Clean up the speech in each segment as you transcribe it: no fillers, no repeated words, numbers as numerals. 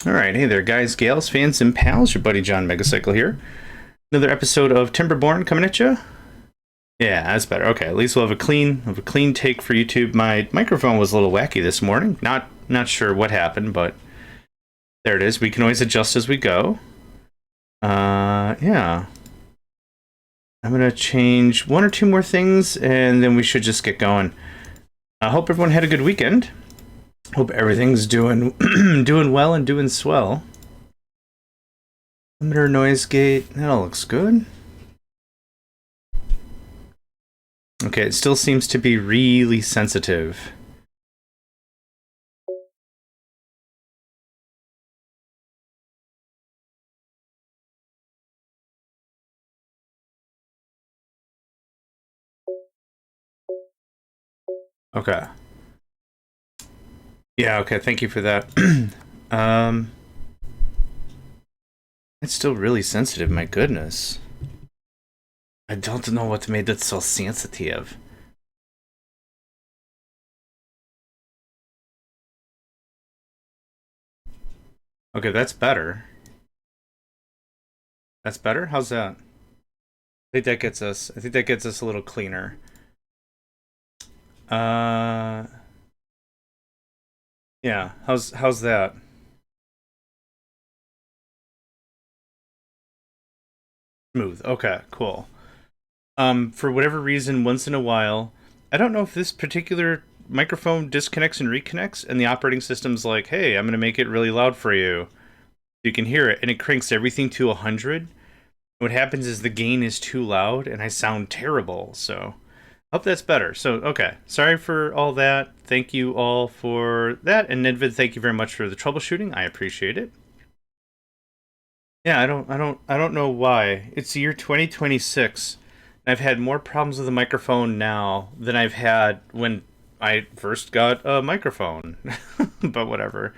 Alright, hey there guys, gals, fans, and pals, your buddy JohnMegacycle here. Another episode of Timberborn coming at you. Yeah, that's better. Okay, at least we'll have a clean take for YouTube. My microphone was a little wacky this morning. Not sure what happened, but there it is. We can always adjust as we go. Yeah. I'm gonna change one or two more things, and then we should just get going. I hope everyone had a good weekend. Hope everything's doing doing well and doing swell. Limiter noise gate, that all looks good. Okay, it still seems to be really sensitive. Okay. Yeah, okay, thank you for that. It's still really sensitive, my goodness. I don't know what made it so sensitive. Okay, that's better. That's better? How's that? I think that gets us a little cleaner. Yeah, how's that? Smooth. Okay, cool. For whatever reason, once in a while, I don't know if this particular microphone disconnects and reconnects, and the operating system's like, hey, I'm gonna make it really loud for you. You can hear it, and it cranks everything to 100. What happens is the gain is too loud, and I sound terrible, so hope that's better. So, okay, sorry for all that. Thank you all for that, and Nedvid, thank you very much for the troubleshooting. I appreciate it. Yeah, I don't know why. It's the year 2026. And I've had more problems with the microphone now than I've had when I first got a microphone. But whatever.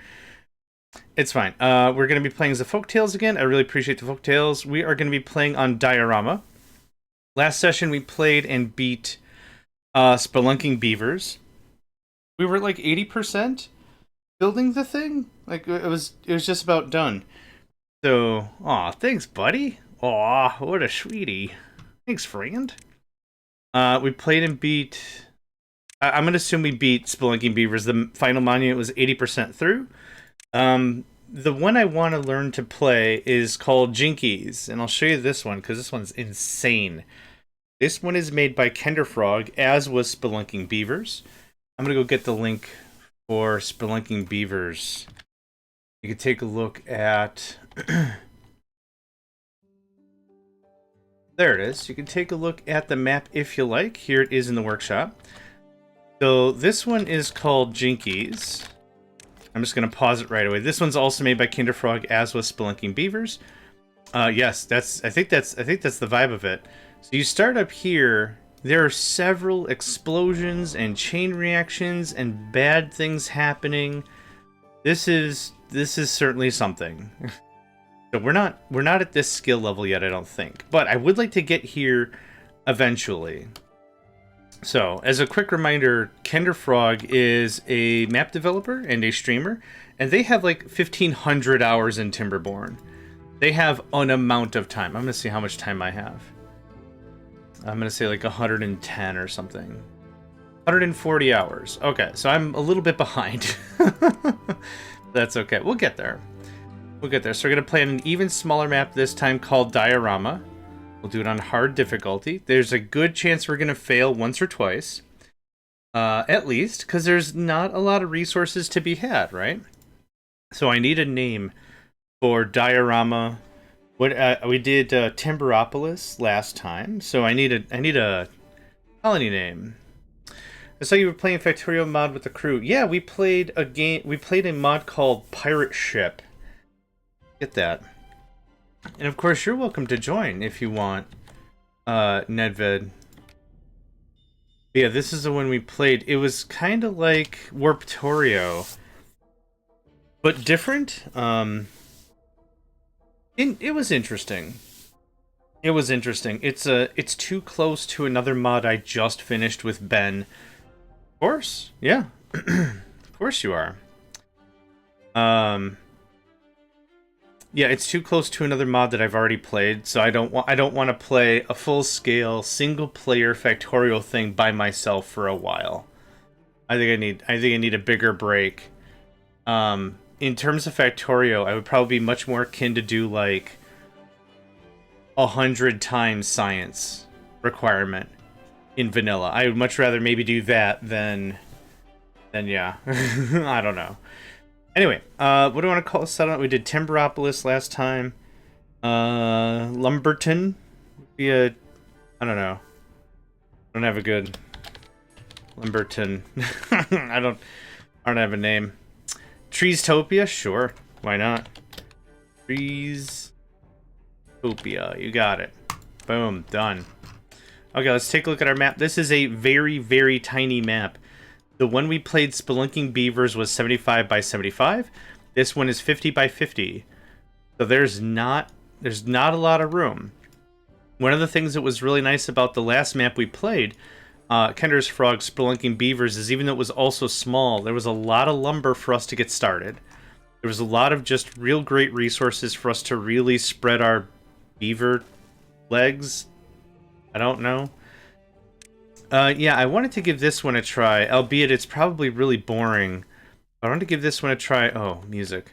It's fine. We're going to be playing the Folktales again. I really appreciate the Folktales. We are going to be playing on Diorama. Last session we played and beat Spelunking Beavers. We were like 80% building the thing. Like it was just about done. So, aw, thanks, buddy. Aw, what a sweetie. Thanks, friend. We played and beat... I'm going to assume we beat Spelunking Beavers. The final monument was 80% through. The one I want to learn to play is called Jinkies, and I'll show you this one, because this one's insane. This one is made by Kenderfrog, as was Spelunking Beavers. I'm going to go get the link for Spelunking Beavers. You can take a look at... There it is. You can take a look at the map if you like. Here it is in the workshop. So this one is called Jinkies. I'm just going to pause it right away. This one's also made by Kinderfrog, as was Spelunking Beavers. Yes, I think that's the vibe of it. So you start up here. There are several explosions and chain reactions and bad things happening. This is certainly something. So we're not at this skill level yet, I don't think. But I would like to get here eventually. So, as a quick reminder, Kenderfrog is a map developer and a streamer, and they have like 1,500 hours in Timberborn. They have an amount of time. I'm going to see how much time I have. I'm going to say like 110 or something. 140 hours. Okay, so I'm a little bit behind. That's okay. We'll get there. We'll get there. So we're going to play on an even smaller map this time called Diorama. We'll do it on hard difficulty. There's a good chance we're going to fail once or twice. At least, because there's not a lot of resources to be had, right? So I need a name for Diorama. We did Timberopolis last time, so I need a colony name. I saw you were playing Factorio mod with the crew. Yeah, we played a mod called Pirate Ship. Get that. And of course, you're welcome to join if you want, Nedved. Yeah, this is the one we played. It was kind of like Warptorio, but different. It was interesting. It was interesting. It's too close to another mod I just finished with Ben. Of course, yeah. Of course you are. Yeah, it's too close to another mod that I've already played, so I don't want to play a full-scale single-player Factorio thing by myself for a while. I think I need a bigger break. In terms of Factorio, I would probably be much more akin to do like 100 times science requirement in vanilla. I would much rather maybe do that than yeah. I don't know. Anyway, what do I want to call settlement? We did Timberopolis last time. Lumberton. Be a, I don't know. I don't have a good Lumberton. I don't have a name. Treestopia, sure. Why not? Treestopia, you got it. Boom, done. Okay, let's take a look at our map. This is a very, very tiny map. The one we played, Spelunking Beavers, was 75 by 75. This one is 50 by 50. So there's not a lot of room. One of the things that was really nice about the last map we played, Kender's Frog, Spelunking Beavers, is even though it was also small, there was a lot of lumber for us to get started. There was a lot of just real great resources for us to really spread our beaver legs. I don't know. Yeah, I wanted to give this one a try, albeit it's probably really boring. I wanted to give this one a try. Oh, music.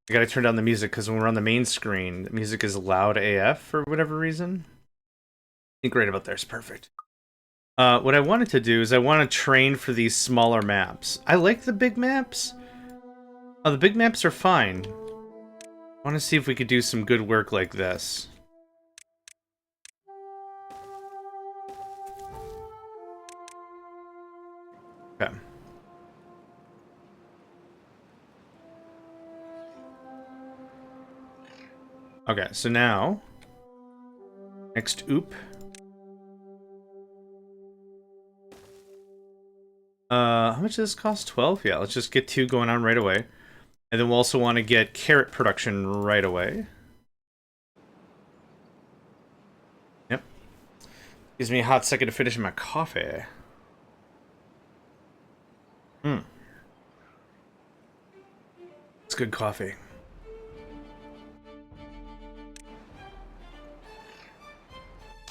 I gotta turn down the music because when we're on the main screen, the music is loud AF for whatever reason. I think right about there is perfect. What I wanted to do is I want to train for these smaller maps. I like the big maps. The big maps are fine. I want to see if we could do some good work like this. Okay. Okay, so now, next oop. How much does this cost? 12? Yeah, let's just get 2 going on right away. And then we'll also want to get carrot production right away. Yep. Gives me a hot second to finish my coffee. It's good coffee.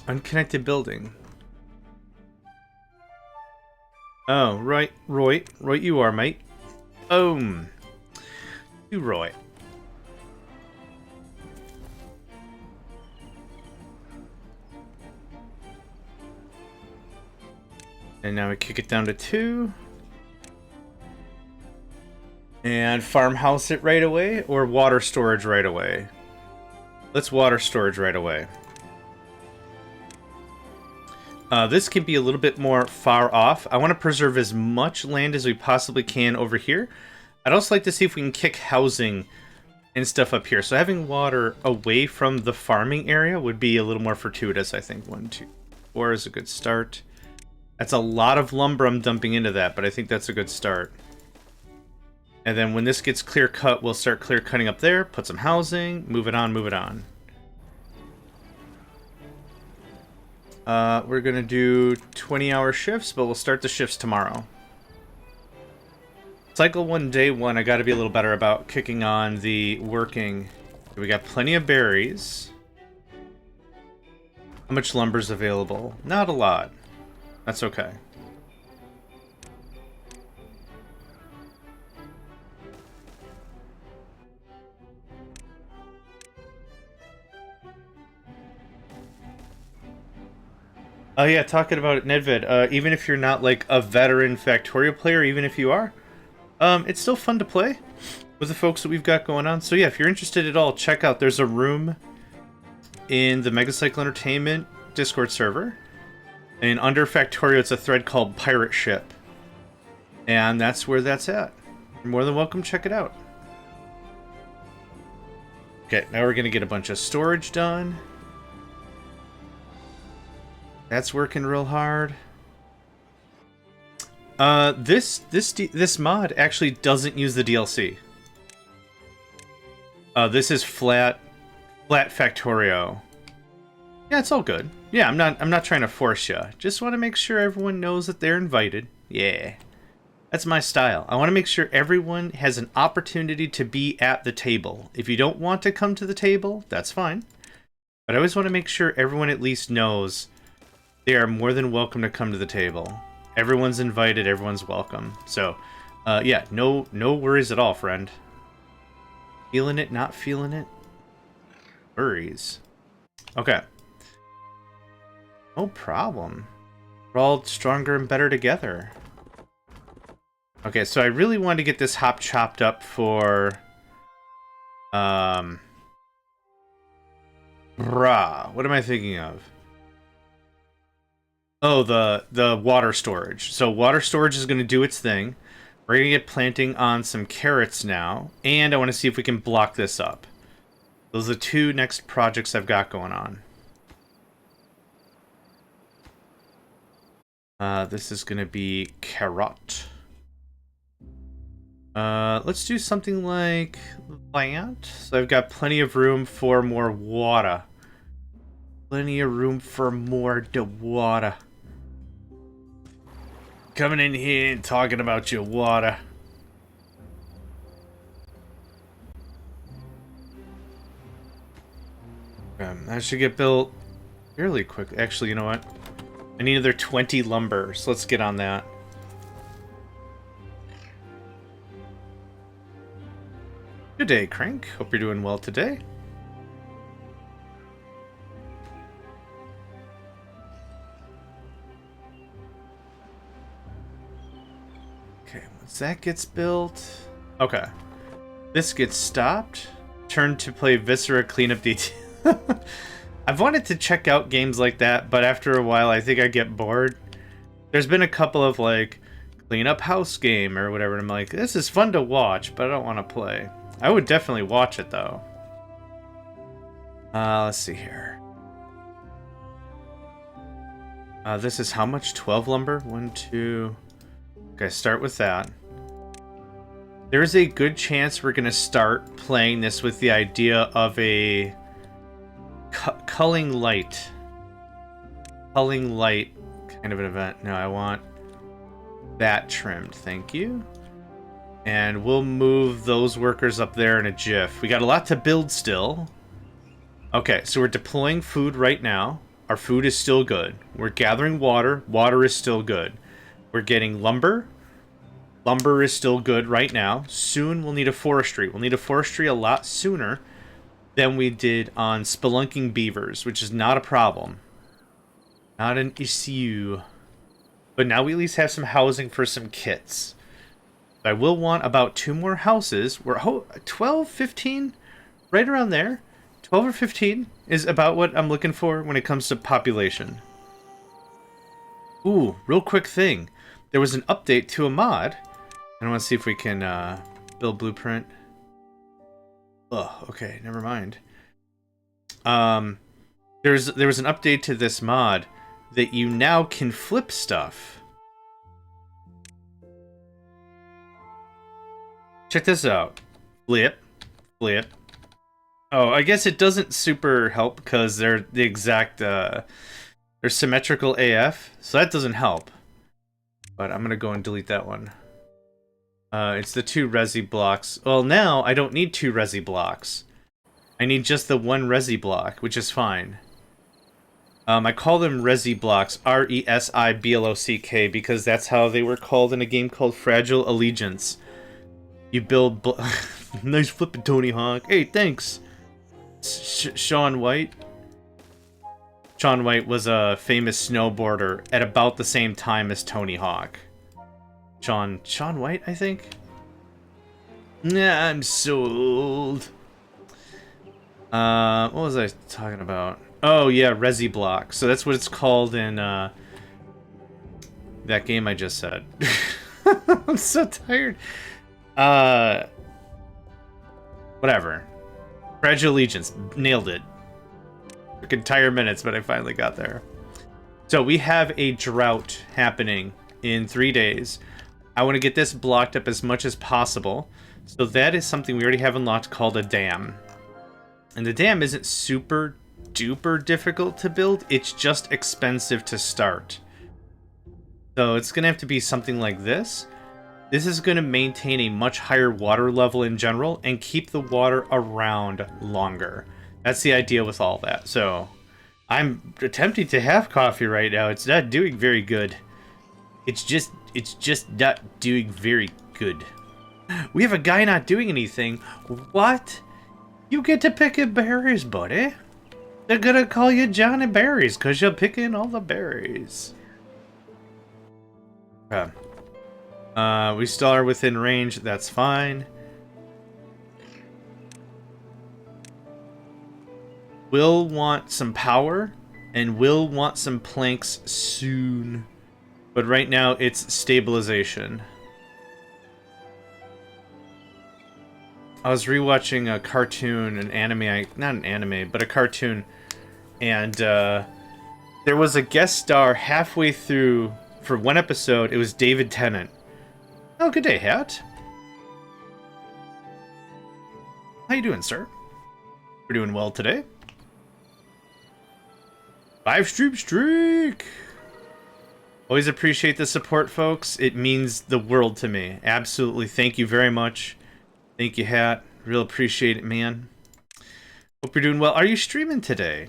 Unconnected building. Oh, right, Roy. Roy, you are, mate. Boom. You, Roy. And now we kick it down to 2. And farmhouse it right away, or water storage right away? Let's water storage right away. This can be a little bit more far off. I want to preserve as much land as we possibly can over here. I'd also like to see if we can kick housing and stuff up here. So having water away from the farming area would be a little more fortuitous, I think. 1, 2, 4 is a good start. That's a lot of lumber I'm dumping into that, but I think that's a good start. And then when this gets clear cut, we'll start clear cutting up there, put some housing, move it on, move it on. We're gonna do 20-hour shifts, but we'll start the shifts tomorrow. Cycle 1, day 1, I gotta be a little better about kicking on the working. We got plenty of berries. How much lumber's available? Not a lot. That's okay. Oh yeah, talking about it, Nedved, even if you're not like a veteran Factorio player, even if you are, it's still fun to play with the folks that we've got going on. So yeah, if you're interested at all, check out, there's a room in the Megacycle Entertainment Discord server, and under Factorio it's a thread called Pirate Ship, and that's where that's at. You're more than welcome, check it out. Okay, now we're gonna get a bunch of storage done. That's working real hard. This mod actually doesn't use the DLC. This is flat Factorio. Yeah, it's all good. Yeah, I'm not trying to force you. Just want to make sure everyone knows that they're invited. Yeah. That's my style. I want to make sure everyone has an opportunity to be at the table. If you don't want to come to the table, that's fine. But I always want to make sure everyone at least knows they are more than welcome to come to the table. Everyone's invited, everyone's welcome. So, yeah, no worries at all, friend. Feeling it, not feeling it? Worries. Okay. No problem. We're all stronger and better together. Okay, so I really wanted to get this hop chopped up for... What am I thinking of? Oh, the water storage. So water storage is going to do its thing. We're going to get planting on some carrots now. And I want to see if we can block this up. Those are the two next projects I've got going on. This is going to be carrot. Let's do something like that. So I've got plenty of room for more water. Plenty of room for more water. Coming in here and talking about your water. That should get built fairly quick. Actually, you know what? I need another 20 lumber, so let's get on that. Good day, Crank. Hope you're doing well today. Okay, once that gets built... Okay. This gets stopped. Turn to play Viscera Cleanup DT. I've wanted to check out games like that, but after a while I think I get bored. There's been a couple of, like, clean up house game or whatever, and I'm like, this is fun to watch, but I don't want to play. I would definitely watch it, though. Let's see here. This is how much? 12 lumber? 1, 2... Okay, start with that. There's a good chance we're going to start playing this with the idea of a culling light. Culling light kind of an event. No, I want that trimmed. Thank you. And we'll move those workers up there in a jiff. We got a lot to build still. Okay, so we're deploying food right now. Our food is still good. We're gathering water. Water is still good. We're getting lumber. Lumber is still good right now. Soon we'll need a forestry. We'll need a forestry a lot sooner than we did on spelunking beavers, which is not a problem. Not an issue. But now we at least have some housing for some kits. I will want about 2 more houses. We're 12, 15, right around there. 12 or 15 is about what I'm looking for when it comes to population. Ooh, real quick thing. There was an update to a mod. I want to see if we can build blueprint. Oh, okay, never mind. There was an update to this mod that you now can flip stuff. Check this out. Flip. Flip. Oh, I guess it doesn't super help because they're the exact, they're symmetrical AF, so that doesn't help. But I'm gonna go and delete that one. It's the 2 resi blocks. Well, now I don't need 2 resi blocks. I need just the 1 resi block, which is fine. I call them resi blocks, R-E-S-I-B-L-O-C-K, because that's how they were called in a game called Fragile Allegiance. You build... Nice flipping, Tony Hawk. Hey, thanks. Shaun White. Shaun White was a famous snowboarder at about the same time as Tony Hawk. Shaun White, I think? Nah, I'm so old. What was I talking about? Oh, yeah, resi block. So that's what it's called in, that game I just said. I'm so tired. Whatever. Fragile Allegiance. Nailed it. Took entire minutes, but I finally got there. So we have a drought happening in 3 days. I want to get this blocked up as much as possible. So that is something we already have unlocked called a dam. And the dam isn't super duper difficult to build. It's just expensive to start. So it's going to have to be something like this. This is going to maintain a much higher water level in general and keep the water around longer. That's the idea with all that. So I'm attempting to have coffee right now. It's not doing very good. It's just not doing very good. We have a guy not doing anything. What? You get to pick berries, buddy. They're gonna call you Johnny Berries because you're picking all the berries. Okay. We still are within range. That's fine. We'll want some power, and we'll want some planks soon. But right now, it's stabilization. I was rewatching a cartoon, an anime, not an anime, but a cartoon, and there was a guest star halfway through for one episode. It was David Tennant. Oh, good day, Hat. How you doing, sir? We're doing well today. 5-stream streak! Always appreciate the support, folks. It means the world to me. Absolutely. Thank you very much. Thank you, Hat. Real appreciate it, man. Hope you're doing well. Are you streaming today?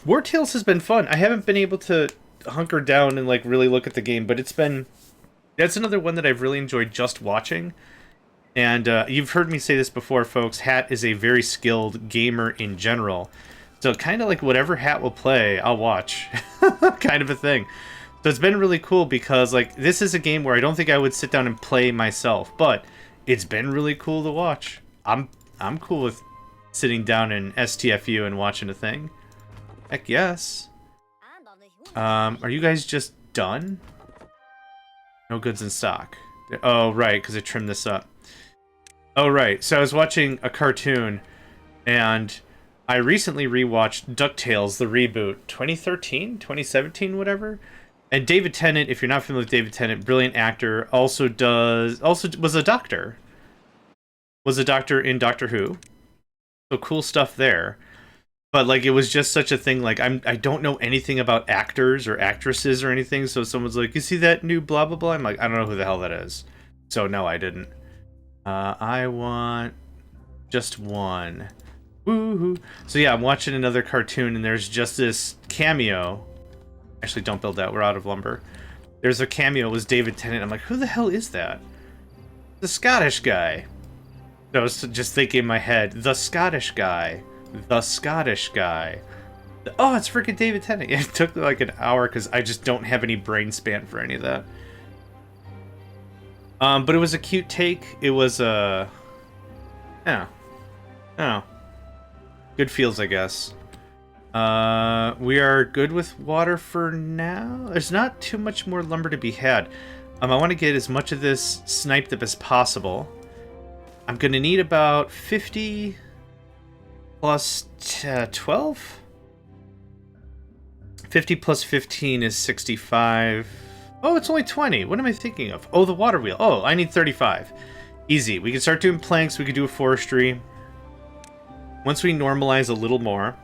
War Tales has been fun. I haven't been able to hunker down and like really look at the game, but it's been... That's another one that I've really enjoyed just watching. And you've heard me say this before, folks. Hat is a very skilled gamer in general. So kind of like whatever Hat will play, I'll watch. Kind of a thing. So it's been really cool because like this is a game where I don't think I would sit down and play myself, but it's been really cool to watch. I'm cool with sitting down in STFU and watching a thing. Heck yes. Are you guys just done? No goods in stock. Oh, right, because I trimmed this up. Oh, right. So I was watching a cartoon, and I recently rewatched DuckTales, the reboot, 2013, 2017, whatever. And David Tennant, if you're not familiar with David Tennant, brilliant actor, also was a doctor. Was a doctor in Doctor Who. So cool stuff there. But like it was just such a thing, like I don't know anything about actors or actresses or anything, so someone's like, you see that new blah blah blah? I'm like, I don't know who the hell that is. So no, I didn't. I want just one. Woohoo. So yeah, I'm watching another cartoon and there's just this cameo. Actually, don't build that, we're out of lumber. There's a cameo, it was David Tennant. I'm like, who the hell is that? The Scottish guy. I was just thinking in my head, the Scottish guy. The Scottish guy. Oh, it's freaking David Tennant. Yeah, it took like an hour because I just don't have any brain span for any of that. But it was a cute take. It was yeah. Oh. Good feels, I guess. We are good with water for now. There's not too much more lumber to be had. I want to get as much of this sniped up as possible. I'm gonna need about 50 plus 12? 50 plus 15 is 65. Oh, it's only 20. What am I thinking of? Oh, the water wheel. Oh, I need 35. Easy. We can start doing planks. We could do a forestry. Once we normalize a little more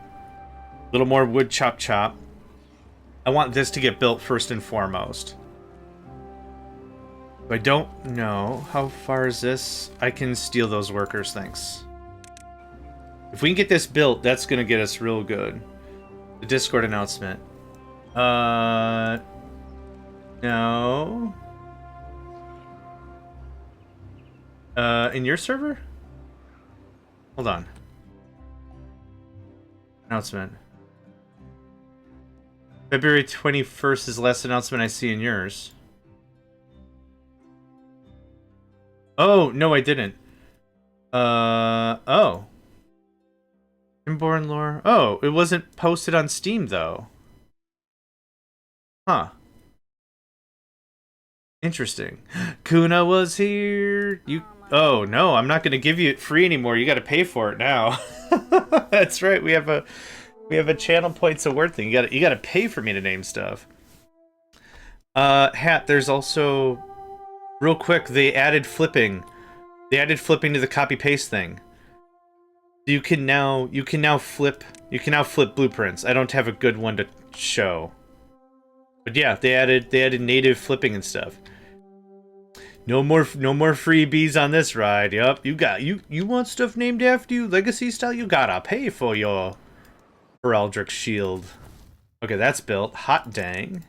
wood chop. I want this to get built first and foremost. I don't know. How far is this? I can steal those workers, thanks. If we can get this built, that's going to get us real good. The Discord announcement. No. In your server? Hold on. Announcement. February 21st is the last announcement I see in yours. Oh, no, I didn't. Oh. Timberborn lore. Oh, it wasn't posted on Steam, though. Huh. Interesting. Kuna was here. You... Oh, no, I'm not going to give you it free anymore. You got to pay for it now. That's right. We have a channel points award thing. You got to pay for me to name stuff. Hat, there's also... Real quick, they added flipping. They added flipping to the copy paste thing. You can now flip blueprints. I don't have a good one to show. But yeah, they added native flipping and stuff. No more freebies on this ride. Yup, you want stuff named after you, legacy style? You gotta pay for your heraldic shield. Okay, that's built. Hot dang.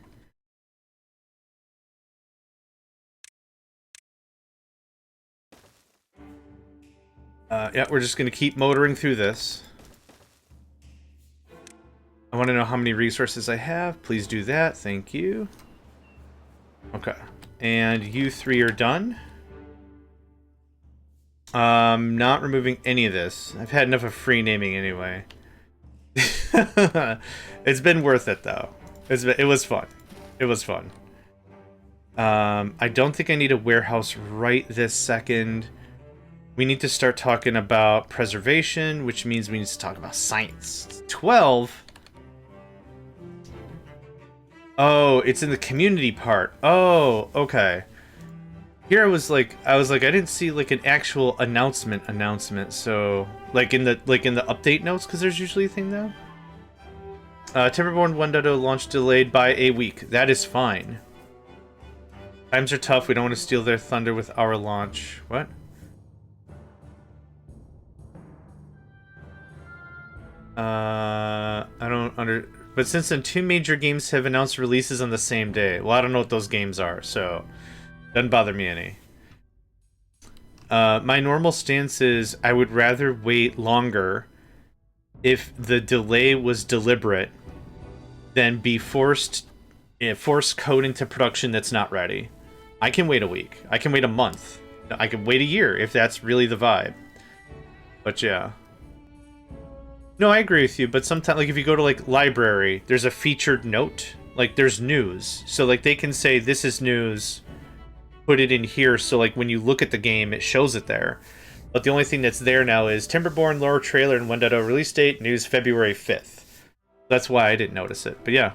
Yeah, we're just gonna keep motoring through this. I want to know how many resources I have. Please do that. Thank you. Okay. And you three are done. Not removing any of this. I've had enough of free naming anyway. It's been worth it though. It was fun. It was fun. I don't think I need a warehouse right this second. We need to start talking about preservation, which means we need to talk about science. 12? Oh, it's in the community part. Oh, okay. Here I was like, I didn't see like an actual announcement. So, like in the update notes, because there's usually a thing now. Timberborn 1.0 launch delayed by a week. That is fine. Times are tough. We don't want to steal their thunder with our launch. What? I don't But since then, 2 major games have announced releases on the same day. Well, I don't know what those games are, so doesn't bother me any. My normal stance is I would rather wait longer if the delay was deliberate than be forced code into production that's not ready. I can wait a week. I can wait a month. I can wait a year if that's really the vibe. But yeah. No, I agree with you, but sometimes, like, if you go to, like, library, there's a featured note. Like, there's news. So, like, they can say, this is news, put it in here, so, like, when you look at the game, it shows it there. But the only thing that's there now is Timberborn lore trailer and 1.0 release date, news February 5th. That's why I didn't notice it. But yeah.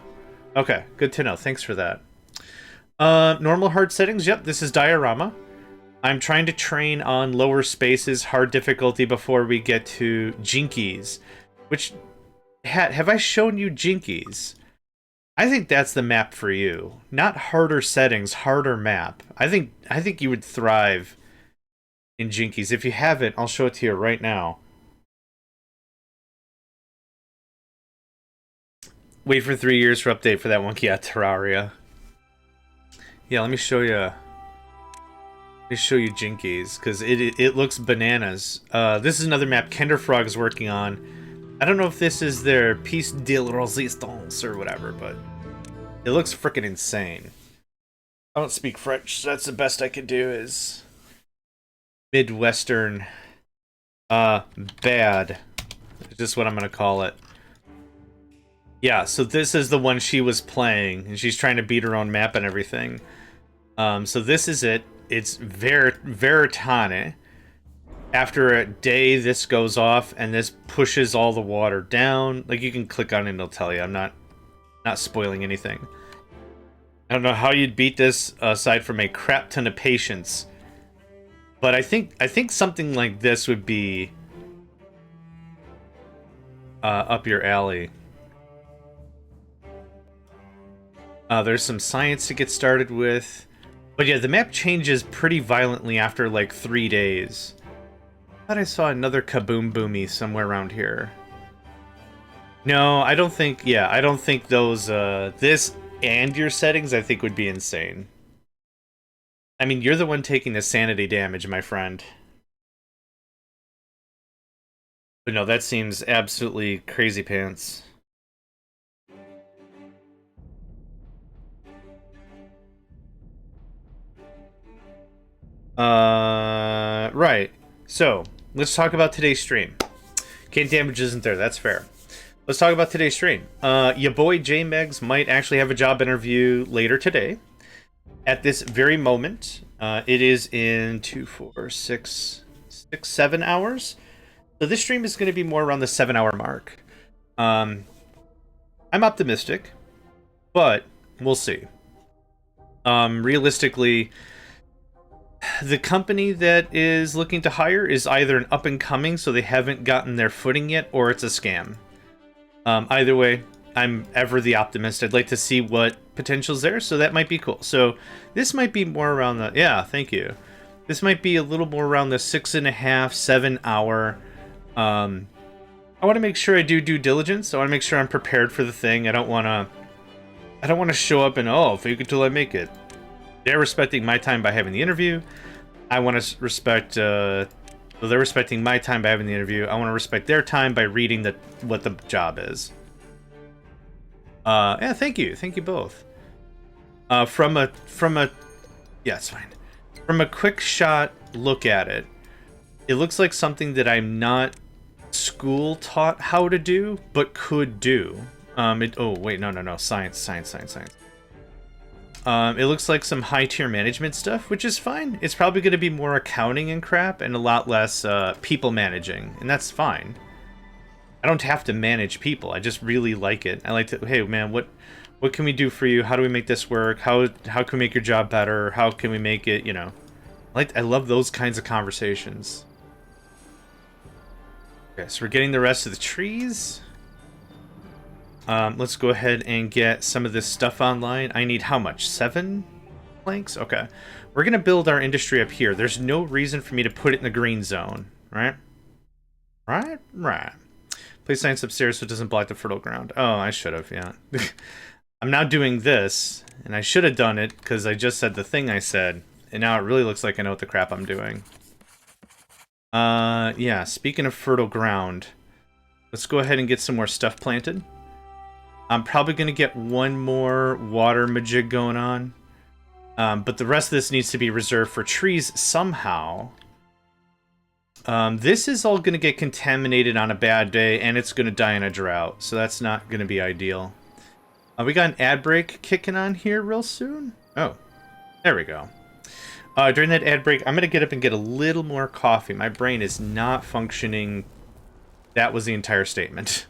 Okay, good to know. Thanks for that. Normal hard settings. Yep, this is Diorama. I'm trying to train on lower spaces, hard difficulty before we get to Jinkies. Which, have I shown you Jinkies? I think that's the map for you. Not harder settings, harder map. I think you would thrive in Jinkies. If you haven't, I'll show it to you right now. Wait for 3 years for update for that Monkey at Terraria. Yeah, let me show you. Let me show you Jinkies, because it looks bananas. This is another map Kenderfrog is working on. I don't know if this is their piece de resistance or whatever, but it looks freaking insane. I don't speak French, so that's the best I can do is Midwestern bad. It's just what I'm gonna call it. Yeah, so this is the one she was playing, and she's trying to beat her own map and everything. So this is it. It's Veritane. After a day, this goes off, and this pushes all the water down. Like, you can click on it and it'll tell you. I'm not spoiling anything. I don't know how you'd beat this aside from a crap ton of patience. But I think something like this would be up your alley. There's some science to get started with. But yeah, the map changes pretty violently after like 3 days. I thought I saw another Kaboom Boomy somewhere around here. No, I don't think, yeah, I don't think those, this and your settings, I think would be insane. I mean, you're the one taking the sanity damage, my friend. But no, that seems absolutely crazy pants. Right. So, let's talk about today's stream. Can't damage isn't there, that's fair. Let's talk about today's stream. Your boy JMegs might actually have a job interview later today. At this very moment, it is in 2, 4, 6, 7 hours. So this stream is going to be more around the 7-hour mark. I'm optimistic, but we'll see. Realistically, the company that is looking to hire is either an up-and-coming, so they haven't gotten their footing yet, or it's a scam. Either way, I'm ever the optimist. I'd like to see what potentials there, so that might be cool. So this might be more around the, yeah, thank you. This might be a little more around the 6.5, 7 hour. I want to make sure I do due diligence. I want to make sure I'm prepared for the thing. I don't want to show up and, oh, fake it till I make it. They're respecting my time by having the interview. I want to respect, they're respecting my time by having the interview. I want to respect their time by reading what the job is. Yeah, thank you both. From a, yeah, it's fine. From a quick shot look at it, it looks like something that I'm not school taught how to do, but could do. Oh wait, no, science. It looks like some high tier management stuff, which is fine. It's probably going to be more accounting and crap, and a lot less people managing, and that's fine. I don't have to manage people. I just really like it. I like to, hey man, what can we do for you? How do we make this work? How can we make your job better? How can we make it, you know? I love those kinds of conversations. Okay, so we're getting the rest of the trees. Let's go ahead and get some of this stuff online. I need how much? 7 planks? Okay. We're going to build our industry up here. There's no reason for me to put it in the green zone, right? Right. Place science upstairs so it doesn't block the fertile ground. Oh, I should have, yeah. I'm now doing this, and I should have done it because I just said the thing I said, and now it really looks like I know what the crap I'm doing. Yeah, speaking of fertile ground, let's go ahead and get some more stuff planted. I'm probably going to get one more water majig going on. But the rest of this needs to be reserved for trees somehow. This is all going to get contaminated on a bad day, and it's going to die in a drought. So that's not going to be ideal. We got an ad break kicking on here real soon. Oh, there we go. During that ad break, I'm going to get up and get a little more coffee. My brain is not functioning. That was the entire statement.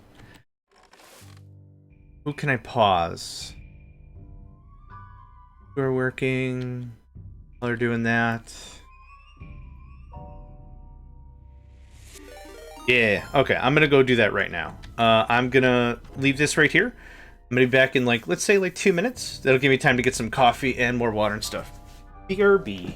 Who can I pause? Who are working? While they're doing that. Yeah, okay, I'm gonna go do that right now. I'm gonna leave this right here. I'm gonna be back in, like, let's say, like 2 minutes. That'll give me time to get some coffee and more water and stuff. BRB.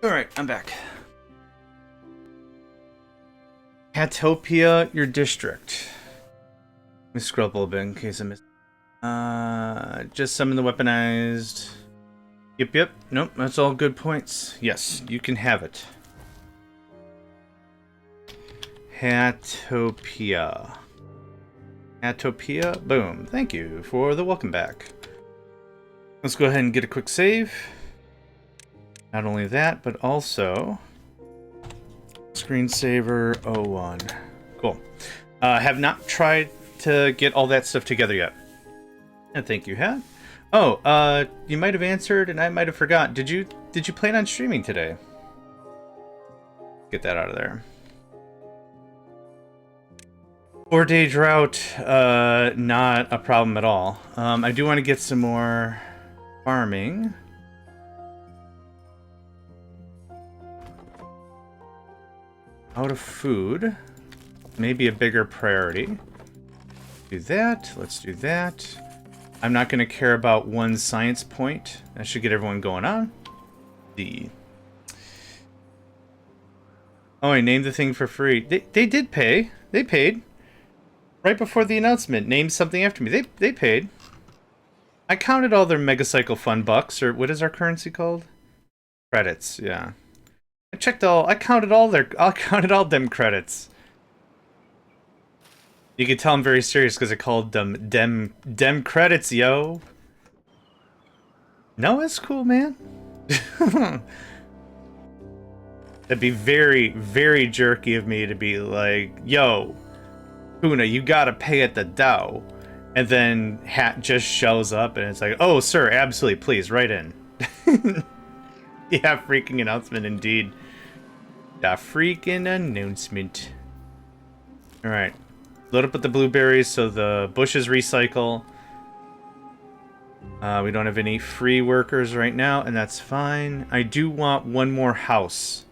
Alright, I'm back. Hatopia, your district. Let me scroll up a little bit in case I missed. Just summon the weaponized. Yep. Nope, that's all good points. Yes, you can have it. Hatopia. Hatopia, boom. Thank you for the welcome back. Let's go ahead and get a quick save. Not only that, but also screensaver 01. Cool. Have not tried to get all that stuff together yet. I think you have. Oh, you might have answered and I might have forgot. Did you plan on streaming today? Get that out of there. 4-day drought, not a problem at all. I do want to get some more farming. Out of food. Maybe a bigger priority. Do that. Let's do that. I'm not going to care about one science point. That should get everyone going on. Oh, I named the thing for free. They did pay. They paid. Right before the announcement. Named something after me. They paid. I counted all their Megacycle fun bucks, or what is our currency called? Credits, yeah. I counted all them credits. You can tell I'm very serious because I called them dem credits, yo. No, it's cool, man. That'd be very, very jerky of me to be like, yo, Puna, you gotta pay at the Dow. And then Hat just shows up and it's like, oh, sir, absolutely, please, write in. Yeah, freaking announcement indeed. The freaking announcement. Alright. Load up with the blueberries so the bushes recycle. We don't have any free workers right now, and that's fine. I do want one more house.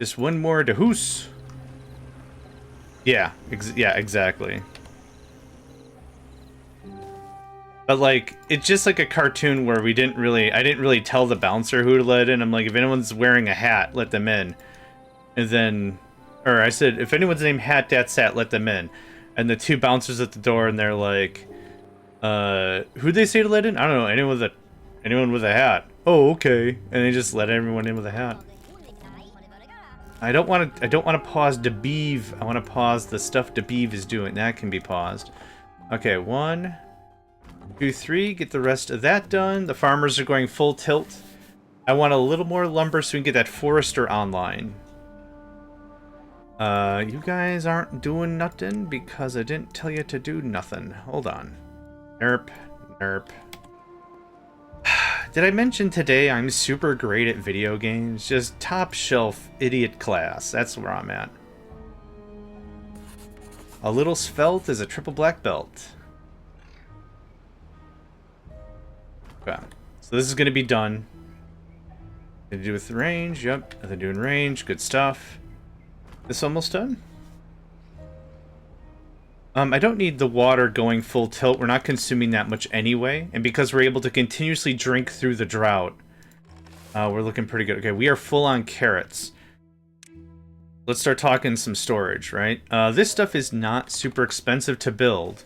Just one more de house. Yeah, exactly. But like, it's just like a cartoon where I didn't really tell the bouncer who to let in. I'm like, if anyone's wearing a hat, let them in. And then, or I said, if anyone's named Hat Dat Sat, let them in. And the two bouncers at the door, and they're like, who'd they say to let in? I don't know, anyone with a hat. Oh, okay. And they just let everyone in with a hat. I don't want to pause Debeeve. I want to pause the stuff Debeeve is doing. That can be paused. Okay, 1, 2, 3. Get the rest of that done. The farmers are going full tilt. I want a little more lumber so we can get that forester online. You guys aren't doing nothing because I didn't tell you to do nothing. Hold on. Nerp. Did I mention today I'm super great at video games? Just top shelf idiot class. That's where I'm at. A little svelte is a triple black belt. Okay. So this is going to be done. Nothing to do with the range. Yep. Nothing to do in range. Good stuff. This almost done? I don't need the water going full tilt. We're not consuming that much anyway. And because we're able to continuously drink through the drought, we're looking pretty good. Okay, we are full on carrots. Let's start talking some storage, right? This stuff is not super expensive to build,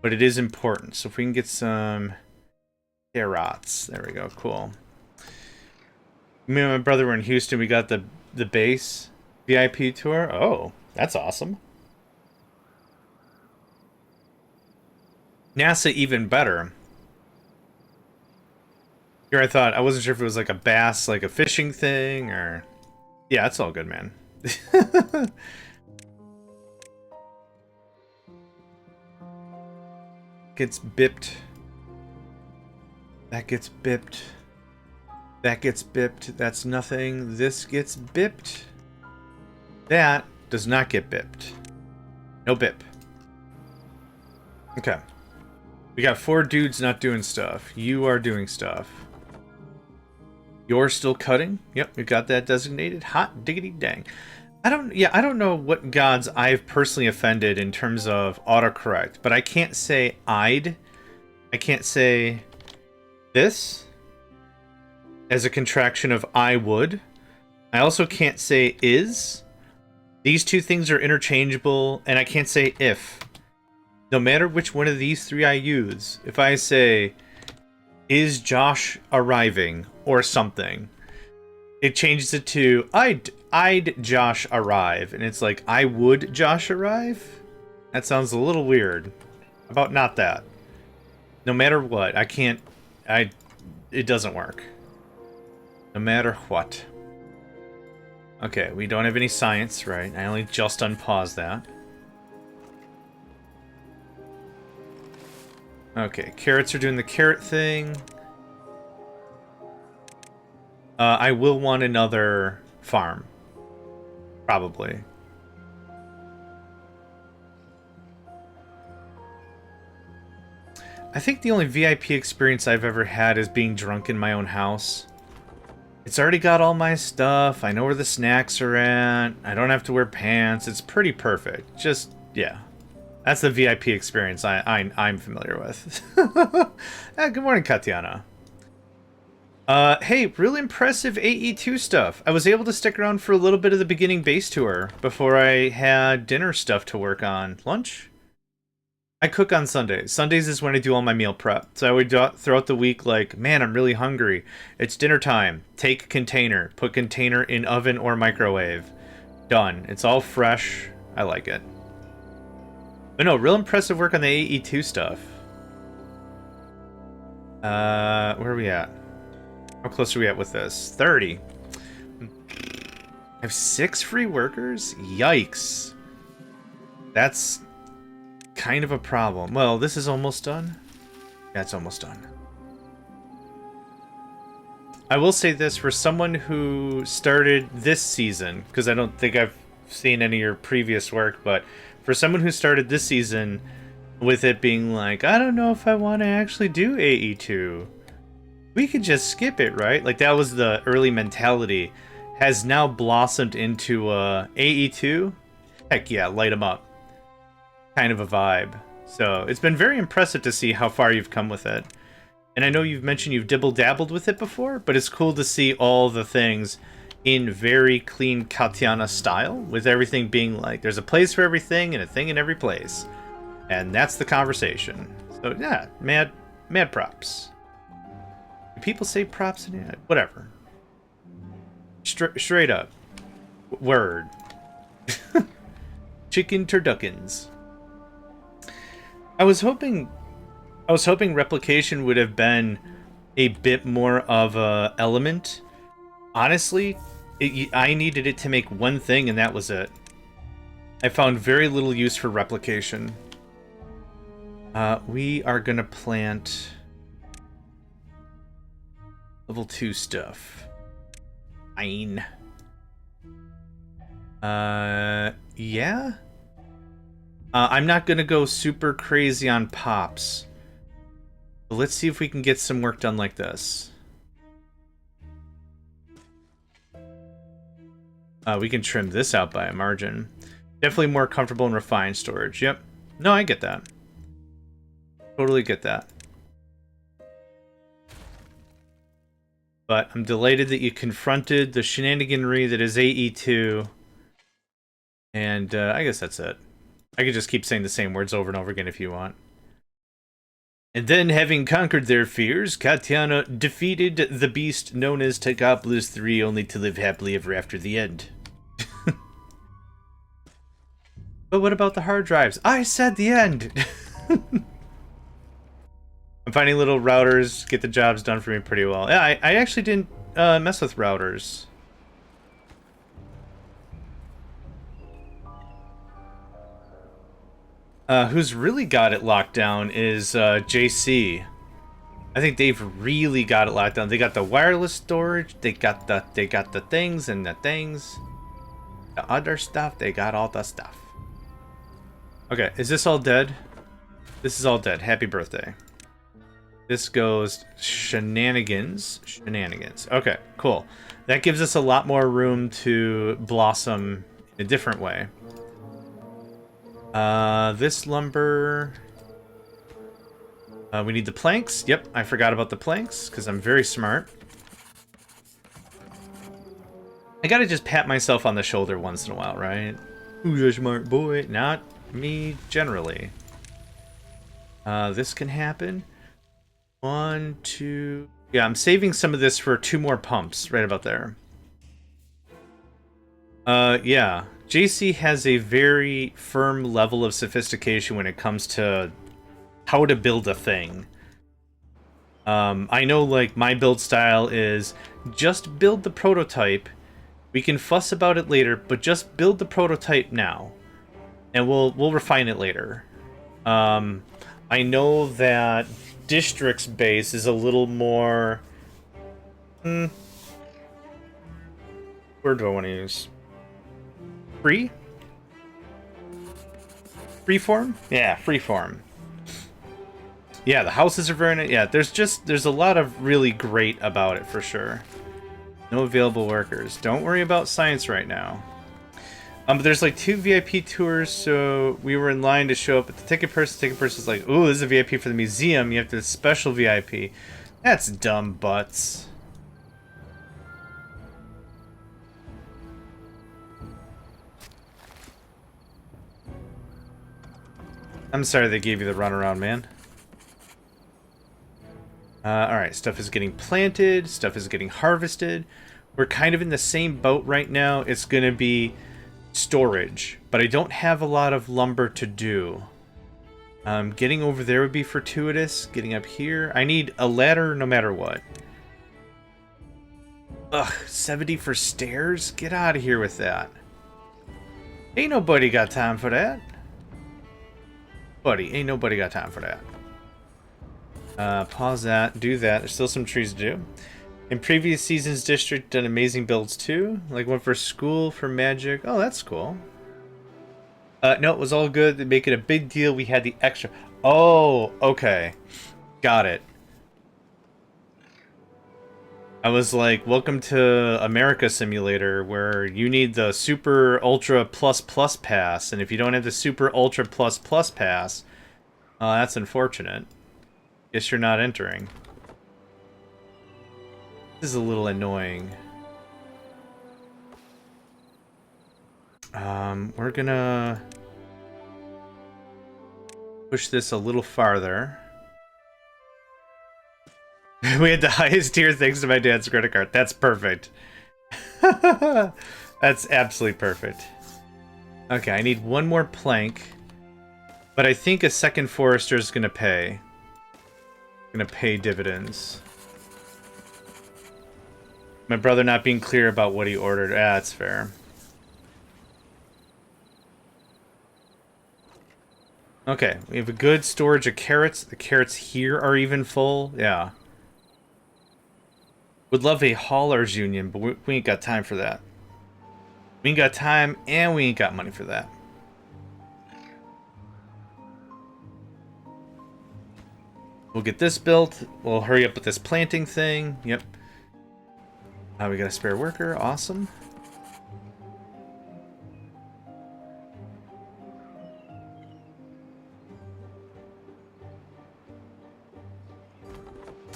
but it is important. So if we can get some carrots. There we go, cool. Me and my brother were in Houston. We got the base VIP tour. Oh, that's awesome. NASA even better. Here I thought, I wasn't sure if it was like a bass, like a fishing thing, or... Yeah, it's all good, man. Gets bipped. That gets bipped. That gets bipped. That's nothing. This gets bipped. That does not get bipped. No bip. Okay. We got 4 dudes not doing stuff. You are doing stuff. You're still cutting? Yep, we got that designated. Hot diggity dang. I don't know what gods I've personally offended in terms of autocorrect, but I can't say I'd. I can't say this as a contraction of I would. I also can't say is. These two things are interchangeable, and I can't say if. No matter which one of these three I use, if I say, is Josh arriving, or something, it changes it to, I'd Josh arrive, and it's like, I would Josh arrive? That sounds a little weird. How about not that? No matter what, I can't, it doesn't work. No matter what. Okay, we don't have any science, right? I only just unpaused that. Okay, carrots are doing the carrot thing. I will want another farm. Probably. I think the only VIP experience I've ever had is being drunk in my own house. It's already got all my stuff. I know where the snacks are at. I don't have to wear pants. It's pretty perfect. Just, yeah. That's the VIP experience I'm familiar with. Good morning, Katiana. Hey, really impressive AE2 stuff. I was able to stick around for a little bit of the beginning base tour before I had dinner stuff to work on. Lunch? I cook on Sundays. Sundays is when I do all my meal prep. So I would throughout the week like, man, I'm really hungry. It's dinner time. Take container. Put container in oven or microwave. Done. It's all fresh. I like it. But no, real impressive work on the AE2 stuff. Where are we at? How close are we at with this? 30. I have 6 free workers? Yikes. That's kind of a problem. Well, this is almost done. Yeah, it's almost done. I will say this, for someone who started this season, because I don't think I've seen any of your previous work, but for someone who started this season with it being like, I don't know if I want to actually do AE2, we could just skip it, right? Like, that was the early mentality. Has now blossomed into AE2. Heck yeah, light them up. Kind of a vibe. So it's been very impressive to see how far you've come with it. And I know you've mentioned you've dibble-dabbled with it before, but it's cool to see all the things in very clean Katiana style, with everything being like, there's a place for everything and a thing in every place. And that's the conversation. So yeah, mad props. Do people say props in it? Whatever. Straight up. Word. Chicken turduckins. I was hoping replication would have been a bit more of a element. Honestly, I needed it to make one thing, and that was it. I found very little use for replication. We are gonna plant level 2 stuff. Fine. Yeah? I'm not gonna go super crazy on pops. But let's see if we can get some work done like this. We can trim this out by a margin. Definitely more comfortable in refined storage. Yep. No, I get that. Totally get that. But I'm delighted that you confronted the shenaniganry that is AE2. And I guess that's it. I could just keep saying the same words over and over again if you want. And then, having conquered their fears, Katiana defeated the beast known as Tekopolis 3, only to live happily ever after the end. But what about the hard drives? I said the end! I'm finding little routers get the jobs done for me pretty well. Yeah, I actually didn't mess with routers. Who's really got it locked down is JC. I think they've really got it locked down. They got the wireless storage. They got the things and the things. The other stuff. They got all the stuff. Okay, is this all dead? This is all dead. Happy birthday. This goes shenanigans. Shenanigans. Okay, cool. That gives us a lot more room to blossom in a different way. This lumber... we need the planks. Yep, I forgot about the planks, because I'm very smart. I gotta just pat myself on the shoulder once in a while, right? Who's a smart boy? Not me, generally. This can happen. 1, 2... Yeah, I'm saving some of this for 2 more pumps, right about there. Yeah. JC has a very firm level of sophistication when it comes to how to build a thing. I know, like, my build style is just build the prototype. We can fuss about it later, but just build the prototype now. And we'll refine it later. I know that District's base is a little more... where do I want to use? Free? Freeform? Yeah, freeform. Yeah, the houses are very nice. Yeah, there's a lot of really great about it for sure. No available workers. Don't worry about science right now. But there's like 2 VIP tours, so we were in line to show up at the ticket person. The ticket person's like, ooh, this is a VIP for the museum. You have to special VIP. That's dumb butts. I'm sorry they gave you the runaround, man. Alright, stuff is getting planted. Stuff is getting harvested. We're kind of in the same boat right now. It's going to be storage, but I don't have a lot of lumber to do. Getting over there would be fortuitous. Getting up here, I need a ladder no matter what. Ugh, 70 for stairs? Get out of here with that. Ain't nobody got time for that. Buddy, ain't nobody got time for that. Pause that, do that. There's still some trees to do. In previous seasons, District done amazing builds too. Like one for school, for magic. Oh, that's cool. No, it was all good. They make it a big deal. We had the extra. Oh, okay. Got it. I was like, welcome to America Simulator, where you need the Super Ultra Plus Plus Pass. And if you don't have the Super Ultra Plus Plus Pass, that's unfortunate. Guess you're not entering. This is a little annoying. We're gonna push this a little farther. We had the highest tier thanks to my dad's credit card. That's perfect. That's absolutely perfect. Okay, I need 1 more plank. But I think a second forester is gonna pay. Gonna pay dividends. My brother not being clear about what he ordered. Ah, that's fair. Okay, we have a good storage of carrots. The carrots here are even full. Yeah. Would love a haulers union, but we ain't got time for that. We ain't got time, and we ain't got money for that. We'll get this built. We'll hurry up with this planting thing. Yep. We got a spare worker. Awesome.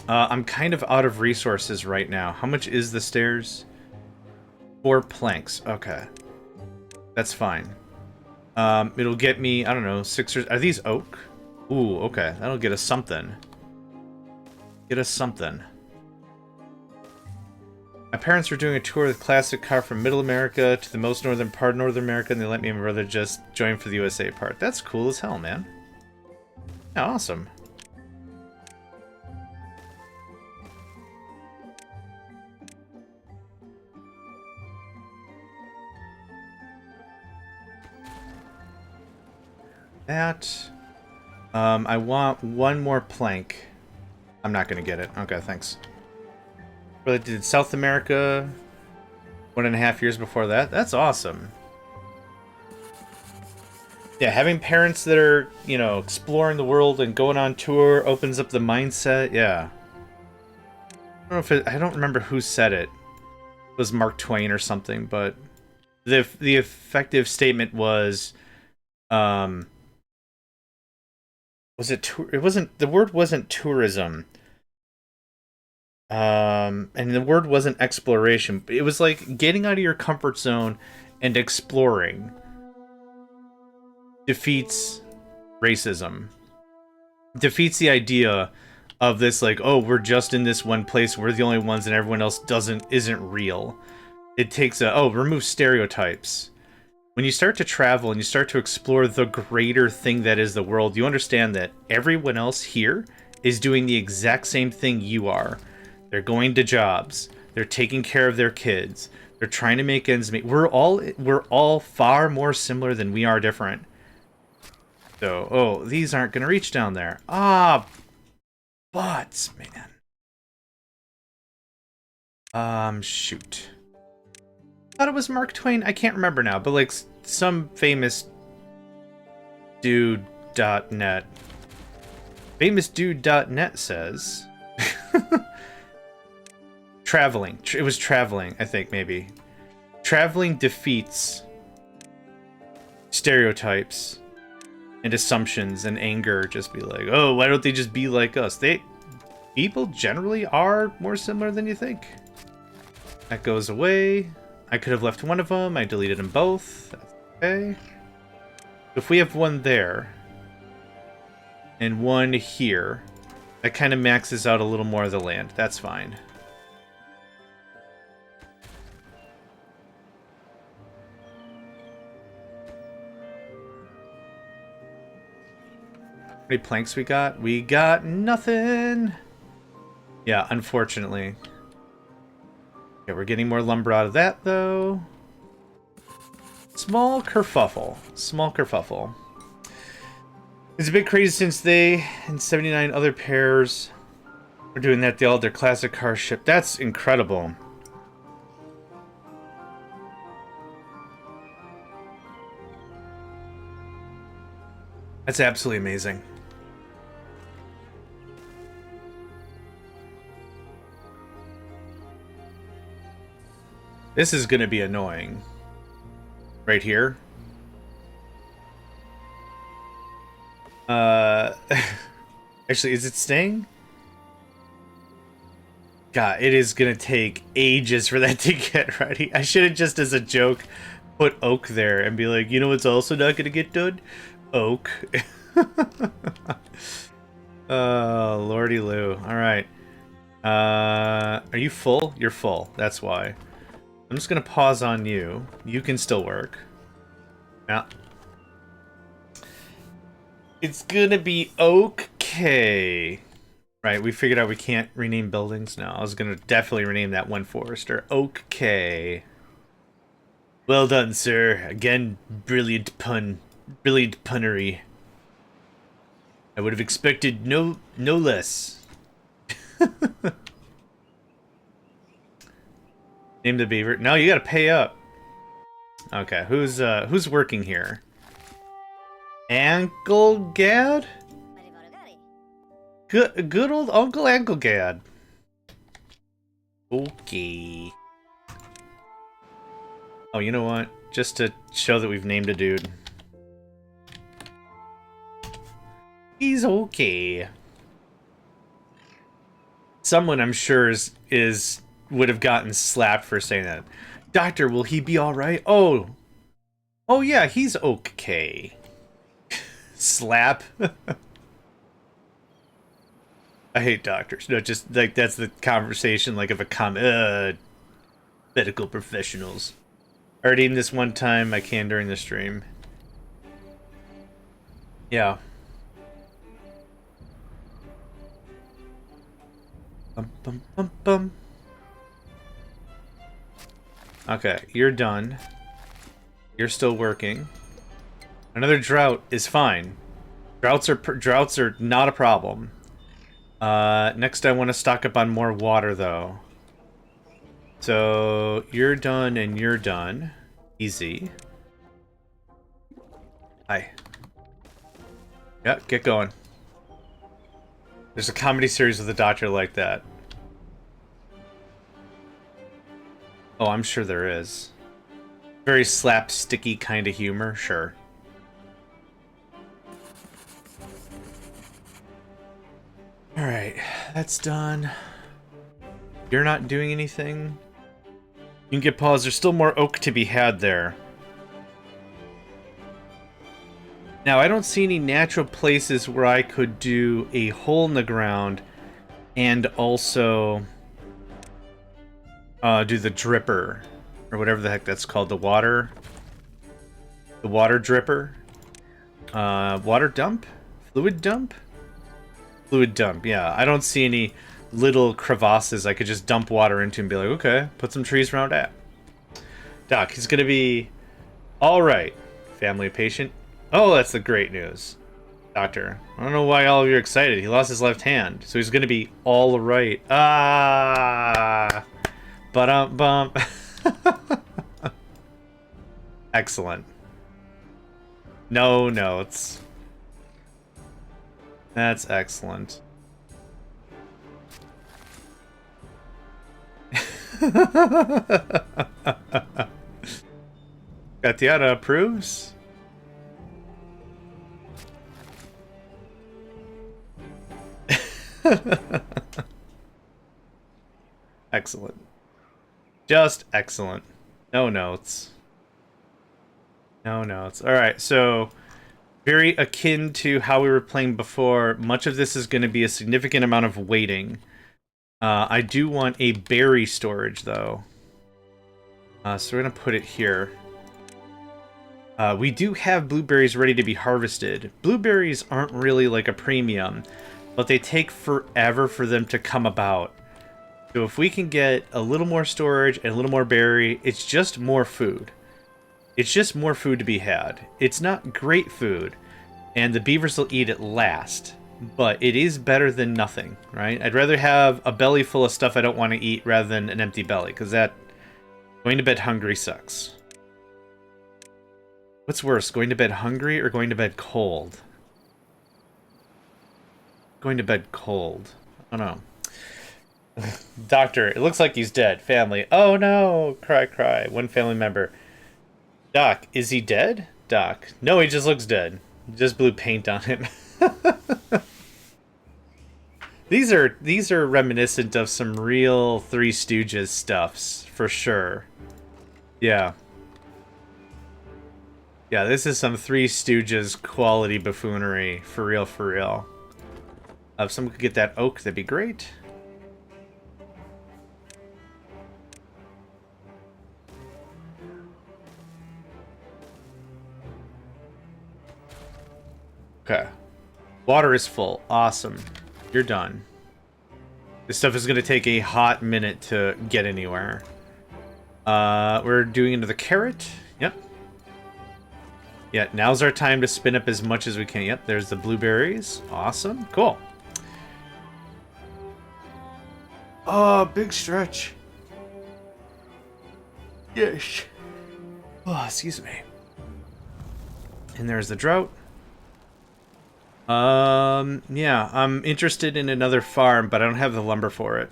I'm kind of out of resources right now. How much is the stairs? 4 planks. Okay. That's fine. It'll get me, I don't know, 6 or... Are these oak? Ooh, okay. That'll get us something. Get us something. My parents were doing a tour of the classic car from Middle America to the most northern part of North America, and they let me and my brother just join for the USA part. That's cool as hell, man. Yeah, awesome. That. I want 1 more plank. I'm not gonna get it. Okay, thanks. Really did South America 1.5 years before that. That's awesome. Yeah, having parents that are, you know, exploring the world and going on tour opens up the mindset. Yeah. I don't know if I don't remember who said it. It was Mark Twain or something, but the effective statement was it it wasn't, the word wasn't tourism. And the word wasn't exploration. It was like getting out of your comfort zone and exploring defeats racism. Defeats the idea of this, like, oh, we're just in this one place, we're the only ones and everyone else isn't real. It takes remove stereotypes. When you start to travel and you start to explore the greater thing that is the world, you understand that everyone else here is doing the exact same thing you are. They're going to jobs. They're taking care of their kids. They're trying to make ends meet. We're all far more similar than we are different. So, oh, these aren't going to reach down there. Ah, butts, man. Shoot. Thought it was Mark Twain. I can't remember now, but like some famous dude.net. Famousdude.net says traveling. It was traveling, I think, maybe. Traveling defeats stereotypes and assumptions and anger. Just be like, oh, why don't they just be like us? People generally are more similar than you think. That goes away. I could have left one of them. I deleted them both. That's okay. If we have one there and one here, that kind of maxes out a little more of the land. That's fine. How many planks we got? We got nothing. Yeah, unfortunately. Okay, we're getting more lumber out of that, though. Small kerfuffle. Small kerfuffle. It's a bit crazy since they and 79 other pairs are doing that. They all their classic car ship. That's incredible. That's absolutely amazing. This is going to be annoying. Right here. Actually, is it staying? God, it is going to take ages for that to get ready. I should have just, as a joke, put oak there and be like, you know what's also not going to get done? Oak. Oh, lordy Lou. Alright. Are you full? You're full. That's why. I'm just going to pause on you. You can still work. Yeah. It's going to be okay. Right, we figured out we can't rename buildings now. I was going to definitely rename that one Forester. Okay. Well done, sir. Again, brilliant pun. Brilliant punnery. I would have expected no less. Name the beaver. No, you gotta pay up. Okay, who's working here? Uncle Gad? Good old Uncle Gad. Okay. Oh, you know what? Just to show that we've named a dude. He's okay. Someone, I'm sure, would have gotten slapped for saying that. Doctor, will he be alright? Oh yeah, he's okay. Slap. I hate doctors. No, just like that's the conversation like of a medical professionals. I already named this one time. I can during the stream. Yeah. Bum, bum, bum, bum. Okay, you're done. You're still working. Another drought is fine. Droughts are not a problem. Next I want to stock up on more water though. So you're done and you're done. Easy. Hi. Yeah, get going. There's a comedy series with a doctor like that. Oh, I'm sure there is. Very slapsticky kind of humor, sure. Alright, that's done. You're not doing anything? You can get paused. There's still more oak to be had there. Now, I don't see any natural places where I could do a hole in the ground and also do the dripper, or whatever the heck that's called, the water dripper, water dump, fluid dump, yeah. I don't see any little crevasses I could just dump water into and be like, okay, put some trees around that. Doc, he's gonna be all right. Family patient. Oh, that's the great news. Doctor, I don't know why all of you are excited. He lost his left hand, so he's gonna be all right. Ah, bump. Excellent. No notes. That's excellent. Katiana approves. Excellent. Just excellent. No notes. No notes. Alright, so very akin to how we were playing before, much of this is going to be a significant amount of waiting. I do want a berry storage, though. So we're going to put it here. We do have blueberries ready to be harvested. Blueberries aren't really like a premium, but they take forever for them to come about. So if we can get a little more storage and a little more berry, it's just more food. It's just more food to be had. It's not great food, and the beavers will eat it last, but it is better than nothing, right? I'd rather have a belly full of stuff I don't want to eat rather than an empty belly, because that going to bed hungry sucks. What's worse, going to bed hungry or going to bed cold? Going to bed cold. I don't know. Doctor, it looks like he's dead. Family. Oh no! Cry, cry. One family member. Doc, is he dead? Doc. No, he just looks dead. Just blew paint on him. These are reminiscent of some real Three Stooges stuffs, for sure. Yeah. Yeah, this is some Three Stooges quality buffoonery. For real, for real. If someone could get that oak, that'd be great. Okay. Water is full. Awesome. You're done. This stuff is going to take a hot minute to get anywhere. We're doing another carrot. Yep. Yeah, now's our time to spin up as much as we can. Yep, there's the blueberries. Awesome. Cool. Oh, big stretch. Yes. Oh, excuse me. And there's the drought. Yeah, I'm interested in another farm, but I don't have the lumber for it.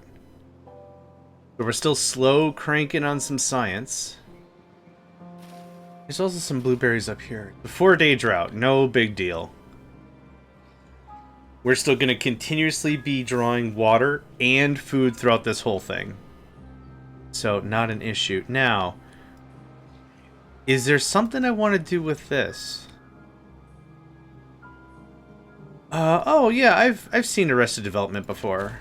But we're still slow cranking on some science. There's also some blueberries up here. The 4-day drought, no big deal. We're still going to continuously be drawing water and food throughout this whole thing. So, not an issue. Now, is there something I want to do with this? Oh yeah, I've seen Arrested Development before.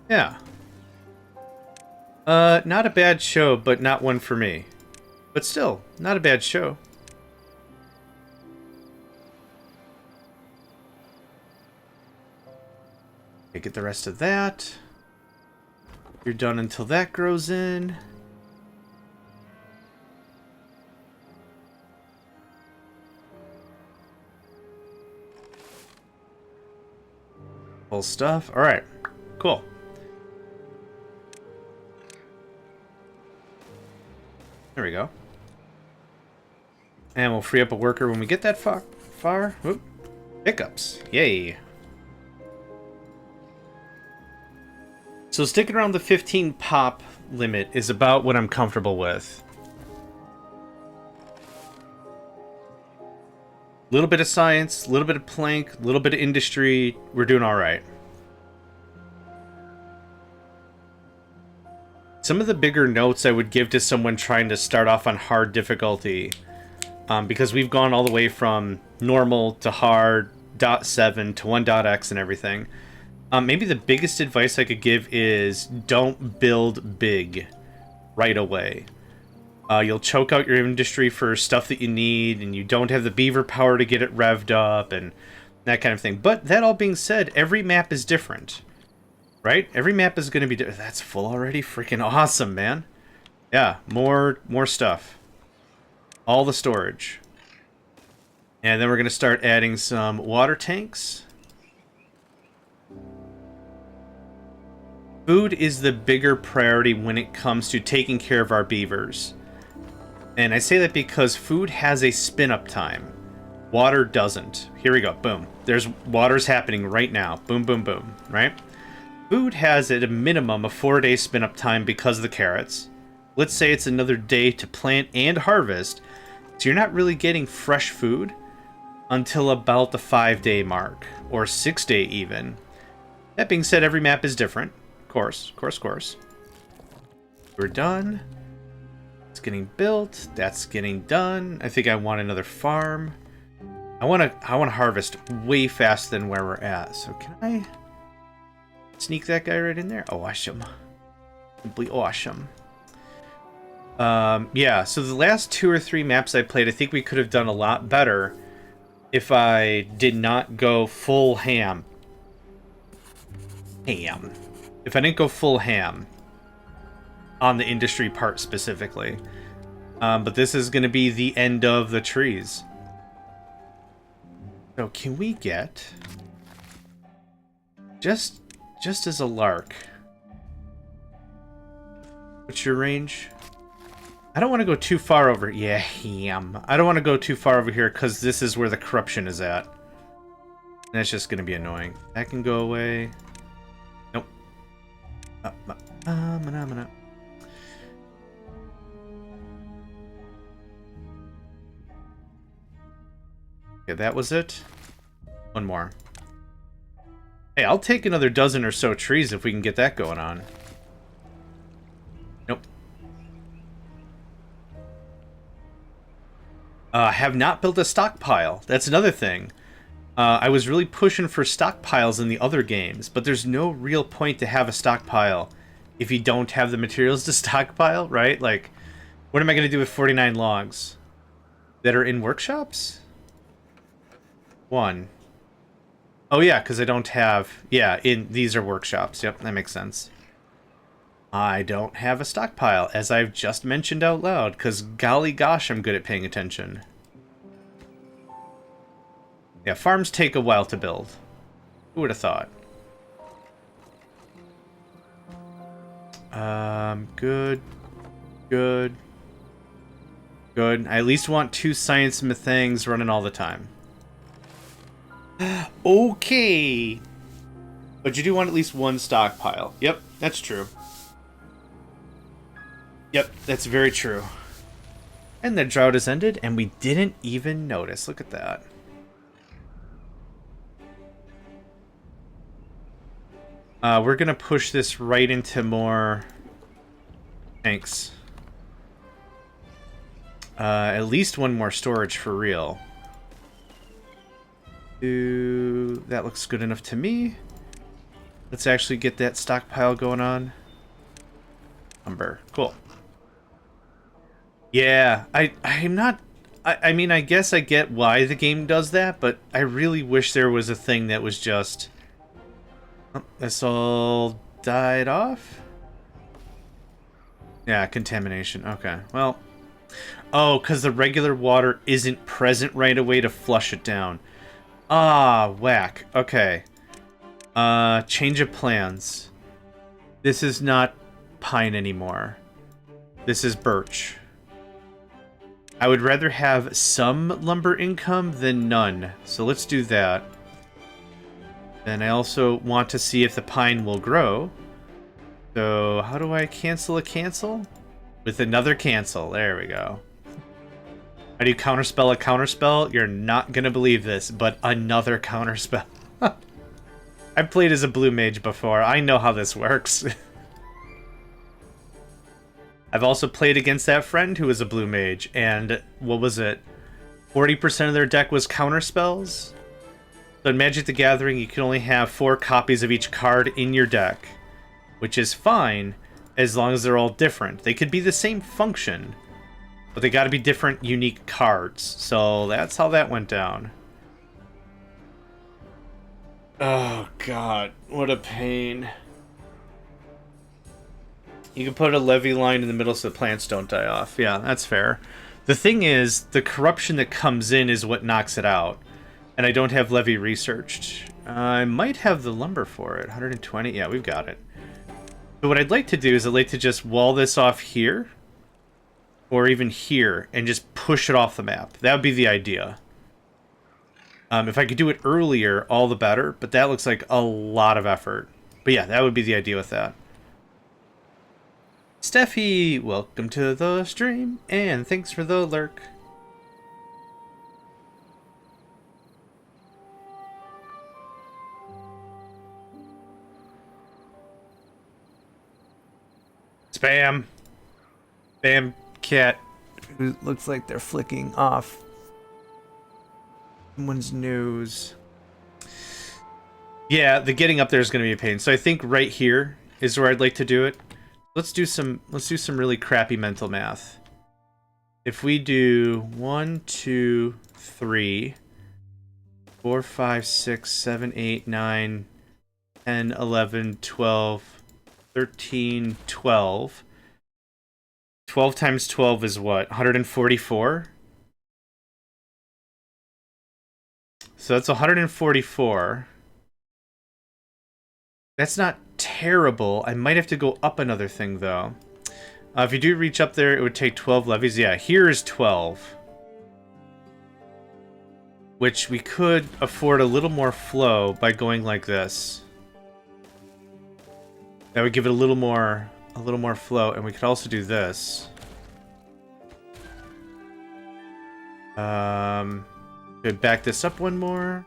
Yeah. Not a bad show, but not one for me. But still, not a bad show. Okay, get the rest of that. You're done until that grows in. Full stuff. All right, cool. There we go. And we'll free up a worker when we get that far. Whoop. Hiccups. Yay. So sticking around the 15 pop limit is about what I'm comfortable with. A little bit of science, a little bit of plank, a little bit of industry. We're doing all right. Some of the bigger notes I would give to someone trying to start off on hard difficulty, because we've gone all the way from normal to hard, .7 to 1.x and everything. Maybe the biggest advice I could give is don't build big right away. You'll choke out your industry for stuff that you need, and you don't have the beaver power to get it revved up, and that kind of thing. But that all being said, every map is different, right? Every map is going to be different. That's full already? Freaking awesome, man. Yeah, more stuff. All the storage. And then we're going to start adding some water tanks. Food is the bigger priority when it comes to taking care of our beavers. And I say that because food has a spin-up time. Water doesn't. Here we go. Boom. There's water's happening right now. Boom, boom, boom. Right? Food has at a minimum a 4-day spin-up time because of the carrots. Let's say it's another day to plant and harvest. So you're not really getting fresh food until about the 5-day mark. Or 6-day even. That being said, every map is different. Course. We're done. It's getting built. That's getting done. I think I want another farm. I want to harvest way faster than where we're at. So can I sneak that guy right in there? Awesome. Simply awesome. Yeah, so the last 2 or 3 maps I played, I think we could have done a lot better if I did not go full ham. If I didn't go full ham on the industry part specifically. But this is going to be the end of the trees. So can we get, just as a lark, what's your range? I don't want to go too far over. Yeah, ham. I don't want to go too far over here because this is where the corruption is at. And that's just going to be annoying. That can go away. Nope. Okay, that was it. One more. Hey, I'll take another dozen or so trees if we can get that going on. Nope. Have not built a stockpile. That's another thing. I was really pushing for stockpiles in the other games, but there's no real point to have a stockpile if you don't have the materials to stockpile, right? Like, what am I going to do with 49 logs that are in workshops? 1. Oh yeah, because I don't have... Yeah, these are workshops. Yep, that makes sense. I don't have a stockpile, as I've just mentioned out loud, because golly gosh, I'm good at paying attention. Yeah, farms take a while to build. Who would have thought? Good. I at least want 2 science methangs running all the time. Okay. But you do want at least 1 stockpile. Yep, that's true. Yep, that's very true. And the drought has ended, and we didn't even notice. Look at that. We're going to push this right into more tanks. At least 1 more storage for real. That looks good enough to me. Let's actually get that stockpile going on. Lumber. Cool. Yeah, I'm not... I mean, I guess I get why the game does that, but I really wish there was a thing that was just... Oh, this all died off? Yeah, contamination. Okay, well... Oh, because the regular water isn't present right away to flush it down. Ah, whack. Okay. Change of plans. This is not pine anymore. This is birch. I would rather have some lumber income than none, so let's do that. And I also want to see if the pine will grow. So, how do I cancel a cancel? With another cancel. There we go. How do you counterspell a counterspell? You're not gonna believe this, but another counterspell. I've played as a blue mage before. I know how this works. I've also played against that friend who was a blue mage, and what was it? 40% of their deck was counter spells? So in Magic the Gathering, you can only have 4 copies of each card in your deck, which is fine as long as they're all different. They could be the same function, but they gotta be different, unique cards. So that's how that went down. Oh god, what a pain. You can put a levy line in the middle so the plants don't die off. Yeah, that's fair. The thing is, the corruption that comes in is what knocks it out. And I don't have levy researched. I might have the lumber for it. 120? Yeah, we've got it. But what I'd like to do is I'd like to just wall this off here. Or even here. And just push it off the map. That would be the idea. If I could do it earlier, all the better. But that looks like a lot of effort. But yeah, that would be the idea with that. Steffi, welcome to the stream, and thanks for the lurk. Spam. Spam cat. Who looks like they're flicking off someone's news. Yeah, the getting up there is going to be a pain. So I think right here is where I'd like to do it. Let's do some really crappy mental math. If we do 1, 2, 3, 4, 5, 6, 7, 8, 9, 10, 11, 12, 13, 12. 12 times 12 is what? 144? So that's 144. That's not terrible. I might have to go up another thing, though. If you do reach up there, it would take 12 levies. Yeah, here is 12. Which we could afford a little more flow by going like this. That would give it a little more flow, and we could also do this. Could back this up one more.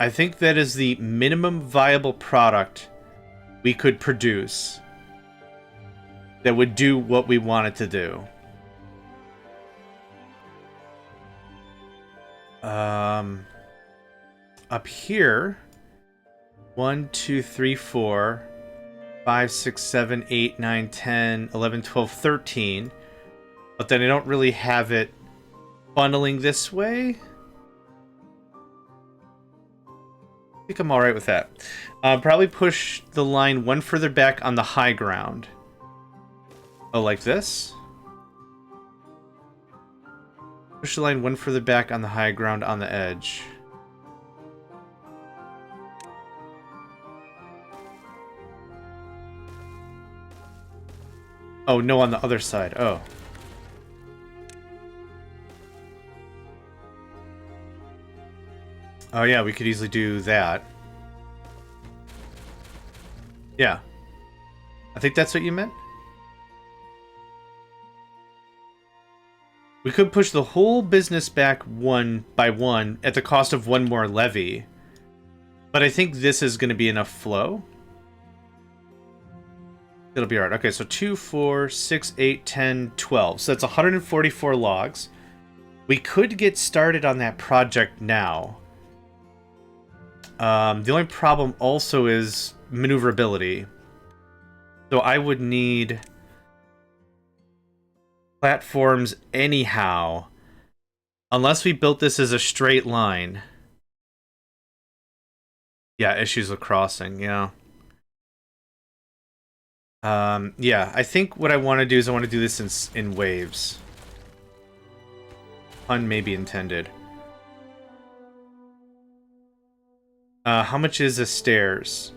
I think that is the minimum viable product we could produce that would do what we want it to do. Up here, 1, 2, 3, 4, 5, 6, 7, 8, 9, 10, 11, 12, 13. But then I don't really have it funneling this way. I think I'm alright with that. Probably push the line one further back on the high ground. Oh, like this? Push the line one further back on the high ground on the edge. Oh, no, on the other side. Oh. Oh, yeah, we could easily do that. Yeah. I think that's what you meant. We could push the whole business back one by one at the cost of one more levy. But I think this is going to be enough flow. It'll be alright. Okay, so 2, 4, 6, 8, 10, 12. So that's 144 logs. We could get started on that project now. The only problem also is maneuverability. So I would need platforms anyhow. Unless we built this as a straight line. Yeah, issues with crossing, yeah. Yeah, I think what I want to do is I want to do this in waves. Pun may be intended. How much is the stairs?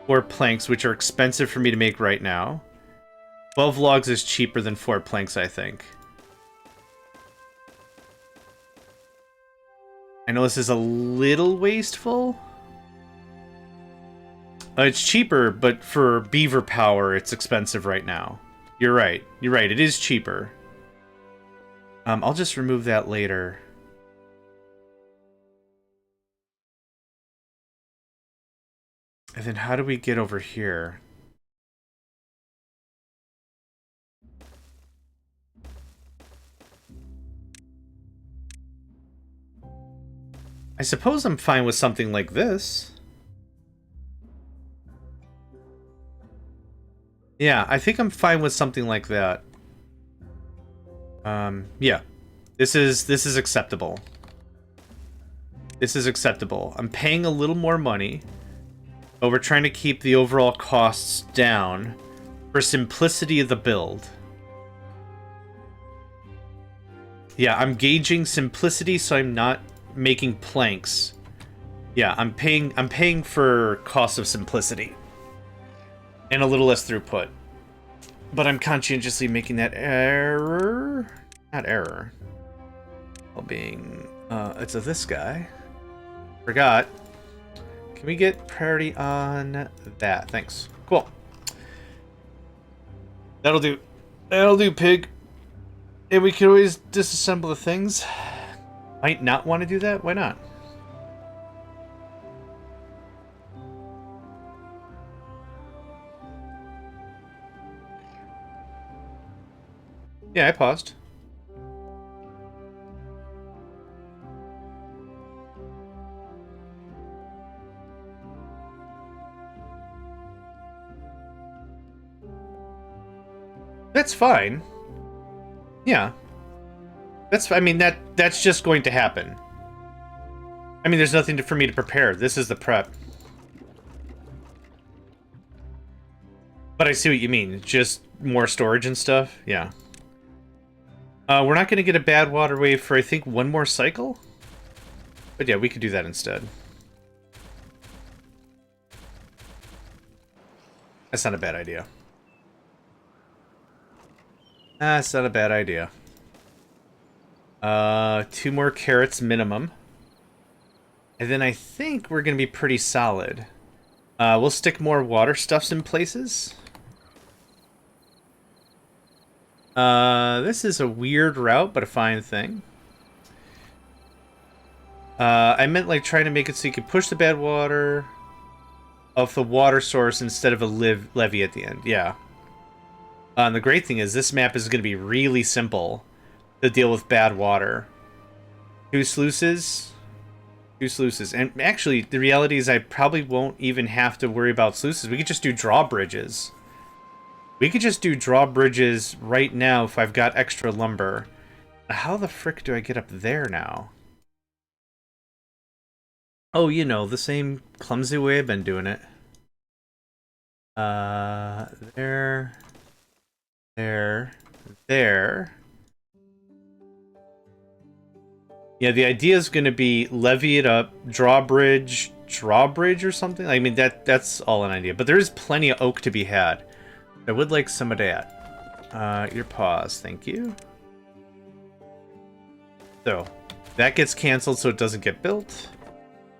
4 planks, which are expensive for me to make right now. 12 logs is cheaper than 4 planks, I think. I know this is a little wasteful. It's cheaper, but for beaver power, it's expensive right now. You're right. You're right. It is cheaper. I'll just remove that later. And then how do we get over here? I suppose I'm fine with something like this. Yeah, I think I'm fine with something like that. Yeah. This is acceptable. This is acceptable. I'm paying a little more money, but we're trying to keep the overall costs down for simplicity of the build. Yeah, I'm gauging simplicity so I'm not making planks. Yeah, I'm paying for cost of simplicity. And a little less throughput. But I'm conscientiously making that error. Not error. Well, being it's this guy. Forgot. Can we get priority on that? Thanks. Cool. That'll do. That'll do, pig. And we can always disassemble the things. Might not want to do that. Why not? Yeah, I paused. That's fine. Yeah. I mean, that's just going to happen. I mean, there's nothing for me to prepare. This is the prep. But I see what you mean. Just more storage and stuff. Yeah. We're not going to get a bad water wave for, I think, one more cycle? But yeah, we could do that instead. That's not a bad idea. That's not a bad idea. 2 more carrots minimum. And then I think we're going to be pretty solid. We'll stick more water stuffs in places. This is a weird route, but a fine thing. I meant like trying to make it so you could push the bad water off the water source instead of a levee at the end. Yeah. And the great thing is this map is going to be really simple to deal with bad water. 2 sluices. 2 sluices. And actually, the reality is I probably won't even have to worry about sluices. We could just do drawbridges. We could just do drawbridges right now if I've got extra lumber. How the frick do I get up there now? Oh, you know, the same clumsy way I've been doing it. There. Yeah, the idea is going to be levee it up, drawbridge or something. I mean, that's all an idea. But there is plenty of oak to be had. I would like some of that. Your pause, thank you. So, that gets canceled so it doesn't get built.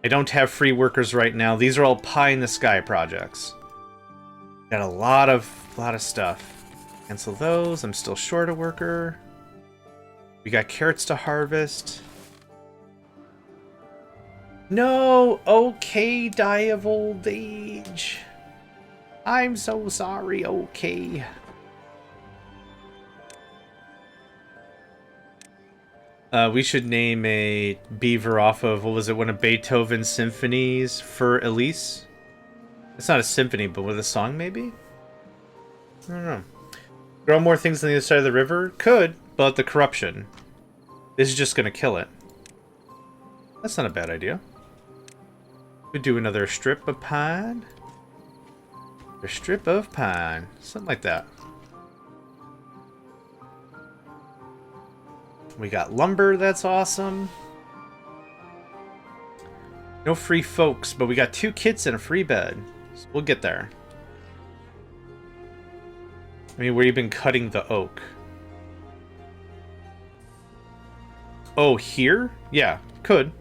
I don't have free workers right now. These are all pie-in-the-sky projects. Got a lot of stuff. Cancel those. I'm still short a worker. We got carrots to harvest. No! Okay, die of old age. I'm so sorry, okay. We should name a beaver off of, what was it, one of Beethoven's symphonies for Elise? It's not a symphony, but with a song, maybe? I don't know. Grow more things on the other side of the river? Could, but the corruption. This is just gonna kill it. That's not a bad idea. Could do another strip of pine. A strip of pine. Something like that. We got lumber, that's awesome. No free folks, but we got 2 kits and a free bed. So we'll get there. I mean, where you been cutting the oak? Oh, here? Yeah, could.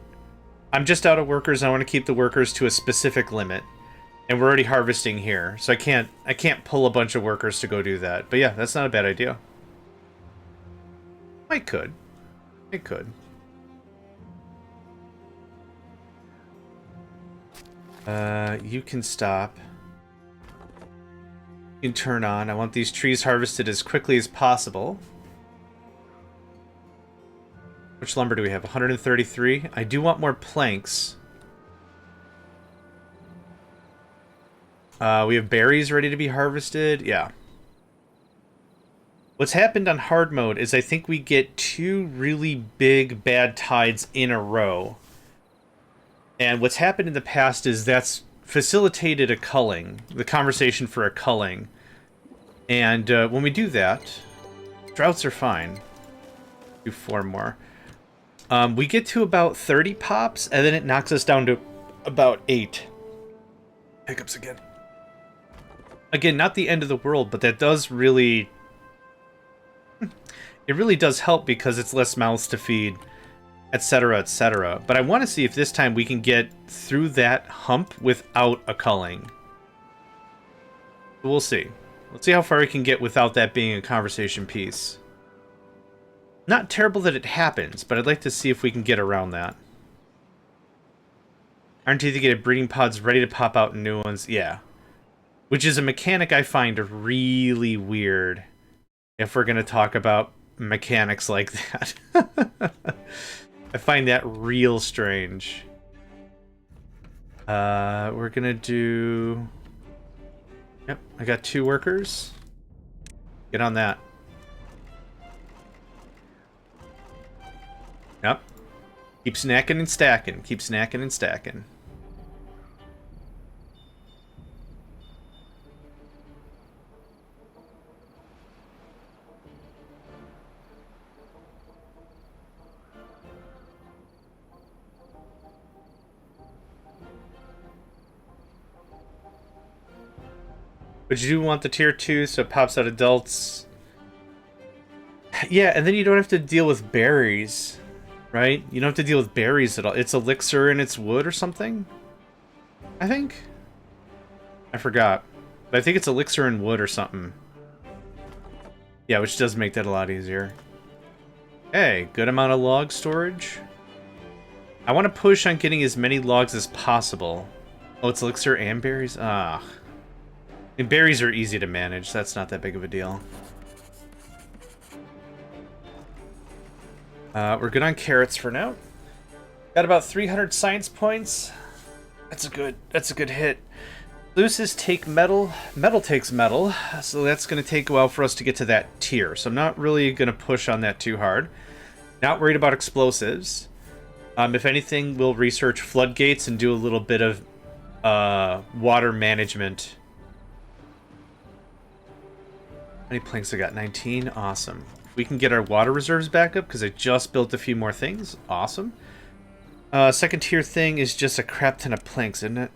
I'm just out of workers. I want to keep the workers to a specific limit. And we're already harvesting here, so I can't pull a bunch of workers to go do that. But yeah, that's not a bad idea. I could. It could. You can stop. You can turn on. I want these trees harvested as quickly as possible. Which lumber do we have? 133. I do want more planks. We have berries ready to be harvested. Yeah. What's happened on hard mode is I think we get 2 really big bad tides in a row. And what's happened in the past is that's facilitated a culling, the conversation for a culling. And when we do that, droughts are fine. Do 4 more. We get to about 30 pops, and then it knocks us down to about 8. Hiccups again. Again, not the end of the world, but that does really... it really does help because it's less mouths to feed, etc., etc. But I want to see if this time we can get through that hump without a culling. We'll see. Let's see how far we can get without that being a conversation piece. Not terrible that it happens, but I'd like to see if we can get around that. Aren't you to get breeding pods ready to pop out new ones? Yeah. Which is a mechanic I find really weird if we're going to talk about mechanics like that. I find that real strange. We're going to do... Yep, I got 2 workers. Get on that. Yep. Keep snacking and stacking. Keep snacking and stacking. But you do want the tier 2, so it pops out adults. Yeah, and then you don't have to deal with berries, right? You don't have to deal with berries at all. It's elixir and it's wood or something? I think? I forgot. But I think it's elixir and wood or something. Yeah, which does make that a lot easier. Hey, good amount of log storage. I want to push on getting as many logs as possible. Oh, it's elixir and berries? Ah. And berries are easy to manage. That's not that big of a deal. We're good on carrots for now. Got about 300 science points. That's a good hit. Luces take metal. Metal takes metal. So that's going to take a while for us to get to that tier. So I'm not really going to push on that too hard. Not worried about explosives. If anything, we'll research floodgates and do a little bit of water management. How many planks I got? 19? Awesome. We can get our water reserves back up because I just built a few more things. Awesome. Second tier thing is just a crap ton of planks, isn't it?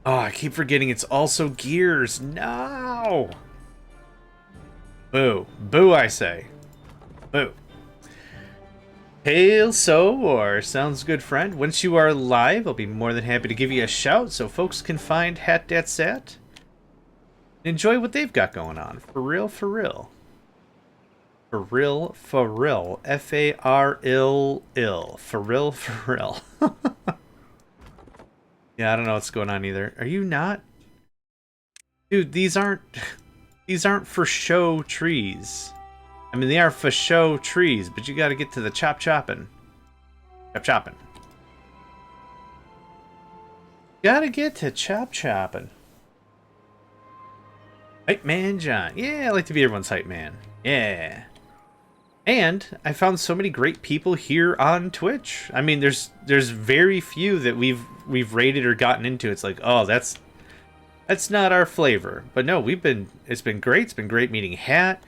Oh, I keep forgetting it's also gears. No! Boo. Boo, I say. Boo. Hail so war. Sounds good, friend. Once you are live, I'll be more than happy to give you a shout so folks can find Hat Dat Sat. Enjoy what they've got going on. For real, for real. For real, for real. F-A-R-L-L. For real, for real. Yeah, I don't know what's going on either. Are you not? Dude, these aren't for show trees. I mean, they are for show trees, but you gotta get to the chopping. Chopping. Gotta get to chopping. Hype Man John. Yeah, I like to be everyone's hype man. Yeah. And I found so many great people here on Twitch. I mean, there's very few that we've rated or gotten into. It's like, oh, that's not our flavor. But no, it's been great. It's been great meeting Hat,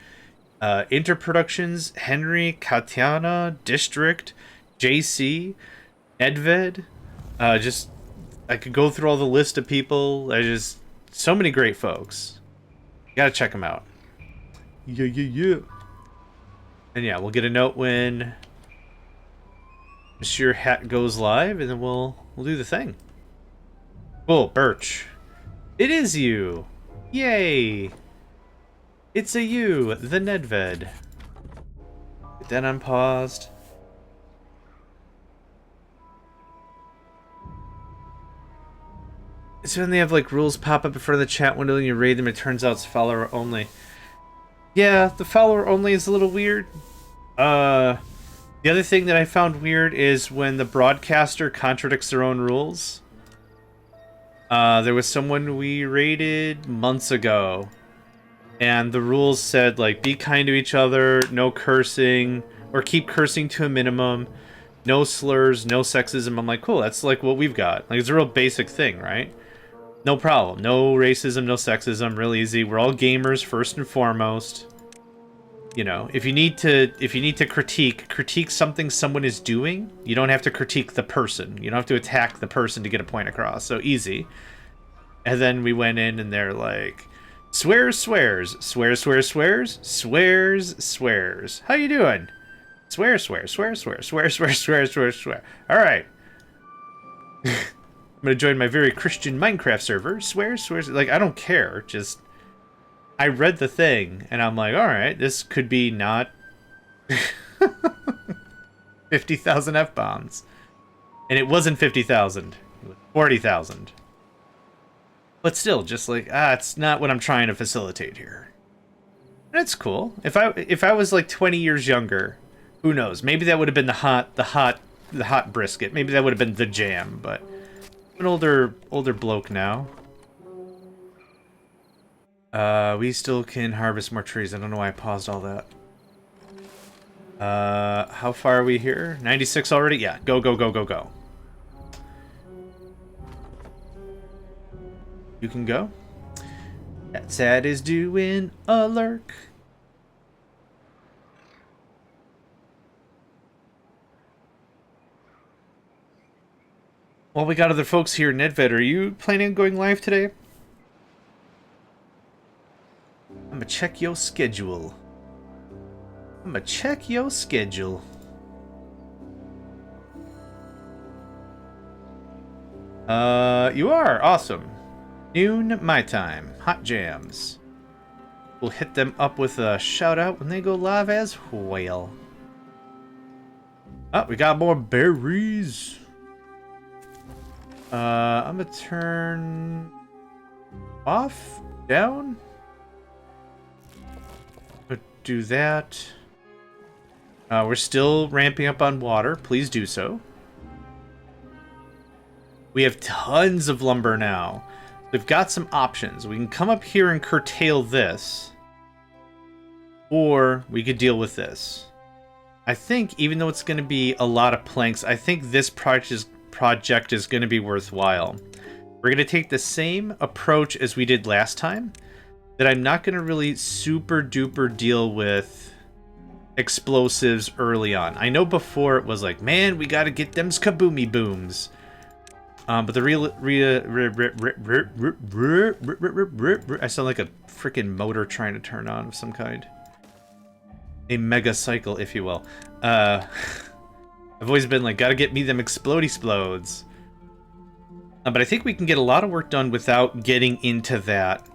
Interproductions, Henry, Katiana, District, JC, Edved. I could go through all the list of people. So many great folks. You gotta check them out. Yeah. And yeah, we'll get a note when Monsieur Hat goes live, and then we'll do the thing. Cool, Birch. It is you! Yay! It's a you, the Nedved. Get that unpaused. It's when they have like rules pop up in front of the chat window and you read them, it turns out it's follower only. Yeah, the follower only is a little weird. The other thing that I found weird is when the broadcaster contradicts their own rules. There was someone we raided months ago, and the rules said, like, be kind to each other, no cursing, or keep cursing to a minimum, no slurs, no sexism. I'm like, cool, that's like what we've got. Like, it's a real basic thing, right? No problem. No racism, no sexism, real easy. We're all gamers first and foremost. You know, if you need to critique something someone is doing, you don't have to critique the person. You don't have to attack the person to get a point across. So easy. And then we went in and they're like, swears. How you doing? Swear. All right. I'm gonna join my very Christian Minecraft server. Swears. Like, I don't care. Just, I read the thing, and I'm like, all right, this could be not 50,000 F-bombs. And it wasn't 50,000. It was 40,000. But still, just like, it's not what I'm trying to facilitate here. And it's cool. If I was like 20 years younger, who knows? Maybe that would have been the hot brisket. Maybe that would have been the jam, but I'm an older bloke now. We still can harvest more trees. I don't know why I paused all that. How far are we here? 96 already? Yeah, go. You can go. That sad is doing a lurk. Well, we got other folks here. Nedved, are you planning on going live today? I'm gonna check your schedule. You are. Awesome. Noon my time. Hot jams. We'll hit them up with a shout out when they go live as well. Oh, we got more berries. I'm gonna turn off, down. Do that. We're still ramping up on water. Please do so. We have tons of lumber now. We've got some options. We can come up here and curtail this. Or we could deal with this. I think, even though it's going to be a lot of planks, I think this project is going to be worthwhile. We're going to take the same approach as we did last time. That I'm not going to really super duper deal with explosives early on. I know before it was like, man, we got to get them kaboomy booms. But the I sound like a freaking motor trying to turn on of some kind. A Megacycle, if you will. I've always been like, gotta get me them explode-explodes. But I think we can get a lot of work done without getting into that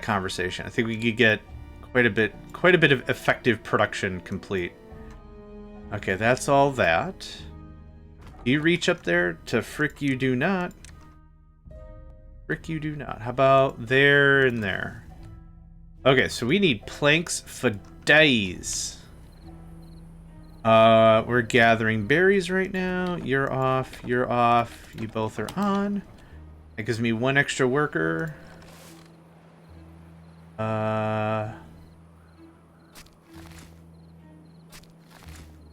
conversation. I think we could get quite a bit of effective production complete. Okay, that's all that. You reach up there to frick you do not. Frick you do not. How about there and there? Okay, so we need planks for days. We're gathering berries right now. You're off. You're off. You both are on. That gives me one extra worker. I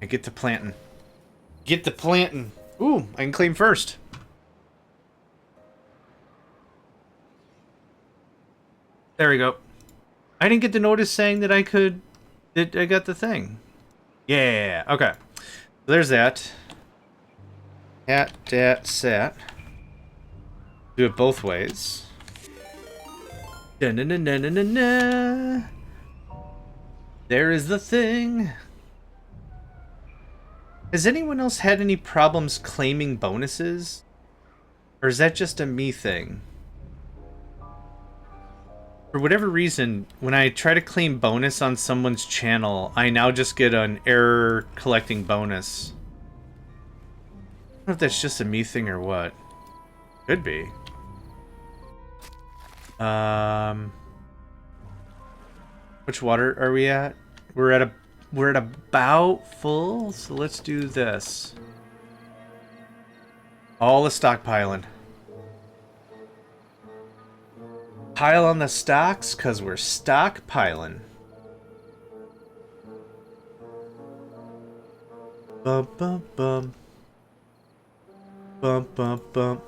get to planting. Get to planting. Ooh, I can claim first. There we go. I didn't get the notice saying that I got the thing. Yeah, okay. There's that. Hat, dat, sat. Do it both ways. Da-na-na-na-na-na. There is the thing. Has anyone else had any problems claiming bonuses? Or is that just a me thing? For whatever reason, when I try to claim bonus on someone's channel, I now just get an error collecting bonus. I don't know if that's just a me thing or what. Could be. Which water are we at? We're at about full, so let's do this. All the stockpiling. Pile on the stocks, cause we're stockpiling. Bum bum bum. Bum bum bum.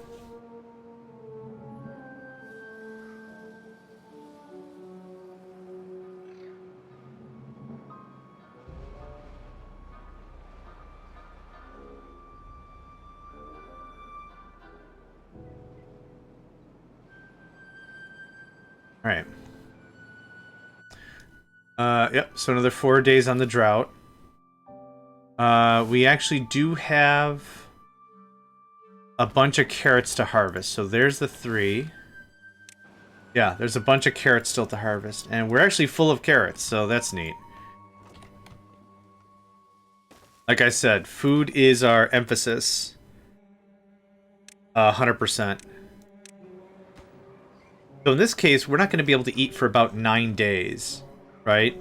Alright. Yep, so another 4 days on the drought. We actually do have a bunch of carrots to harvest. So there's the 3. Yeah, there's a bunch of carrots still to harvest. And we're actually full of carrots, so that's neat. Like I said, food is our emphasis. 100%. So in this case, we're not going to be able to eat for about 9 days, right?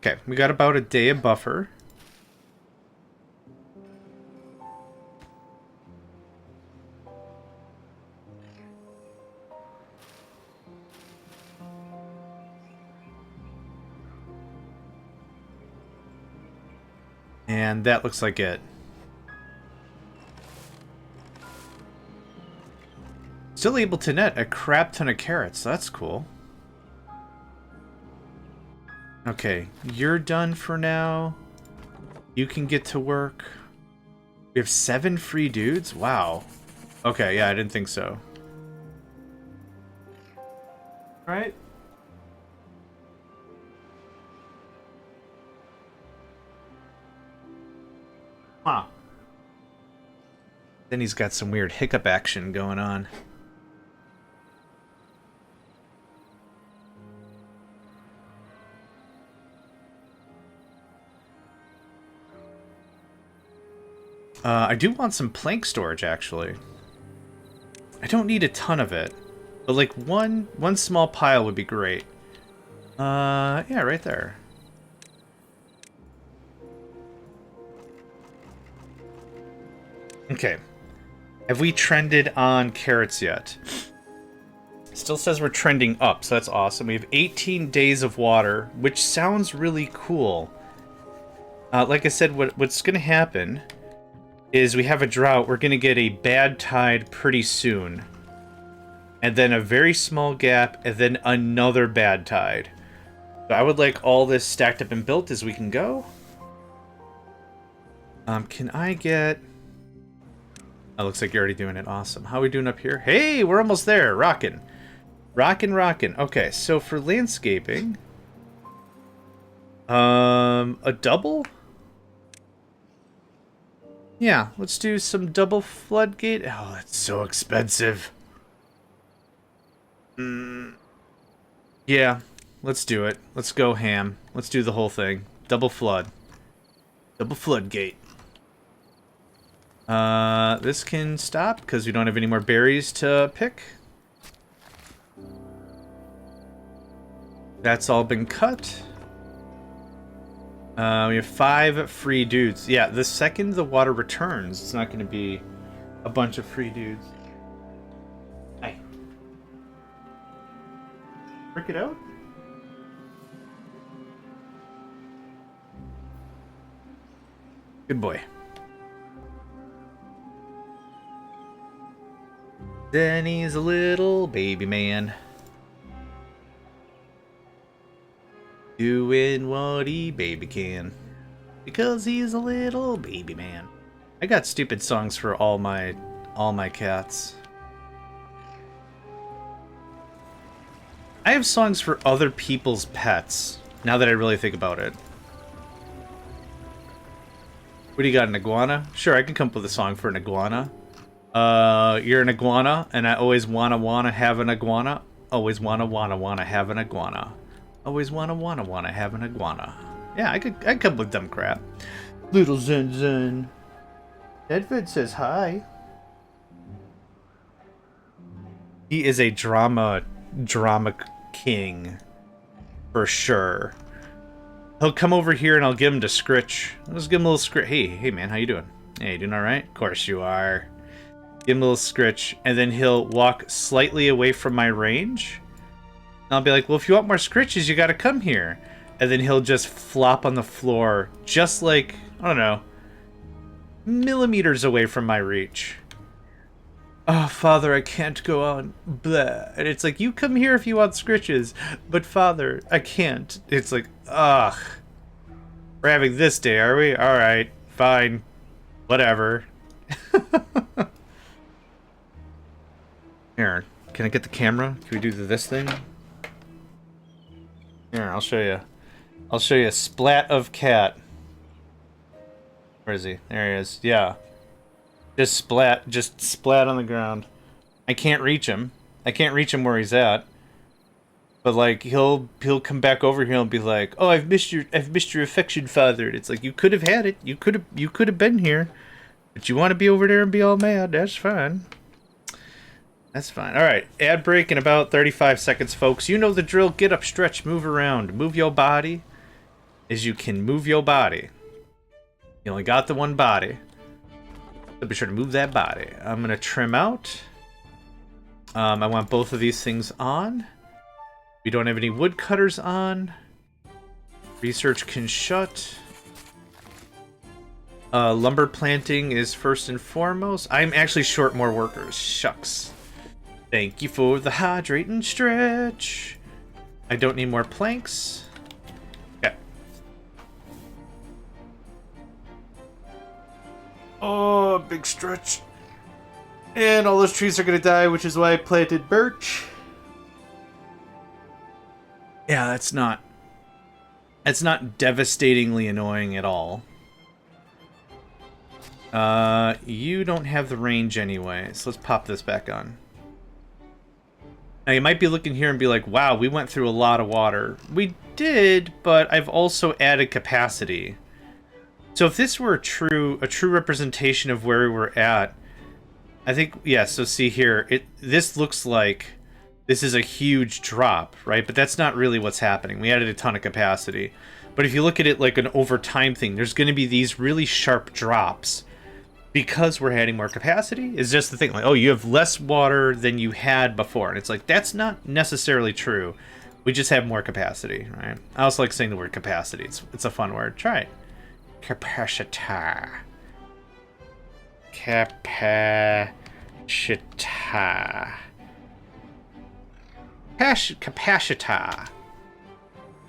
Okay, we got about a day of buffer. And that looks like it. Still able to net a crap ton of carrots. That's cool. Okay, you're done for now. You can get to work. We have 7 free dudes? Wow. Okay, yeah, I didn't think so. Right? Huh. Then he's got some weird hiccup action going on. I do want some plank storage, actually. I don't need a ton of it, but like one small pile would be great. Yeah, right there. Okay. Have we trended on carrots yet? Still says we're trending up, so that's awesome. We have 18 days of water, which sounds really cool. Like I said, what's going to happen is we have a drought. We're going to get a bad tide pretty soon. And then a very small gap, and then another bad tide. So I would like all this stacked up and built as we can go. Can I get... Oh, looks like you're already doing it. Awesome. How are we doing up here? Hey, we're almost there. Rockin'. Rockin'. Okay, so for landscaping... a double? Yeah, let's do some double floodgate. Oh, that's so expensive. Yeah, let's do it. Let's go ham. Let's do the whole thing. Double flood. Double floodgate. This can stop because we don't have any more berries to pick. That's all been cut. We have 5 free dudes. Yeah, the second the water returns, it's not going to be a bunch of free dudes. Hey. Break it out? Good boy. Then he's a little baby man. Doing what he baby can. Because he's a little baby man. I got stupid songs for all my cats. I have songs for other people's pets, now that I really think about it. What do you got, an iguana? Sure, I can come up with a song for an iguana. You're an iguana, and I always wanna have an iguana. Always wanna have an iguana. Always wanna have an iguana. Yeah, I could come up with dumb crap. Little Zen Zen. Edved says hi. He is a drama king, for sure. He'll come over here and I'll give him to Scritch. Let's give him a little Scritch. Hey man, how you doing? Hey, you doing all right? Of course you are. Give him a little Scritch, and then he'll walk slightly away from my range. And I'll be like, well, if you want more Scritches, you gotta come here. And then he'll just flop on the floor, just like, I don't know, millimeters away from my reach. Oh, Father, I can't go on. Blah. And it's like, you come here if you want Scritches, but Father, I can't. It's like, ugh. We're having this day, are we? Alright, fine. Whatever. Here, can I get the camera? Can we do this thing? Here, I'll show you. I'll show you a splat of cat. Where is he? There he is. Yeah. Just splat on the ground. I can't reach him. I can't reach him where he's at. But like he'll come back over here and be like, "Oh, I've missed your affection, Father." And it's like, you could have had it. You could have been here. But you want to be over there and be all mad. That's fine. That's fine. All right, ad break in about 35 seconds, folks. You know the drill. Get up, stretch, move around, move your body as you can move your body. You only got the one body. So be sure to move that body. I'm going to trim out. I want both of these things on. We don't have any woodcutters on. Research can shut. Lumber planting is first and foremost. I'm actually short more workers. Shucks. Thank you for the hydrate and stretch. I don't need more planks. Okay. Oh, big stretch. And all those trees are gonna die, which is why I planted birch. Yeah, that's not devastatingly annoying at all. You don't have the range anyway, so let's pop this back on. Now you might be looking here and be like, wow, we went through a lot of water. We did, but I've also added capacity. So if this were a true representation of where we were at, I think, yeah, so see here, this looks like this is a huge drop, right? But that's not really what's happening. We added a ton of capacity. But if you look at it like an over time thing, there's going to be these really sharp drops because we're adding more capacity. Is just the thing, like, oh, you have less water than you had before. And it's like, that's not necessarily true. We just have more capacity, right? I also like saying the word capacity. It's a fun word. Try it. Capacity. Capacity. Capacita.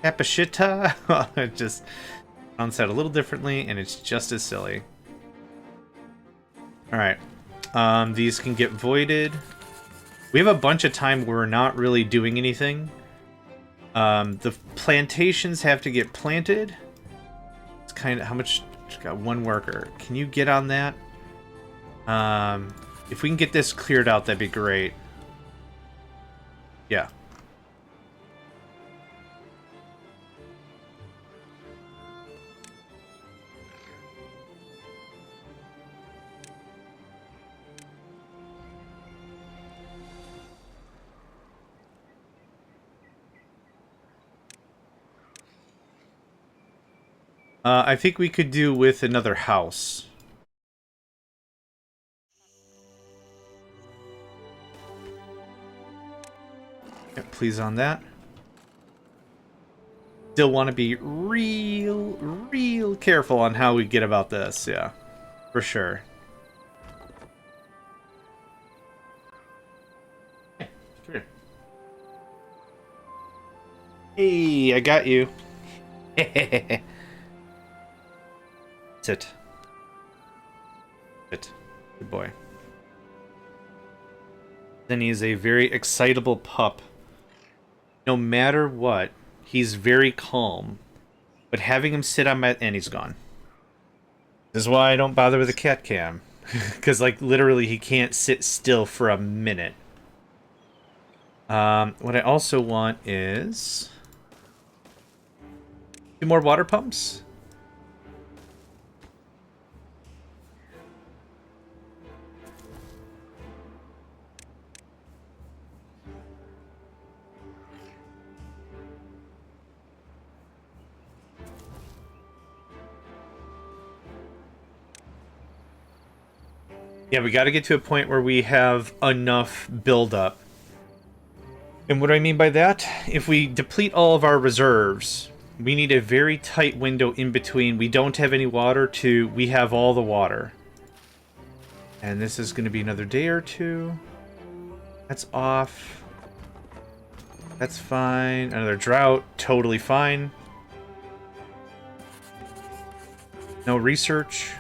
Capacita. It just sounds out a little differently, and it's just as silly. Alright. These can get voided. We have a bunch of time where we're not really doing anything. The plantations have to get planted. It's kind of how much. Just got one worker. Can you get on that? If we can get this cleared out, that'd be great. Yeah. I think we could do with another house. Yeah, please on that. Still want to be real careful on how we get about this, yeah. For sure. Hey, come here. Hey, I got you. Sit. Good boy. Then he is a very excitable pup. No matter what, he's very calm. But having him sit on my... And he's gone. This is why I don't bother with a cat cam. Because, like, literally he can't sit still for a minute. What I also want is... 2 more water pumps. Yeah, we got to get to a point where we have enough buildup. And what do I mean by that? If we deplete all of our reserves, we need a very tight window in between. We don't have any water to we have all the water. And this is going to be another day or two. That's off. That's fine. Another drought. Totally fine. No research.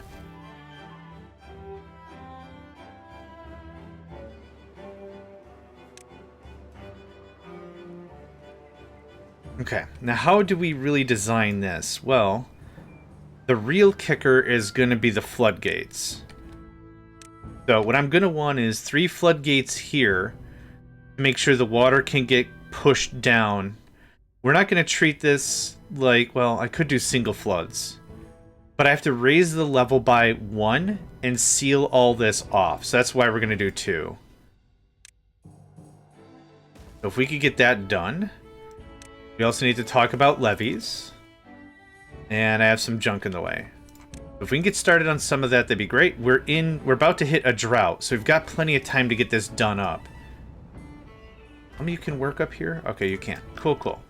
Okay, now how do we really design this? Well, the real kicker is going to be the floodgates. So what I'm going to want is 3 floodgates here to make sure the water can get pushed down. We're not going to treat this like, well, I could do single floods. But I have to raise the level by 1 and seal all this off. So that's why we're going to do 2. So if we could get that done... We also need to talk about levees. And I have some junk in the way. If we can get started on some of that, that'd be great. We're about to hit a drought, so we've got plenty of time to get this done up. How many you can work up here? Okay, you can. Cool, cool.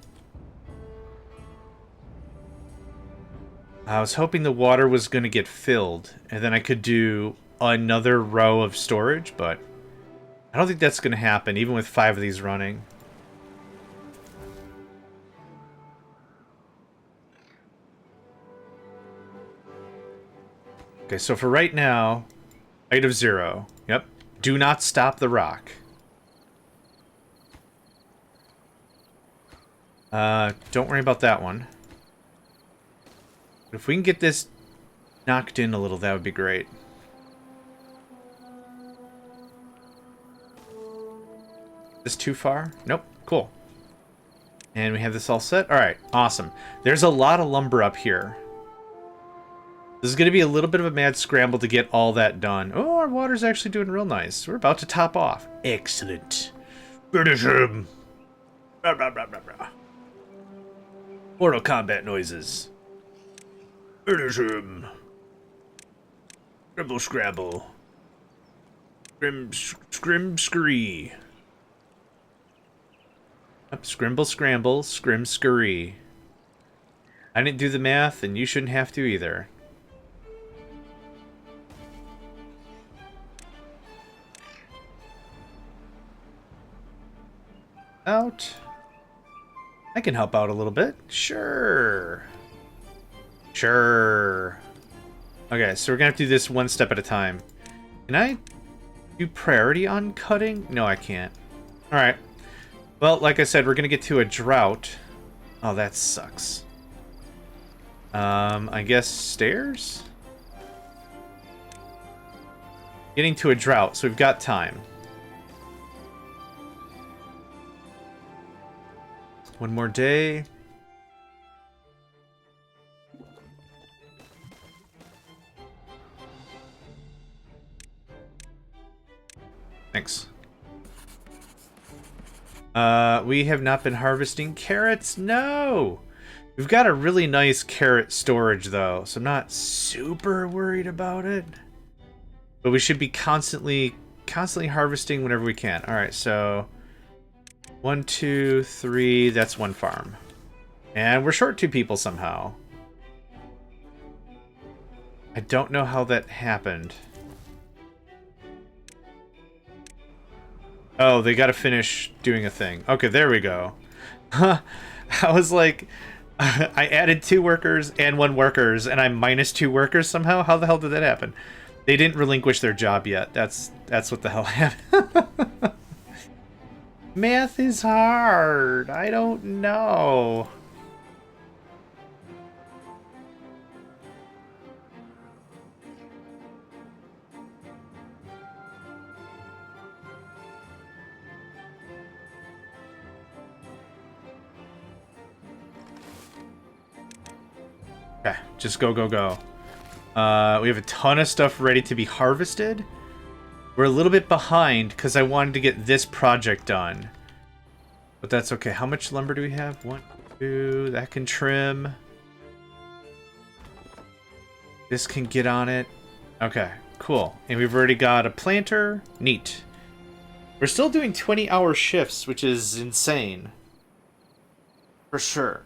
I was hoping the water was going to get filled, and then I could do another row of storage, but I don't think that's going to happen, even with 5 of these running. Okay, so for right now, height of 0. Yep. Do not stop the rock. Don't worry about that one. But if we can get this knocked in a little, that would be great. This too far? Nope. Cool. And we have this all set. All right. Awesome. There's a lot of lumber up here. This is going to be a little bit of a mad scramble to get all that done. Oh, our water's actually doing real nice. We're about to top off. Excellent. Finish him. Blah, blah, blah, blah, blah. Mortal Kombat noises. Finish him. Scrabble, scrabble. Scrim, scree. Scrimble, scramble, scrim, scurry. I didn't do the math, and you shouldn't have to either. Out. I can help out a little bit. Sure. Sure. Okay, so we're gonna have to do this one step at a time. Can I do priority on cutting? No, I can't. Alright. Well, like I said, we're gonna get to a drought. Oh, that sucks. I guess stairs? Getting to a drought, so we've got time. One more day. Thanks. We have not been harvesting carrots? No! We've got a really nice carrot storage, though, so I'm not super worried about it. But we should be constantly harvesting whenever we can. Alright, so... 1, 2, 3, that's 1 farm. And we're short 2 people somehow. I don't know how that happened. Oh, they gotta finish doing a thing. Okay, there we go. I was like... I added 2 workers and 1 workers, and I'm minus 2 workers somehow? How the hell did that happen? They didn't relinquish their job yet. That's what the hell happened. Math is hard. I don't know. Okay, just go, go, go. We have a ton of stuff ready to be harvested. We're a little bit behind because I wanted to get this project done. But that's okay. How much lumber do we have? 1, 2, that can trim. This can get on it. Okay, cool. And we've already got a planter. Neat. We're still doing 20-hour shifts, which is insane. For sure.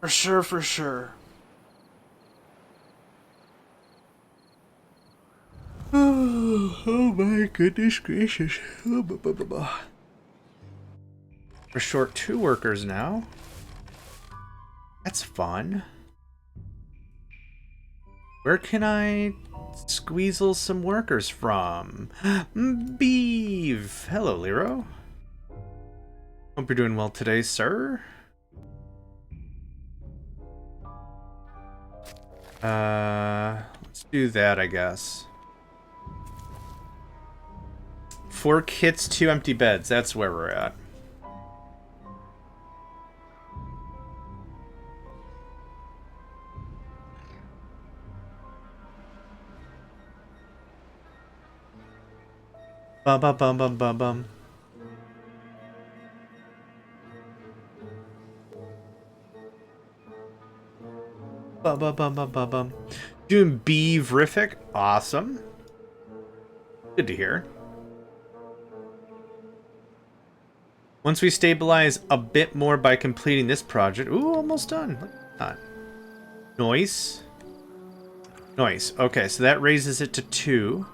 For sure, for sure. Oh my goodness gracious. We're short 2 workers now. That's fun. Where can I squeezle some workers from? Beeve! Hello, Lero. Hope you're doing well today, sir. Let's do that, I guess. 4 kits, 2 empty beds. That's where we're at. Bum bum bum bum bum bum. Bum bum bum bum bum bum. Doing beaverific. Awesome. Good to hear. Once we stabilize a bit more by completing this project. Ooh, almost done. Look at that. Nice. Nice. Okay, so that raises it to 2.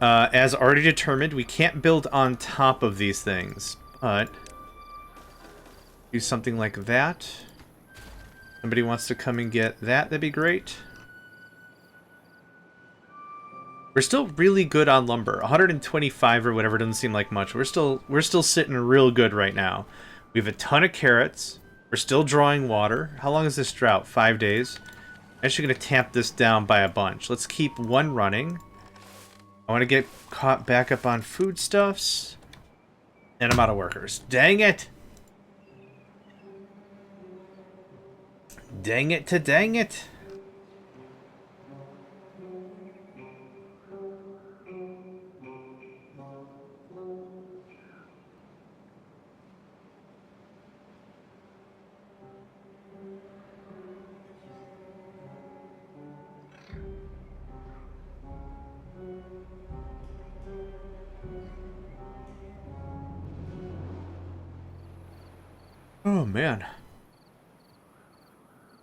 As already determined, we can't build on top of these things, but do something like that. Somebody wants to come and get that, that'd be great. We're still really good on lumber. 125 or whatever doesn't seem like much. We're still sitting real good right now. We have a ton of carrots. We're still drawing water. How long is this drought? 5 days. I'm actually going to tamp this down by a bunch. Let's keep 1 running. I want to get caught back up on foodstuffs. And I'm out of workers. Dang it! Dang it to dang it! Oh, man.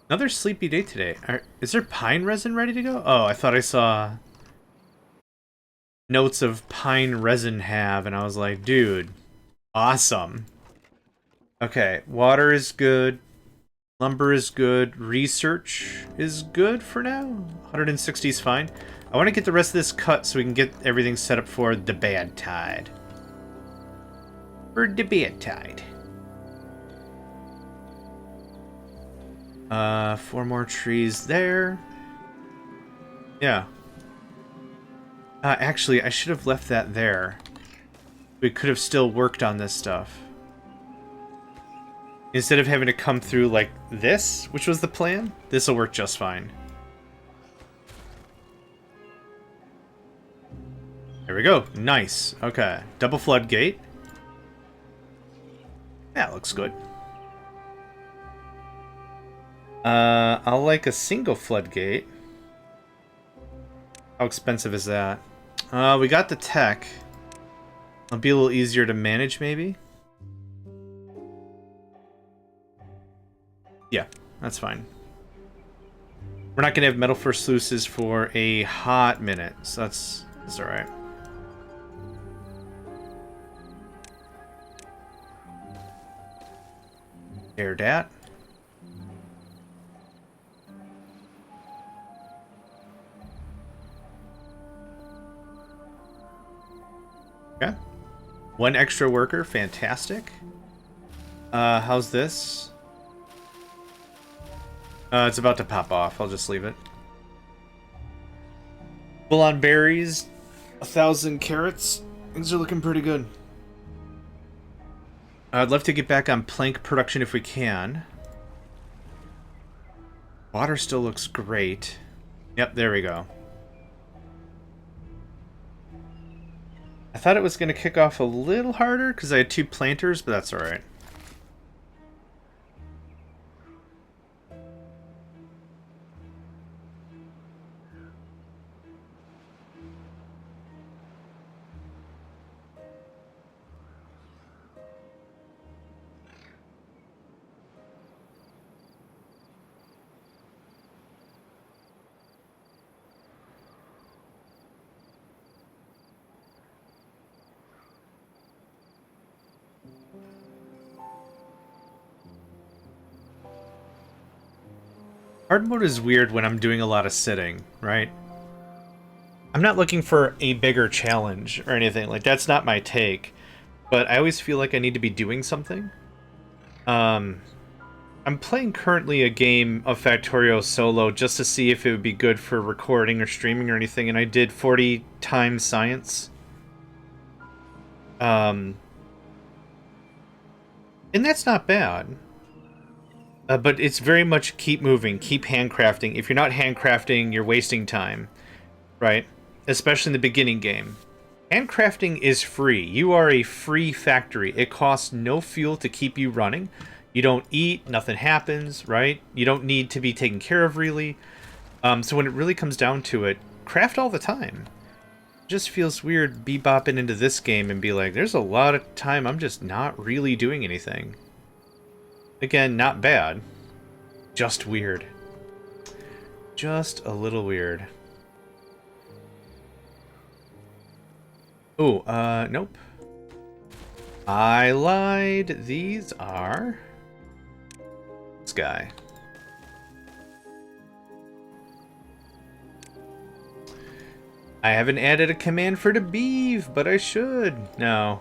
Another sleepy day today. Is there pine resin ready to go? Oh, I thought I saw notes of pine resin have, and I was like, dude, awesome. Okay, water is good. Lumber is good. Research is good for now. 160 is fine. I want to get the rest of this cut so we can get everything set up for the bad tide. For the bad tide. 4 more trees there. Yeah. Actually, I should have left that there. We could have still worked on this stuff. Instead of having to come through like this, which was the plan, this will work just fine. There we go. Nice. Okay. Double floodgate. That looks good. I'll like a single floodgate. How expensive is that? We got the tech. It'll be a little easier to manage, maybe. Yeah, that's fine. We're not gonna have metal for sluices for a hot minute, so that's alright. Air dat. Okay. 1 extra worker, fantastic. How's this? It's about to pop off. I'll just leave it. Full on berries, 1,000 carrots. Things are looking pretty good. I'd love to get back on plank production if we can. Water still looks great. Yep, there we go. I thought it was going to kick off a little harder because I had 2 planters, but that's alright. Hard mode is weird when I'm doing a lot of sitting, right? I'm not looking for a bigger challenge or anything. Like, that's not my take. But I always feel like I need to be doing something. I'm playing currently a game of Factorio solo just to see if it would be good for recording or streaming or anything, and I did 40 times science. And that's not bad. But it's very much keep moving, keep handcrafting. If you're not handcrafting, you're wasting time, right? Especially in the beginning game. Handcrafting is free. You are a free factory. It costs no fuel to keep you running. You don't eat, nothing happens, right? You don't need to be taken care of, really. So when it really comes down to it, craft all the time. It just feels weird bebopping into this game and be like, there's a lot of time I'm just not really doing anything. Again, not bad. Just weird. Just a little weird. Oh, nope. I lied. These are... this guy. I haven't added a command for the beef, but I should. No.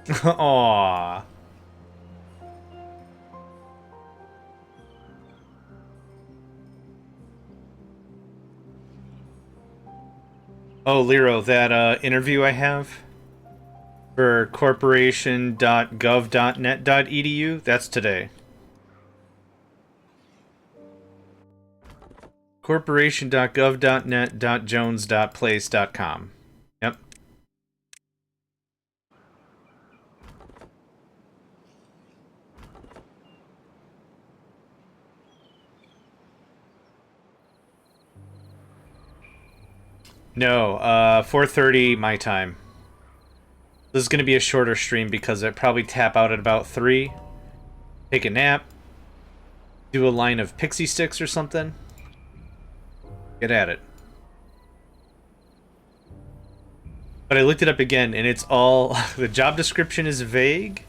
Aww. Oh, Lero, that interview I have for corporation.gov.net.edu, that's today. corporation.gov.net.jones.place.com. Yep. No, 4:30 my time. This is going to be a shorter stream because I probably tap out at about 3. Take a nap. Do a line of pixie sticks or something. Get at it. But I looked it up again and it's all... the job description is vague.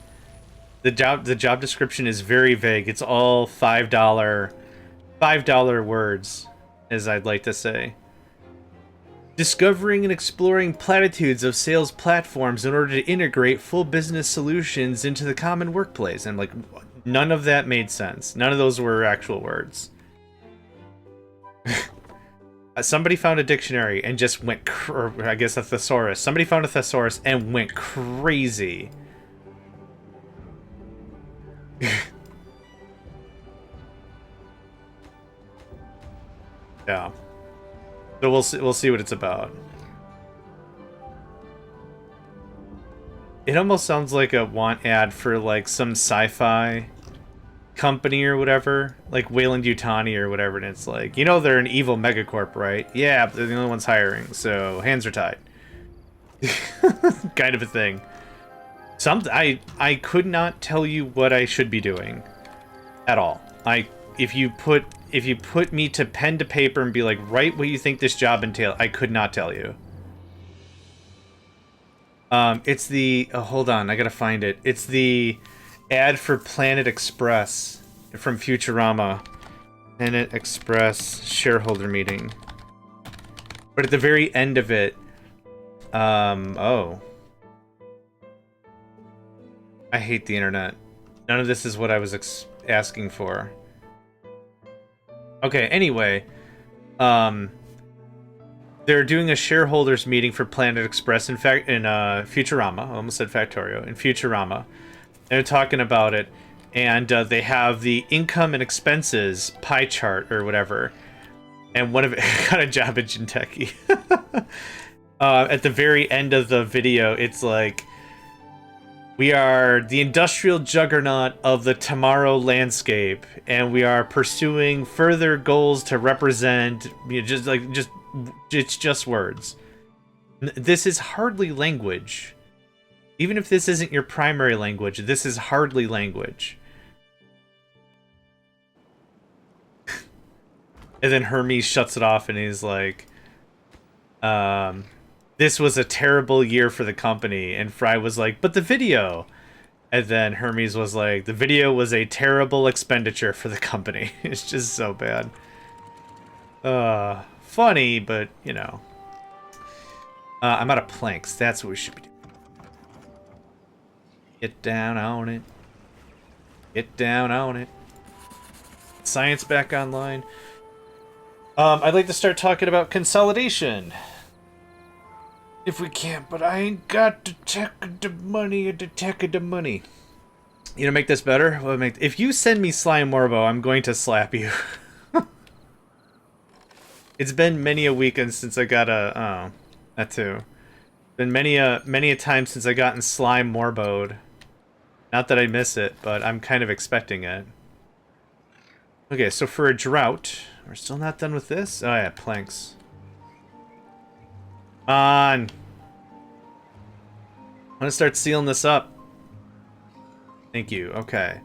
The job description is very vague. It's all $5 words, as I'd like to say. Discovering and exploring platitudes of sales platforms in order to integrate full business solutions into the common workplace. And like, none of that made sense. None of those were actual words. Somebody found a dictionary and just went, or I guess a thesaurus. Somebody found a thesaurus and went crazy. Yeah. So we'll see what it's about. It almost sounds like a want ad for like some sci-fi company or whatever, like Weyland-Yutani or whatever, and it's like, you know, they're an evil megacorp, right? Yeah, but they're the only ones hiring, so hands are tied. Kind of a thing. I could not tell you what I should be doing at all. If you put me to pen to paper and be like, write what you think this job entails, I could not tell you. It's the... oh, hold on, I gotta find it. It's the ad for Planet Express from Futurama. Planet Express shareholder meeting. But at the very end of it, oh. I hate the internet. None of this is what I was asking for. Okay, anyway, they're doing a shareholders meeting for Planet Express in Futurama. I almost said Factorio. In Futurama. They're talking about it, and they have the income and expenses pie chart or whatever. And one of it got a job at Jinteki. At the very end of the video, it's like, we are the industrial juggernaut of the tomorrow landscape, and we are pursuing further goals to represent, it's just words. This is hardly language. Even if this isn't your primary language, this is hardly language. And then Hermes shuts it off and he's like, this was a terrible year for the company. And Fry was like, but the video. And then Hermes was like, the video was a terrible expenditure for the company. It's just so bad. Funny, but, you know. I'm out of planks. That's what we should be doing. Get down on it. Get down on it. Science back online. I'd like to start talking about consolidation. If we can, but I ain't got the tech of the money or the tech of the money. You know, make this better? If you send me Slime Morbo, I'm going to slap you. It's been many a weekend since I got a... Oh, that too. Been many a time since I gotten Slime Morboed. Not that I miss it, but I'm kind of expecting it. Okay, so for a drought... We're still not done with this? Oh yeah, planks. Come on! I'm gonna start sealing this up. Thank you, okay.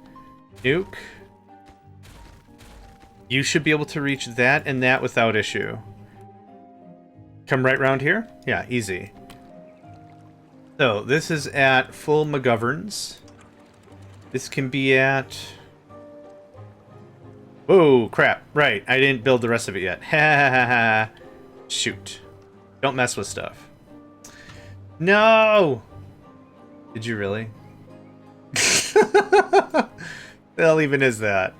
Nuke. You should be able to reach that and that without issue. Come right round here? Yeah, easy. So, this is at full McGoverns. This can be at... Whoa, crap. Right, I didn't build the rest of it yet. Ha ha ha ha. Shoot. Don't mess with stuff. No! Did you really? The hell even is that?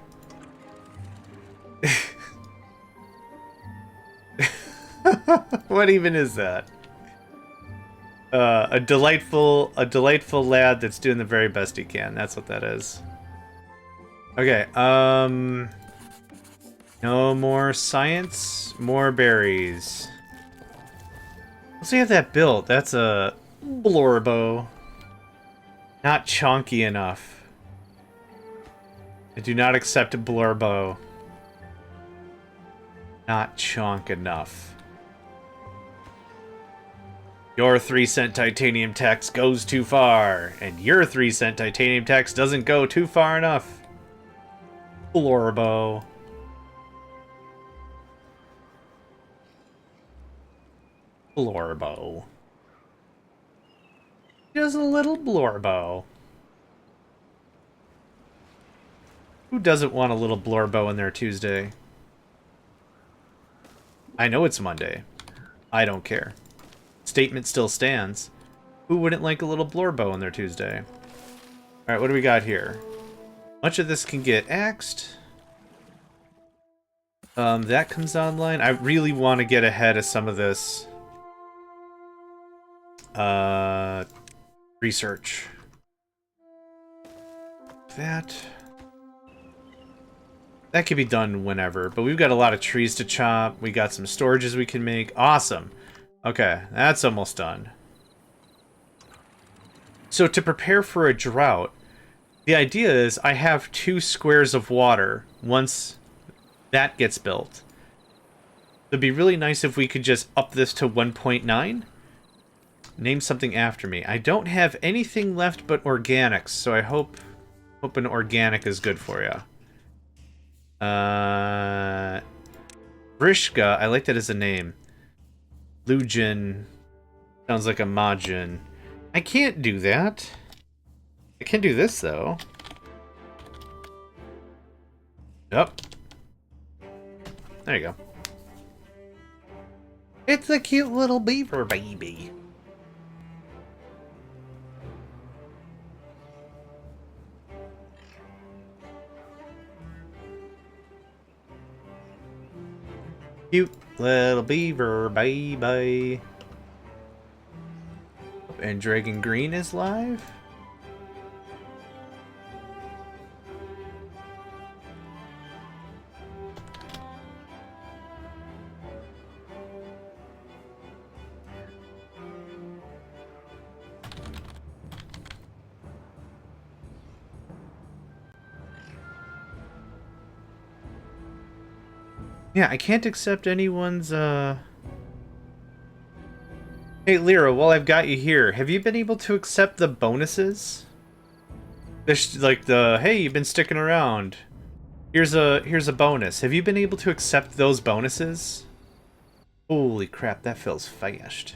What even is that? A delightful lad that's doing the very best he can. That's what that is. Okay, no more science, more berries. Let's see if that built. That's a Blorbo. Not chonky enough. I do not accept a Blorbo. Not chonk enough. Your 3-cent titanium tax goes too far, and your 3-cent titanium tax doesn't go too far enough. Blorbo. Blorbo. Just a little Blorbo. Who doesn't want a little Blorbo in their Tuesday? I know it's Monday. I don't care. Statement still stands. Who wouldn't like a little Blorbo in their Tuesday? Alright, what do we got here? Much of this can get axed. That comes online. I really want to get ahead of some of this research. That could be done whenever, but we've got a lot of trees to chop. We got some storages we can make. Awesome. Okay, that's almost done. So to prepare for a drought, the idea is I have 2 squares of water once that gets built. It'd be really nice if we could just up this to 1.9. Name something after me. I don't have anything left but organics, so I hope an organic is good for you. Brishka, I like that as a name. Lujin sounds like a Majin. I can't do that. I can do this though. Yep. There you go. It's a cute little beaver baby. Cute little beaver baby. And Dragon Green is live. Yeah, I can't accept anyone's, Hey, Lyra, while I've got you here, have you been able to accept the bonuses? There's, like, hey, you've been sticking around. Here's a bonus. Have you been able to accept those bonuses? Holy crap, that feels fast.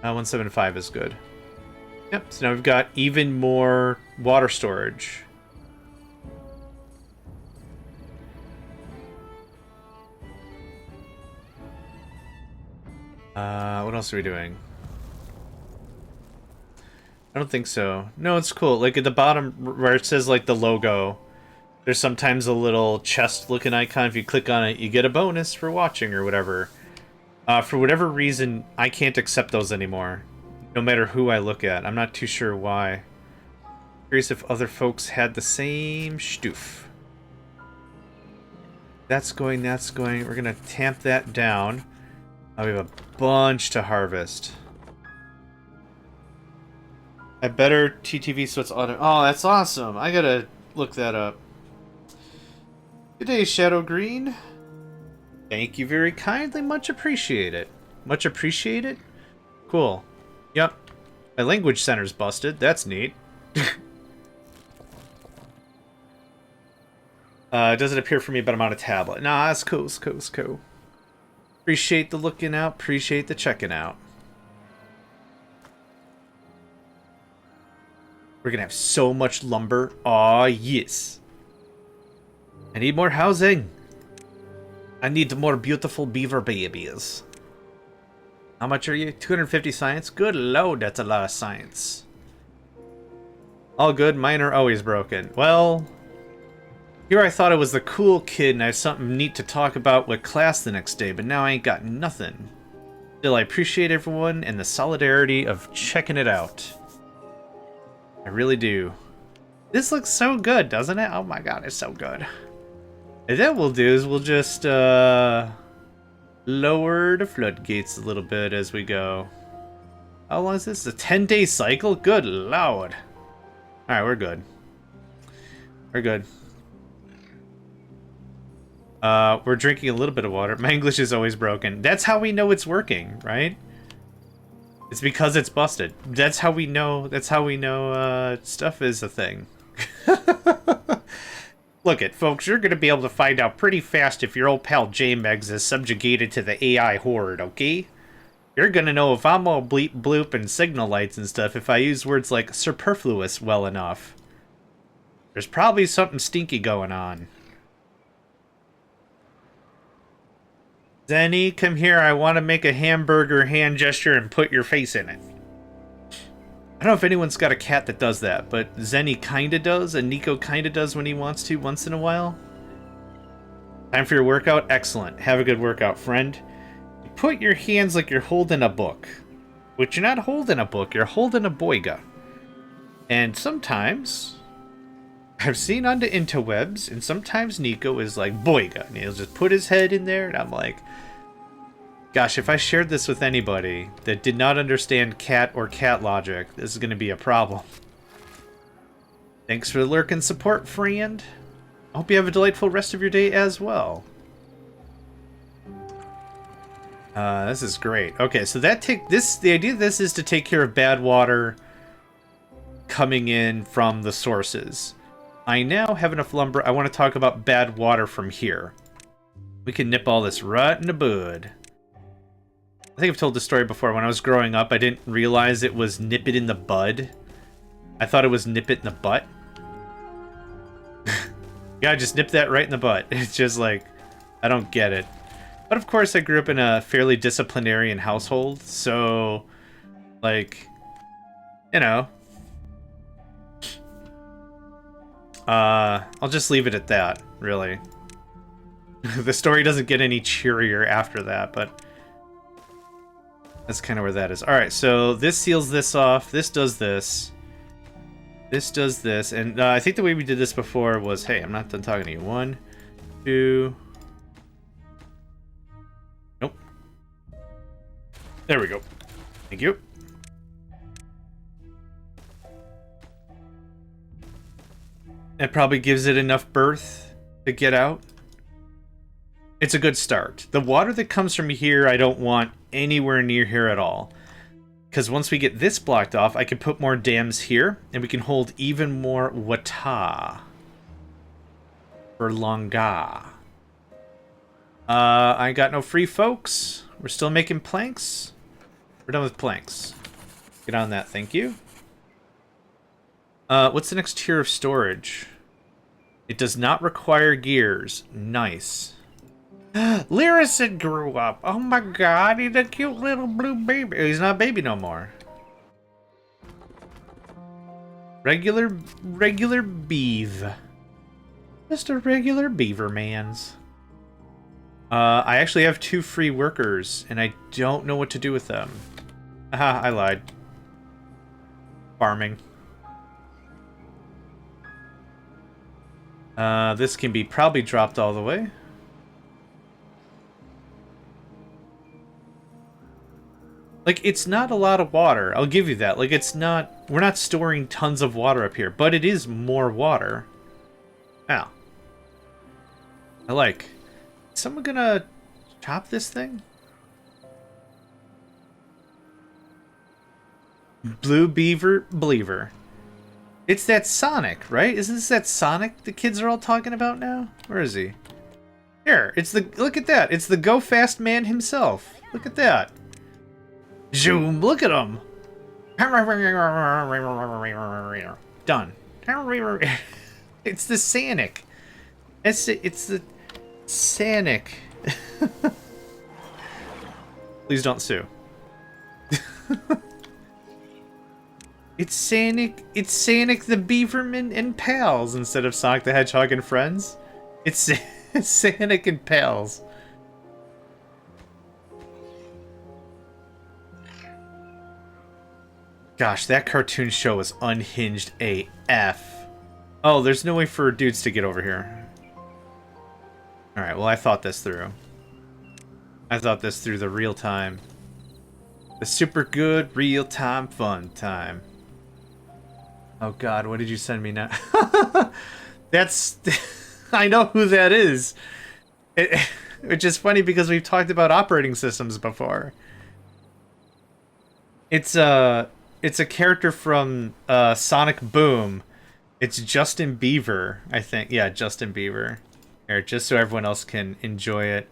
175 is good. Yep, so now we've got even more water storage. What else are we doing? I don't think so. No, it's cool. Like, at the bottom where it says, like, the logo, there's sometimes a little chest-looking icon. If you click on it, you get a bonus for watching or whatever. For whatever reason, I can't accept those anymore, no matter who I look at. I'm not too sure why. Curious if other folks had the same stoof. That's going, that's going. We're going to tamp that down. We have a bunch to harvest. I better TTV so it's auto. Oh, that's awesome. I gotta look that up. Good day, Shadow Green. Thank you very kindly. Much appreciated. Much appreciated? Cool. Yep. My language center's busted. That's neat. It doesn't appear for me, but I'm on a tablet. Nah, that's cool. It's cool. It's cool. Appreciate the looking out. Appreciate the checking out. We're gonna have so much lumber. Aw, yes. I need more housing. I need more beautiful beaver babies. How much are you? 250 science? Good lord, that's a lot of science. All good, mine are always broken. Well, here I thought I was the cool kid and I have something neat to talk about with class the next day, but now I ain't got nothing. Still, I appreciate everyone and the solidarity of checking it out. I really do. This looks so good, doesn't it? Oh my god, it's so good. And then what we'll do is we'll just lower the floodgates a little bit as we go. How long is this? A 10-day cycle? Good lord. Alright, we're good. We're good. We're drinking a little bit of water. My English is always broken. That's how we know it's working, right? It's because it's busted. That's how we know. That's how we know stuff is a thing. Look it, folks. You're gonna be able to find out pretty fast if your old pal JMegs is subjugated to the AI horde. Okay? You're gonna know if I'm all bleep bloop and signal lights and stuff if I use words like superfluous well enough. There's probably something stinky going on. Zenny, come here. I want to make a hamburger hand gesture and put your face in it. I don't know if anyone's got a cat that does that, but Zenny kinda does, and Nico kinda does when he wants to once in a while. Time for your workout? Excellent. Have a good workout, friend. You put your hands like you're holding a book. But you're not holding a book, you're holding a boiga. And sometimes, I've seen on the interwebs, and sometimes Nico is like, boiga. And he'll just put his head in there, and I'm like, gosh, if I shared this with anybody that did not understand cat or cat logic, this is going to be a problem. Thanks for the lurk and support, friend. I hope you have a delightful rest of your day as well. This is great. Okay, so the idea of this is to take care of bad water coming in from the sources. I now have enough lumber. I want to talk about bad water from here. We can nip all this right in the bud. I think I've told this story before. When I was growing up, I didn't realize it was nip it in the bud. I thought it was nip it in the butt. Yeah, just nip that right in the butt. It's just like, I don't get it. But of course, I grew up in a fairly disciplinarian household, so, like, you know. I'll just leave it at that, really. The story doesn't get any cheerier after that, but that's kind of where that is. Alright, so this seals this off, this does this. This does this, and I think the way we did this before was, hey, I'm not done talking to you. 1, 2... Nope. There we go. Thank you. It probably gives it enough berth to get out. It's a good start. The water that comes from here, I don't want anywhere near here at all. Because once we get this blocked off, I can put more dams here, and we can hold even more wata. For longa. I got no free folks. We're still making planks. We're done with planks. Get on that, thank you. What's the next tier of storage? It does not require gears. Nice. Lyricid grew up. Oh my god, he's a cute little blue baby. He's not a baby no more. Regular beav. Just a regular beaver mans. I actually have 2 free workers, and I don't know what to do with them. Aha, I lied. Farming. This can be probably dropped all the way. Like, it's not a lot of water. I'll give you that. Like, it's not... We're not storing tons of water up here, but it is more water. Ow. I like... Is someone gonna chop this thing? Blue Beaver Believer. It's that Sonic, right? Isn't this that Sonic the kids are all talking about now? Where is he? Here, it's the... Look at that. It's the Go Fast Man himself. Look at that. Zoom, look at him. Done. It's the Sonic. It's the Sonic. Please don't sue. It's Sonic the Beaverman and Pals instead of Sonic the Hedgehog and Friends. It's Sonic and Pals. Gosh, that cartoon show was unhinged AF. Oh, there's no way for dudes to get over here. Alright, well, I thought this through. I thought this through the real time. The super good real-time fun time. Oh god, what did you send me now? That's... I know who that is. Which is funny because we've talked about operating systems before. It's a character from Sonic Boom. It's Justin Bieber, I think. Yeah, Justin Bieber. Here, just so everyone else can enjoy it.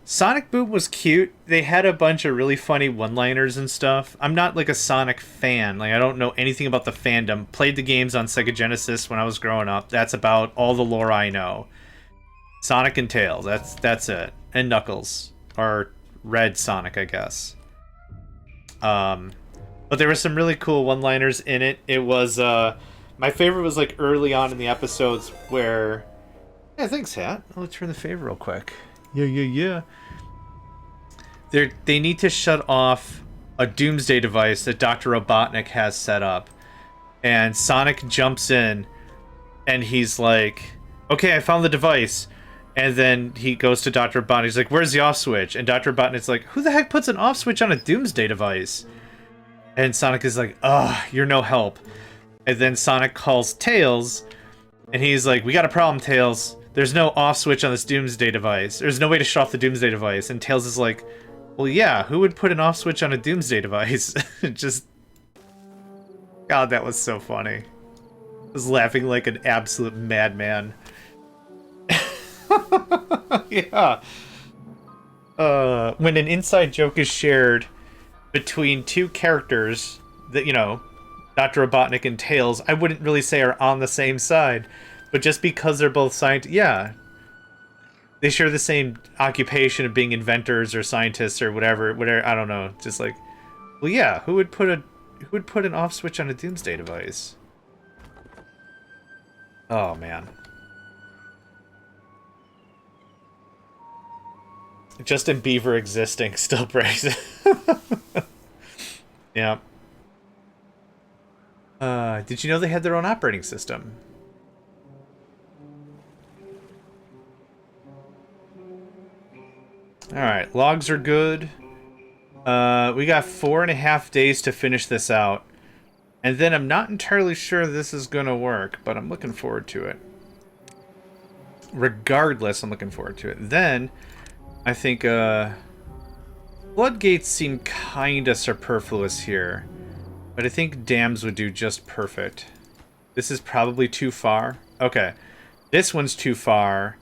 Sonic Boom was cute. They had a bunch of really funny one-liners and stuff. I'm not like a Sonic fan. Like, I don't know anything about the fandom. Played the games on Sega Genesis when I was growing up. That's about all the lore I know. Sonic and Tails. That's it. And Knuckles. Or Red Sonic, I guess. But there were some really cool one-liners in it. It was, my favorite was like early on in the episodes where... Yeah, thanks, Hat. I'll turn the favor real quick. Yeah. They need to shut off a doomsday device that Dr. Robotnik has set up. And Sonic jumps in, and he's like, okay, I found the device. And then he goes to Dr. Robotnik. He's like, where's the off switch? And Dr. Robotnik's like, who the heck puts an off switch on a doomsday device? And Sonic is like, ugh, you're no help. And then Sonic calls Tails, and he's like, we got a problem, Tails. There's no off switch on this doomsday device. There's no way to shut off the doomsday device. And Tails is like, well, yeah, who would put an off switch on a doomsday device? Just... God, that was so funny. I was laughing like an absolute madman. Yeah. When an inside joke is shared between two characters that, you know, Dr. Robotnik and Tails, I wouldn't really say are on the same side. But just because they're both scientists, yeah. They share the same occupation of being inventors or scientists or whatever, I don't know. Just like, well, yeah, who would put an off switch on a Doomsday device? Oh, man. Justin Bieber existing still breaks it. Yeah. Did you know they had their own operating system? Alright, logs are good. We got 4.5 days to finish this out. And then I'm not entirely sure this is gonna work, but I'm looking forward to it. Regardless, I'm looking forward to it. Then, I think, floodgates seem kinda superfluous here. But I think dams would do just perfect. This is probably too far. Okay. This one's too far.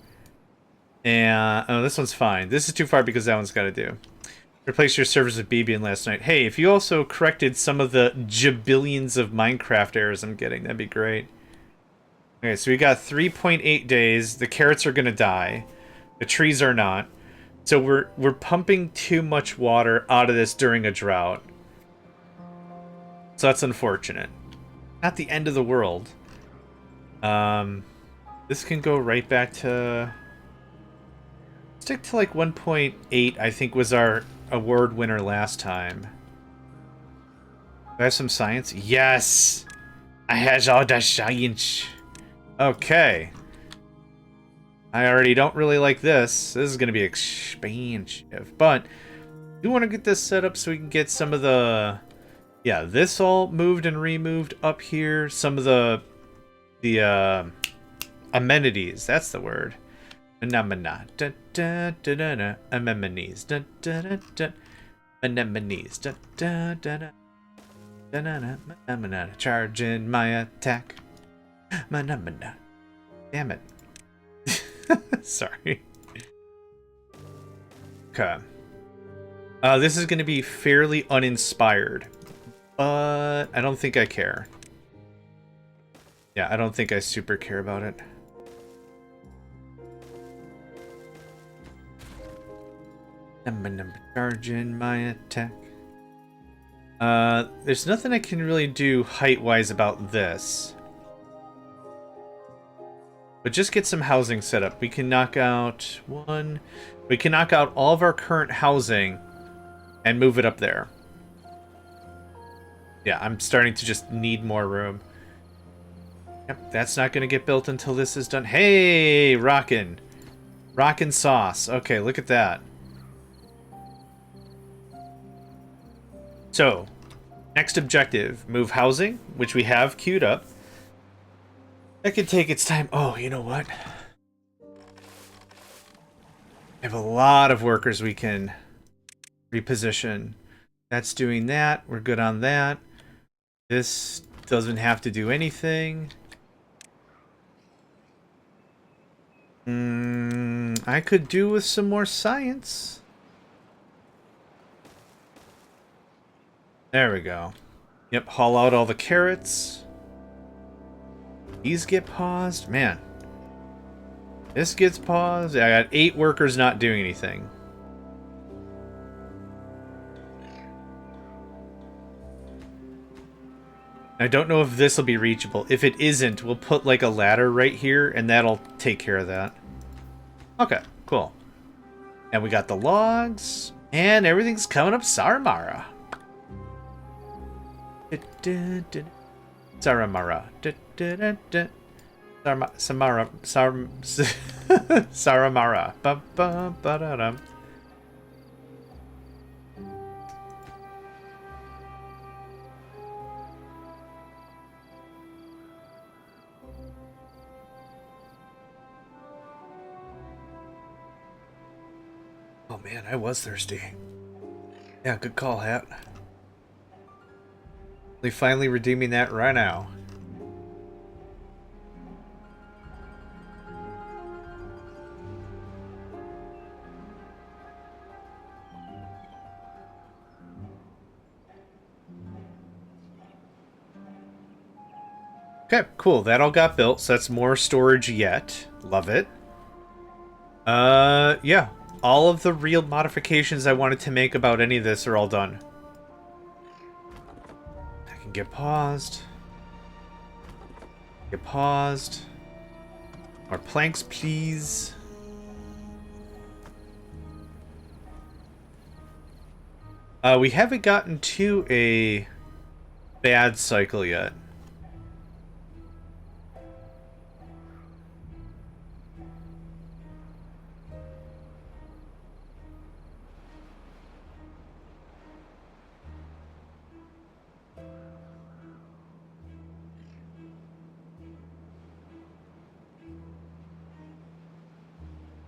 And oh, this one's fine. This is too far because that one's got to do. Replace your servers with BBN last night. Hey, if you also corrected some of the jabillions of Minecraft errors I'm getting, that'd be great. Okay, so we got 3.8 days. The carrots are gonna die. The trees are not. So we're pumping too much water out of this during a drought. So that's unfortunate. Not the end of the world. This can go right back to... Stick to like 1.8, I think was our award winner last time. Do I have some science? Yes! I have all the science. Okay. I already don't really like this. This is going to be expansive. But I do want to get this set up so we can get some of the... Yeah, this all moved and removed up here. Some of the amenities. That's the word. Anemone. Anemones. Anemones. Charging my attack. Damn it. Sorry. Okay. This is going to be fairly uninspired. But I don't think I care. Yeah, I don't think I super care about it. Charging my attack. There's nothing I can really do height-wise about this. But just get some housing set up. We can knock out one. We can knock out all of our current housing and move it up there. Yeah, I'm starting to just need more room. Yep, that's not going to get built until this is done. Hey, rockin'. Rockin' sauce. Okay, look at that. So, next objective. Move housing, which we have queued up. That could take its time. Oh, you know what? I have a lot of workers we can reposition. That's doing that. We're good on that. This doesn't have to do anything. I could do with some more science. There we go. Yep, haul out all the carrots. These get paused. Man. This gets paused. I got 8 workers not doing anything. I don't know if this will be reachable. If it isn't, we'll put like a ladder right here, and that'll take care of that. Okay, cool. And we got the logs, and everything's coming up Saramara. Saramara. Saramara. Ba-ba-ba-da-dum. Oh man, I was thirsty. Yeah, good call, Hat. We finally redeeming that right now. Okay, cool. That all got built, so that's more storage yet. Love it. Yeah. All of the real modifications I wanted to make about any of this are all done. I can get paused. Get paused. More planks, please. We haven't gotten to a bad cycle yet.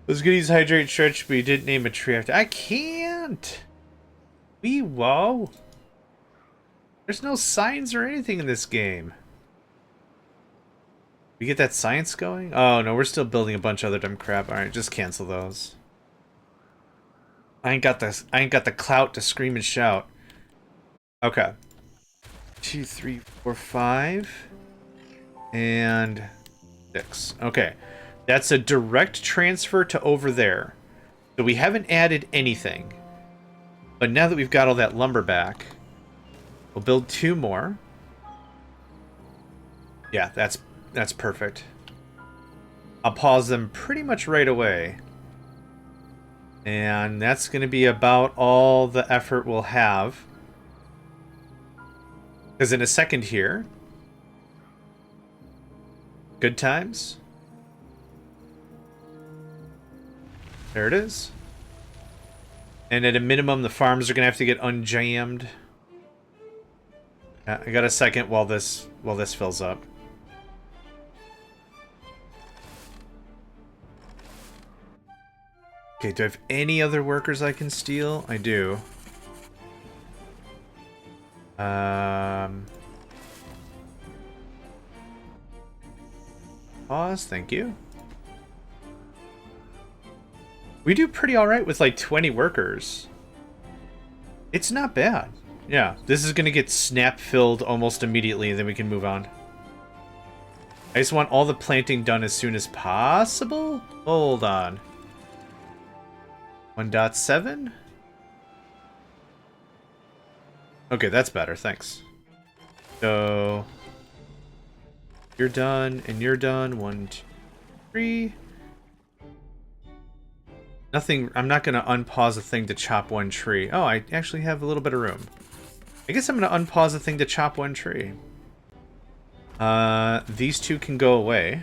I was gonna use hydrate stretch, but you didn't name a tree after. I can't. Whoa. There's no signs or anything in this game. We get that science going? Oh no, we're still building a bunch of other dumb crap. All right, just cancel those. I ain't got the clout to scream and shout. Okay. 2, 3, 4, 5, and 6. Okay. That's a direct transfer to over there. So we haven't added anything. But now that we've got all that lumber back, we'll build 2 more. Yeah, that's perfect. I'll pause them pretty much right away. And that's going to be about all the effort we'll have. Because in a second here... Good times. There it is. And at a minimum, the farms are going to have to get unjammed. I got a second while this fills up. Okay, do I have any other workers I can steal? I do. Pause, thank you. We do pretty alright with like 20 workers. It's not bad. Yeah, this is gonna get snap-filled almost immediately, and then we can move on. I just want all the planting done as soon as possible? Hold on. 1.7? Okay, that's better, thanks. So... You're done, and you're done. 1, 2, 3... Nothing, I'm not going to unpause a thing to chop one tree. Oh, I actually have a little bit of room. I guess I'm going to unpause a thing to chop one tree. These 2 can go away.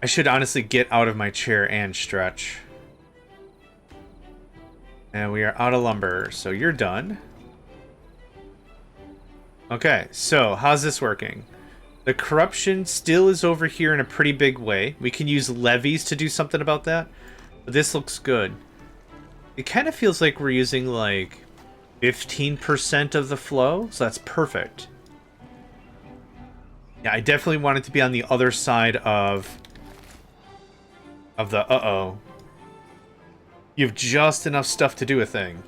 I should honestly get out of my chair and stretch. And we are out of lumber, so you're done. Okay, so how's this working? The corruption still is over here in a pretty big way. We can use levies to do something about that. But this looks good. It kind of feels like we're using like 15% of the flow, so that's perfect. Yeah, I definitely want it to be on the other side of the uh-oh. You have just enough stuff to do a thing.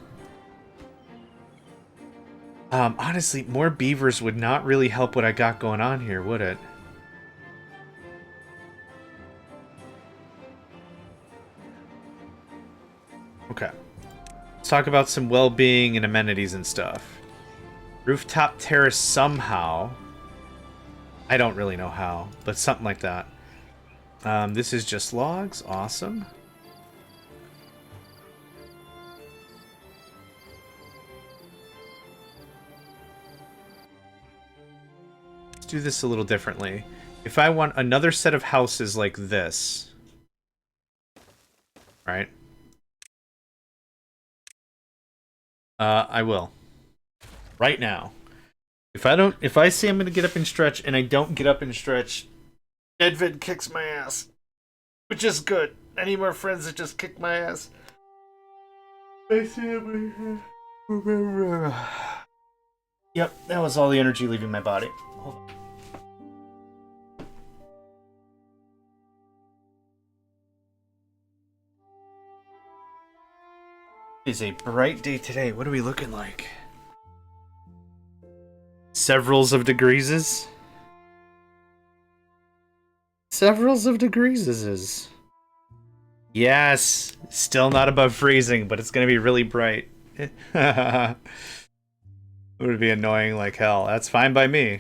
Honestly, more beavers would not really help what I got going on here, would it? Okay. Let's talk about some well-being and amenities and stuff. Rooftop terrace somehow. I don't really know how, but something like that. This is just logs. Awesome. Let's do this a little differently. If I want another set of houses like this, right? I will. Right now. If I say I'm gonna get up and stretch and I don't get up and stretch, Edvid kicks my ass. Which is good. I need more friends that just kick my ass. Yep, that was all the energy leaving my body. Hold on. It is a bright day today. What are we looking like? severals of degreeses. Severals of degreeses. Yes, still not above freezing, but it's gonna be really bright. It would be annoying like hell. That's fine by me.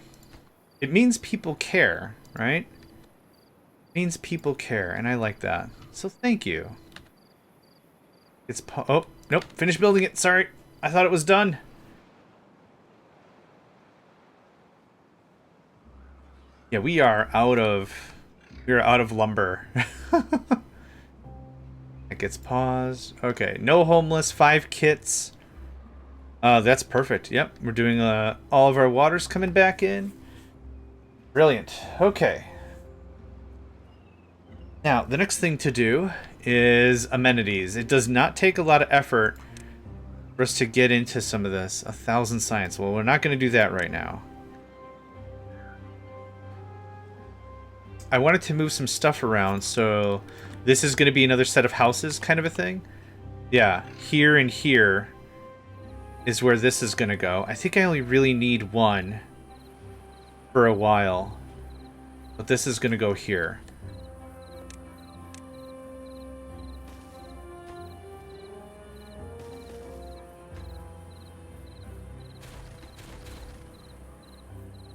It means people care, right? It means people care, and I like that. So thank you. It's oh, nope, finish building it. Sorry. I thought it was done. Yeah, we are out of lumber. It gets paused. Okay, no homeless, 5 kits. That's perfect. Yep, we're doing all of our water's coming back in. Brilliant. Okay. Now, the next thing to do is amenities. It does not take a lot of effort for us to get into some of this. 1,000 science. Well, we're not going to do that right now. I wanted to move some stuff around, so this is going to be another set of houses kind of a thing. Yeah, here and here is where this is going to go. I think I only really need one for a while. But this is going to go here.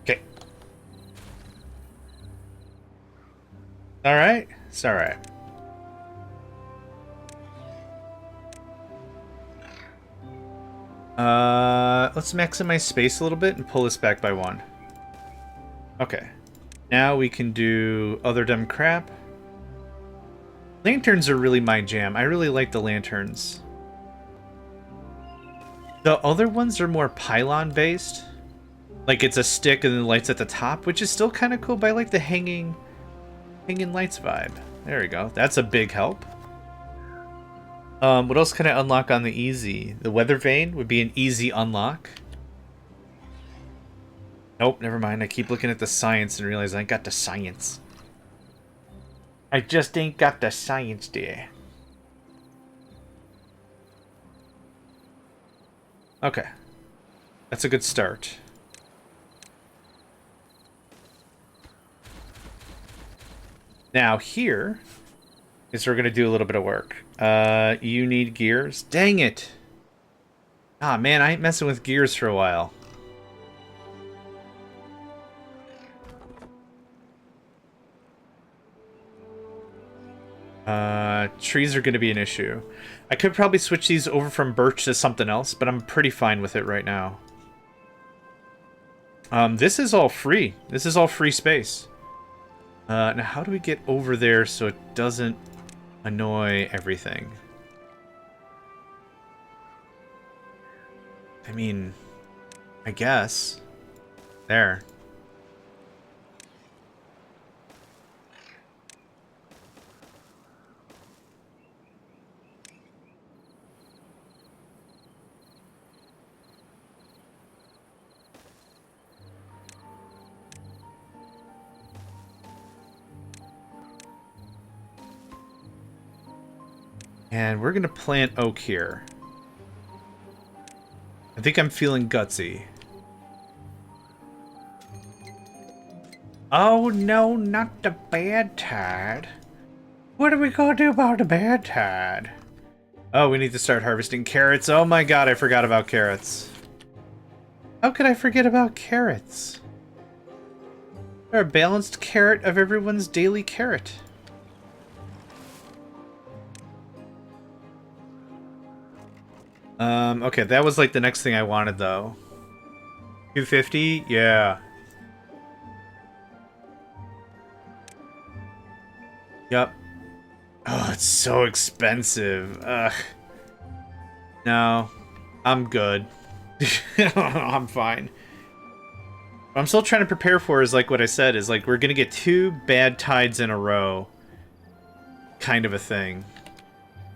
Okay. Alright. It's alright. Let's maximize space a little bit and pull this back by 1. Okay. Now we can do other dumb crap. Lanterns are really my jam. I really like the lanterns. The other ones are more pylon based. Like it's a stick and then lights at the top, which is still kind of cool, but I like the hanging lights vibe. There we go. That's a big help. What else can I unlock on the easy? The weather vane would be an easy unlock. Nope, never mind. I keep looking at the science and realize I ain't got the science. I just ain't got the science there. Okay. That's a good start. Now here is we're going to do a little bit of work. You need gears. Dang it! Ah, man, I ain't messing with gears for a while. Trees are going to be an issue. I could probably switch these over from birch to something else, but I'm pretty fine with it right now. This is all free. This is all free space. Now how do we get over there so it doesn't annoy everything? I mean, I guess. There. And we're going to plant oak here. I think I'm feeling gutsy. Oh no, not the bad tide. What are we going to do about the bad tide? Oh, we need to start harvesting carrots. Oh my god, I forgot about carrots. How could I forget about carrots? They're a balanced carrot of everyone's daily carrot. Okay, that was like the next thing I wanted though. 250? Yeah. Yep. Oh, it's so expensive. Ugh. No. I'm good. I'm fine. What I'm still trying to prepare for is like what I said, is like we're gonna get 2 bad tides in a row. Kind of a thing.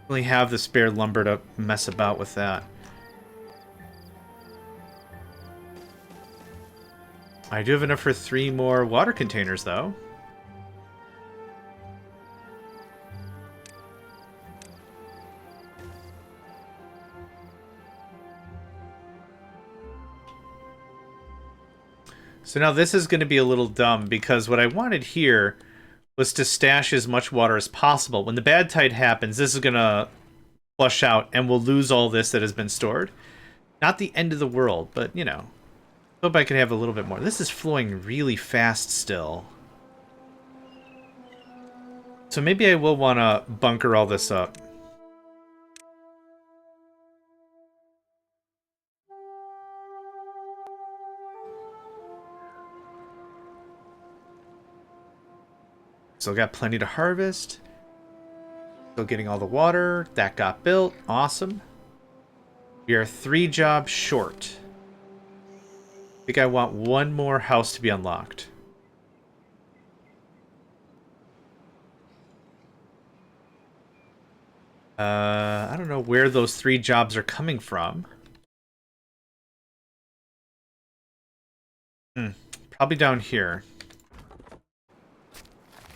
Only have the spare lumber to mess about with that. I do have enough for 3 more water containers, though. So now this is going to be a little dumb because what I wanted here was to stash as much water as possible. When the bad tide happens, this is going to flush out and we'll lose all this that has been stored. Not the end of the world, but, you know. Hope I could have a little bit more. This is flowing really fast still. So maybe I will want to bunker all this up. Still got plenty to harvest. Still getting all the water. That got built. Awesome. We are 3 jobs short. I think I want one more house to be unlocked. I don't know where those 3 jobs are coming from. Probably down here.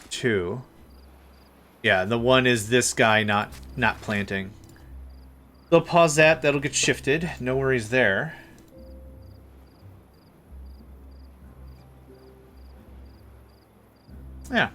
2. Yeah, the one is this guy not planting. They'll pause that. That'll get shifted. No worries there. Yeah.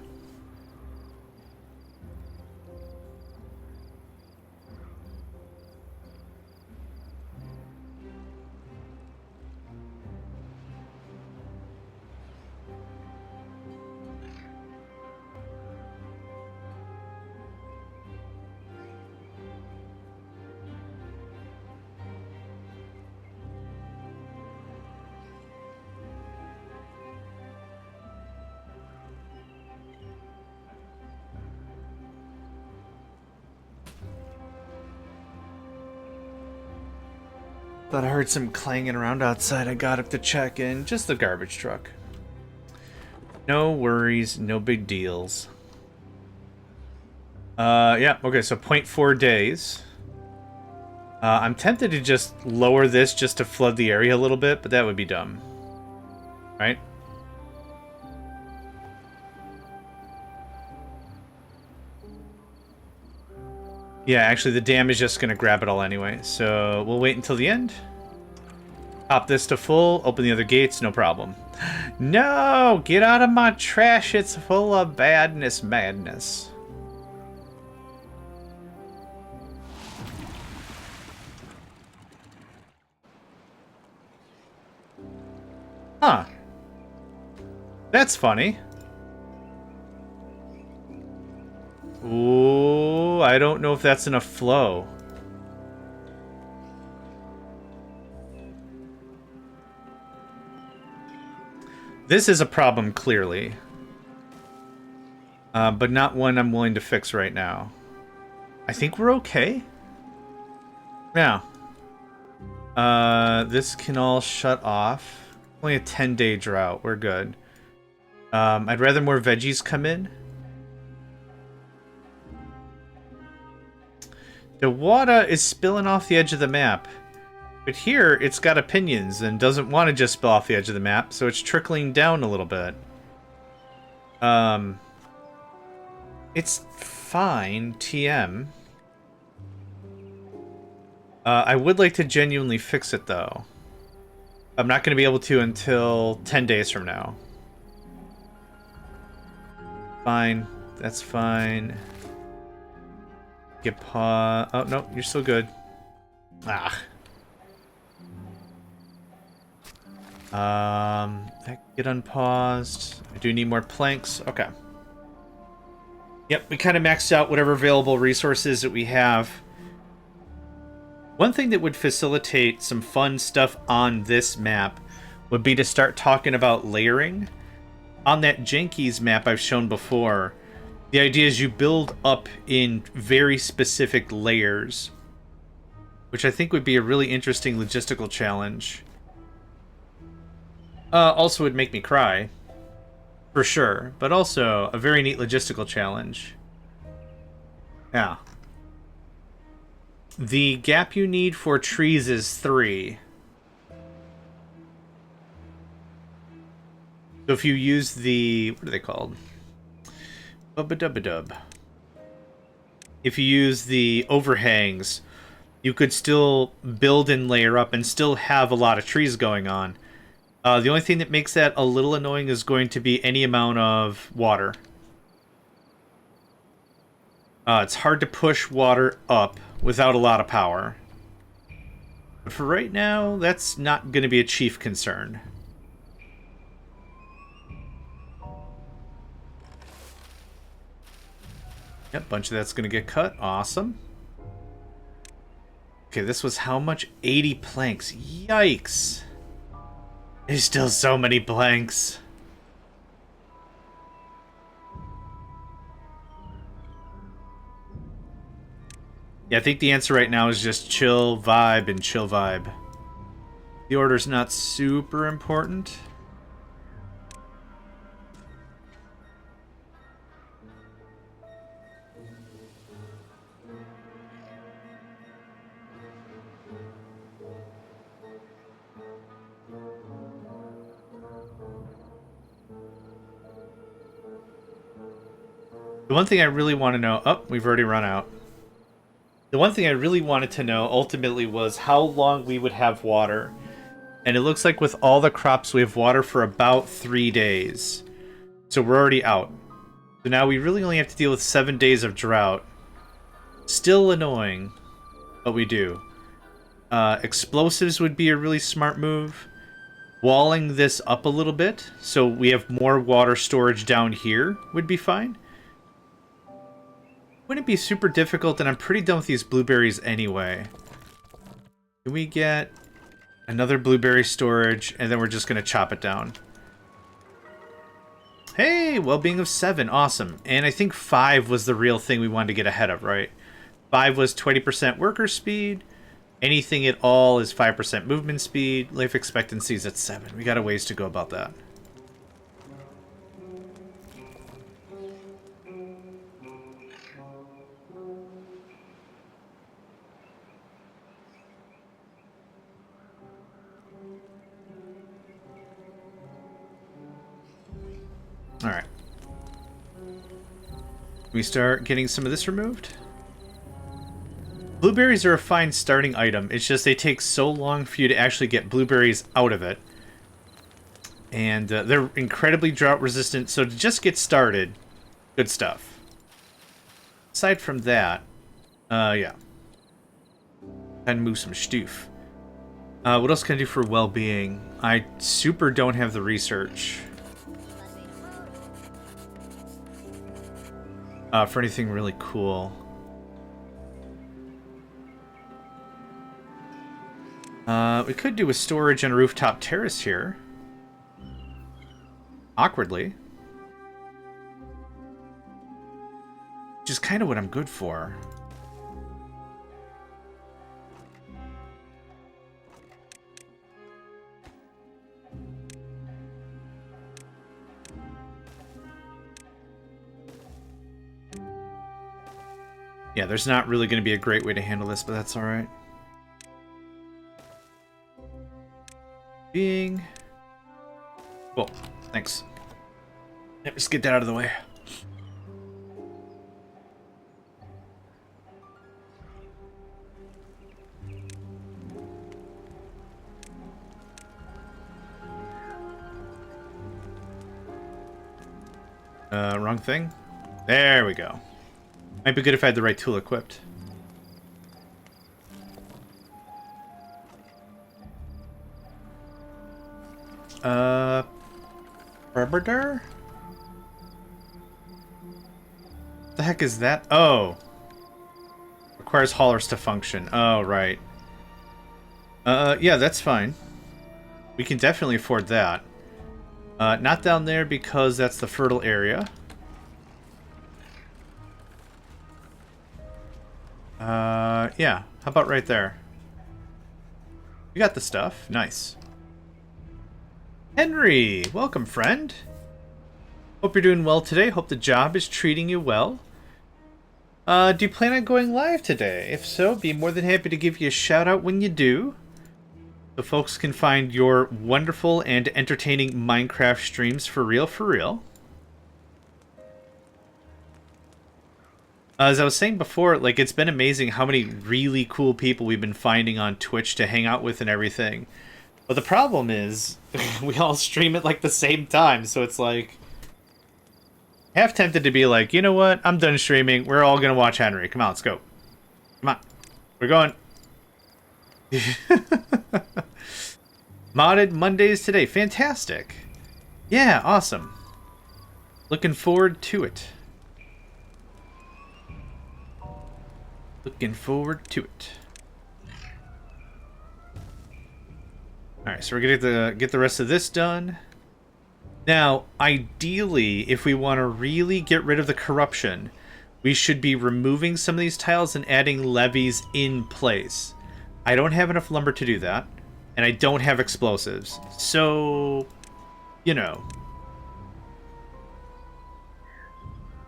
Thought I heard some clanging around outside. I got up to check in. Just the garbage truck. No worries, no big deals. Yeah, okay, so 0.4 days. I'm tempted to just lower this just to flood the area a little bit, but that would be dumb. Right? Yeah, actually the dam is just going to grab it all anyway, so we'll wait until the end. Pop this to full, open the other gates, no problem. No! Get out of my trash, it's full of badness, madness. Huh. That's funny. Ooh, I don't know if that's enough flow. This is a problem, clearly. But not one I'm willing to fix right now. I think we're okay. Yeah. This can all shut off. Only a 10-day drought. We're good. I'd rather more veggies come in. The water is spilling off the edge of the map. But here, it's got opinions and doesn't want to just spill off the edge of the map, so it's trickling down a little bit. It's fine, TM. I would like to genuinely fix it, though. I'm not going to be able to until 10 days from now. Fine. That's fine. Get paw. Oh, no, you're still good. Ah. Get unpaused. I do need more planks. Okay. Yep, we kind of maxed out whatever available resources that we have. One thing that would facilitate some fun stuff on this map would be to start talking about layering. On that Jenkins map I've shown before, the idea is you build up in very specific layers, which I think would be a really interesting logistical challenge. Also would make me cry, for sure, but also a very neat logistical challenge. Yeah. The gap you need for trees is 3. So if you use the... what are they called? Bubba-dubba-dub. If you use the overhangs, you could still build and layer up and still have a lot of trees going on. The only thing that makes that a little annoying is going to be any amount of water. It's hard to push water up without a lot of power. But for right now, that's not going to be a chief concern. Yep, a bunch of that's going to get cut. Awesome. Okay, this was how much? 80 planks. Yikes. There's still so many planks. Yeah, I think the answer right now is just chill vibe and chill vibe. The order's not super important. The one thing I really want to know... Oh, we've already run out. The one thing I really wanted to know, ultimately, was how long we would have water. And it looks like with all the crops, we have water for about 3 days. So we're already out. So now we really only have to deal with 7 days of drought. Still annoying, but we do. Explosives would be a really smart move. Walling this up a little bit, so we have more water storage down here, would be fine. Wouldn't be super difficult, and I'm pretty done with these blueberries anyway. Can we get another blueberry storage, and then we're just going to chop it down. Hey, well-being of 7, awesome. And I think 5 was the real thing we wanted to get ahead of, right? 5 was 20% worker speed. Anything at all is 5% movement speed. Life expectancy is at 7. We got a ways to go about that. Alright. We start getting some of this removed. Blueberries are a fine starting item. It's just they take so long for you to actually get blueberries out of it. And they're incredibly drought resistant, so to just get started, good stuff. Aside from that, yeah. And move some stoof. What else can I do for well-being? I super don't have the research. For anything really cool. We could do a storage and a rooftop terrace here. Awkwardly. Which is kind of what I'm good for. Yeah, there's not really going to be a great way to handle this, but that's alright. Being... Cool. Thanks. Yep, just get that out of the way. Wrong thing. There we go. Might be good if I had the right tool equipped. Arbiter? The heck is that? Oh. Requires haulers to function. Oh, right. Yeah, that's fine. We can definitely afford that. Not down there because that's the fertile area. Yeah. How about right there? We got the stuff. Nice. Henry! Welcome, friend. Hope you're doing well today. Hope the job is treating you well. Do you plan on going live today? If so, be more than happy to give you a shout out when you do. So folks can find your wonderful and entertaining Minecraft streams for real, for real. As I was saying before, like, it's been amazing how many really cool people we've been finding on Twitch to hang out with and everything. But the problem is, we all stream at like the same time, so it's like half tempted to be like, you know what? I'm done streaming. We're all gonna watch Henry. Come on, let's go. Come on, we're going. Modded Mondays today. Fantastic. Yeah, awesome. Looking forward to it. Looking forward to it. Alright, so we're gonna get the rest of this done. Now, ideally, if we want to really get rid of the corruption, we should be removing some of these tiles and adding levees in place. I don't have enough lumber to do that, and I don't have explosives. So, you know.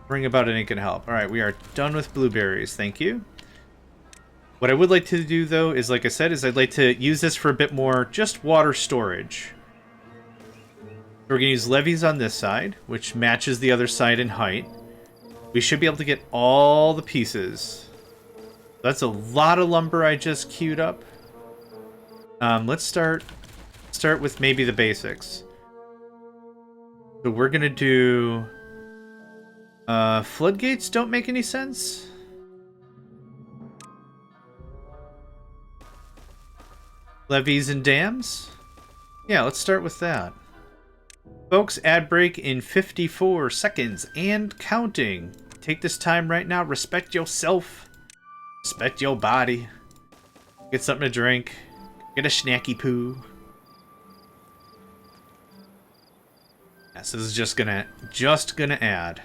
Bring about it ain't gonna help. Alright, we are done with blueberries. Thank you. What I would like to do, though, is, like I said, is I'd like to use this for a bit more just water storage. We're going to use levees on this side, which matches the other side in height. We should be able to get all the pieces. That's a lot of lumber I just queued up. Let's start with maybe the basics. So we're going to do... floodgates don't make any sense. Levees and dams? Yeah, let's start with that. Folks, ad break in 54 seconds and counting. Take this time right now. Respect yourself. Respect your body. Get something to drink. Get a snacky poo. Yeah, so this is just gonna add.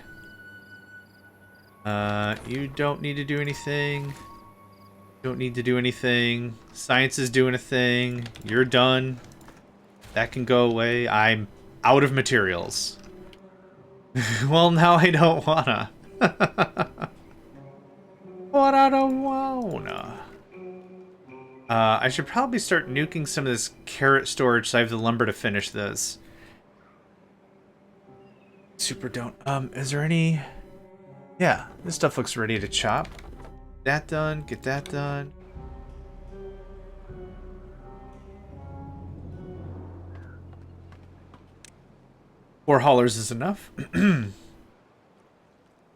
You don't need to do anything. Don't need to do anything. Science is doing a thing. You're done. That can go away. I'm out of materials. Well, now I don't wanna. But I don't wanna. I should probably start nuking some of this carrot storage so I have the lumber to finish this. Super don't. Is there any... Yeah, this stuff looks ready to chop. That done. Get that done. Four haulers is enough. There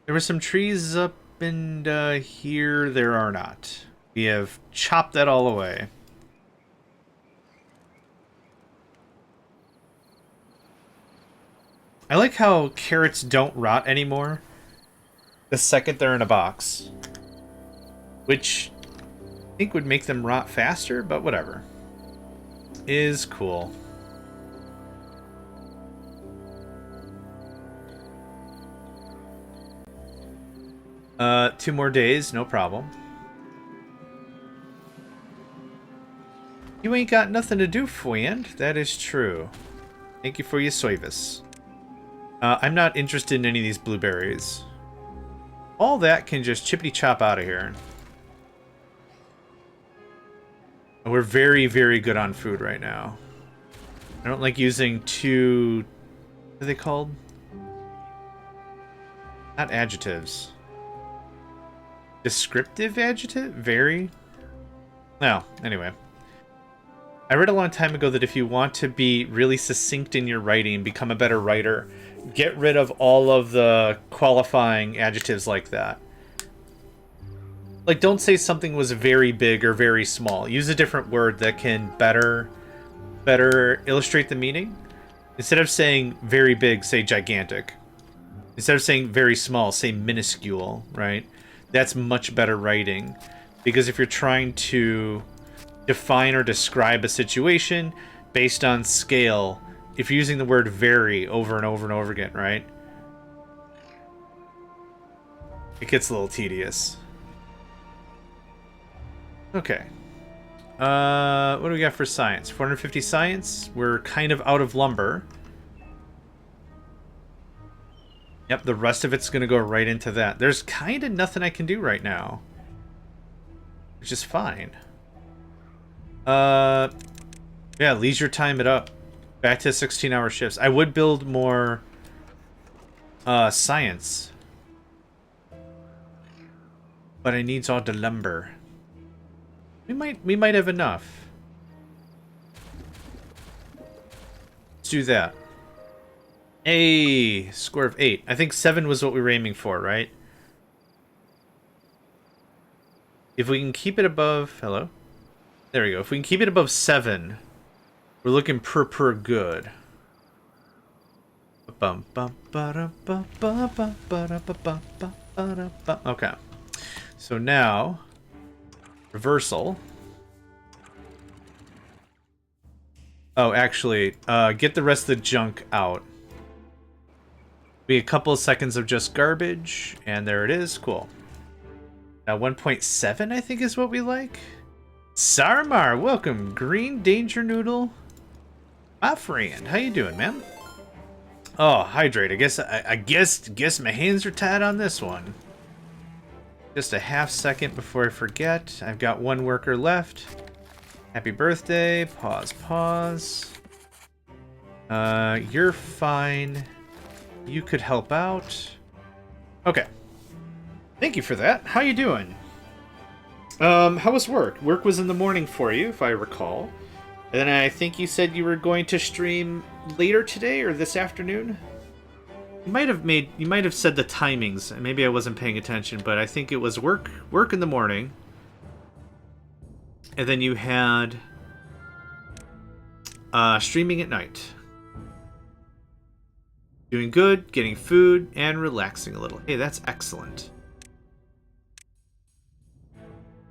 were some trees up and here there are not. We have chopped that all away. I like how carrots don't rot anymore the second they're in a box. Which I think would make them rot faster, but whatever. Is cool. Two more days, no problem. You ain't got nothing to do, friend. That is true. Thank you for your service. I'm not interested in any of these blueberries. All that can just chippity chop out of here. We're very, very good on food right now. I don't like using two... What are they called? Not adjectives. Descriptive adjective? Very? No, anyway. I read a long time ago that if you want to be really succinct in your writing, become a better writer, get rid of all of the qualifying adjectives like that. Like, don't say something was very big or very small. Use a different word that can better illustrate the meaning. Instead of saying very big, say gigantic. Instead of saying very small, say minuscule, right? That's much better writing. Because if you're trying to define or describe a situation based on scale, if you're using the word very over and over and over again, right? It gets a little tedious. Okay. What do we got for science? 450 science. We're kind of out of lumber. Yep, the rest of it's going to go right into that. There's kind of nothing I can do right now. Which is fine. Yeah, leisure time it up. Back to 16-hour shifts. I would build more science. But I needs all the lumber. We might have enough. Let's do that. A score of 8. I think 7 was what we were aiming for, right? If we can keep it above... Hello? There we go. If we can keep it above 7, we're looking per good. Okay. So now, reversal. Oh, actually, get the rest of the junk out. Be a couple of seconds of just garbage, and there it is. Cool. Now 1.7, I think, is what we like. Sarmar, welcome. Green Danger Noodle. My friend, how you doing, man? Oh, hydrate. I guess my hands are tied on this one. Just a half second before I forget. I've got one worker left. Happy birthday. Pause. You're fine. You could help out. Okay. Thank you for that. How you doing? How was work? Work was in the morning for you, if I recall. And then I think you said you were going to stream later today or this afternoon? You might have said the timings. Maybe I wasn't paying attention, but I think it was work in the morning. And then you had streaming at night. Doing good, getting food, and relaxing a little. Hey, that's excellent.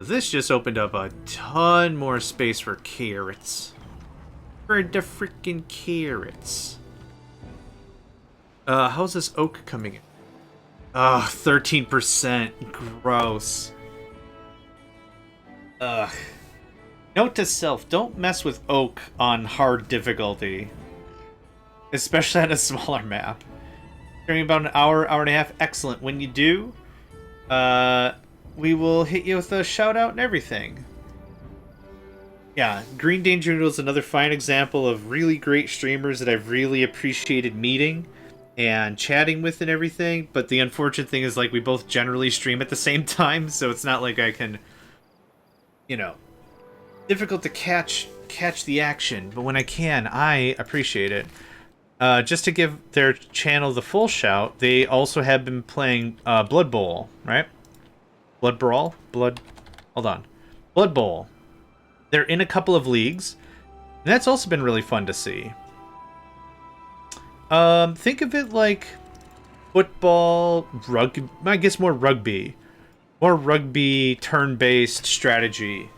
This just opened up a ton more space for carrots. For the freaking carrots. How's this oak coming in? 13%. Gross. Ugh. Note to self, don't mess with oak on hard difficulty. Especially on a smaller map. During about an hour and a half. Excellent. When you do, we will hit you with a shout out and everything. Yeah, Green Danger Noodle is another fine example of really great streamers that I've really appreciated meeting and chatting with and everything. But the unfortunate thing is, like, we both generally stream at the same time, so it's not like I can, you know, difficult to catch the action. But when I can, I appreciate it. Just to give their channel the full shout, they also have been playing Blood Bowl, right? Blood Brawl? Blood Bowl. They're in a couple of leagues, and that's also been really fun to see. Think of it like football, rugby, I guess more rugby. More rugby, turn-based strategy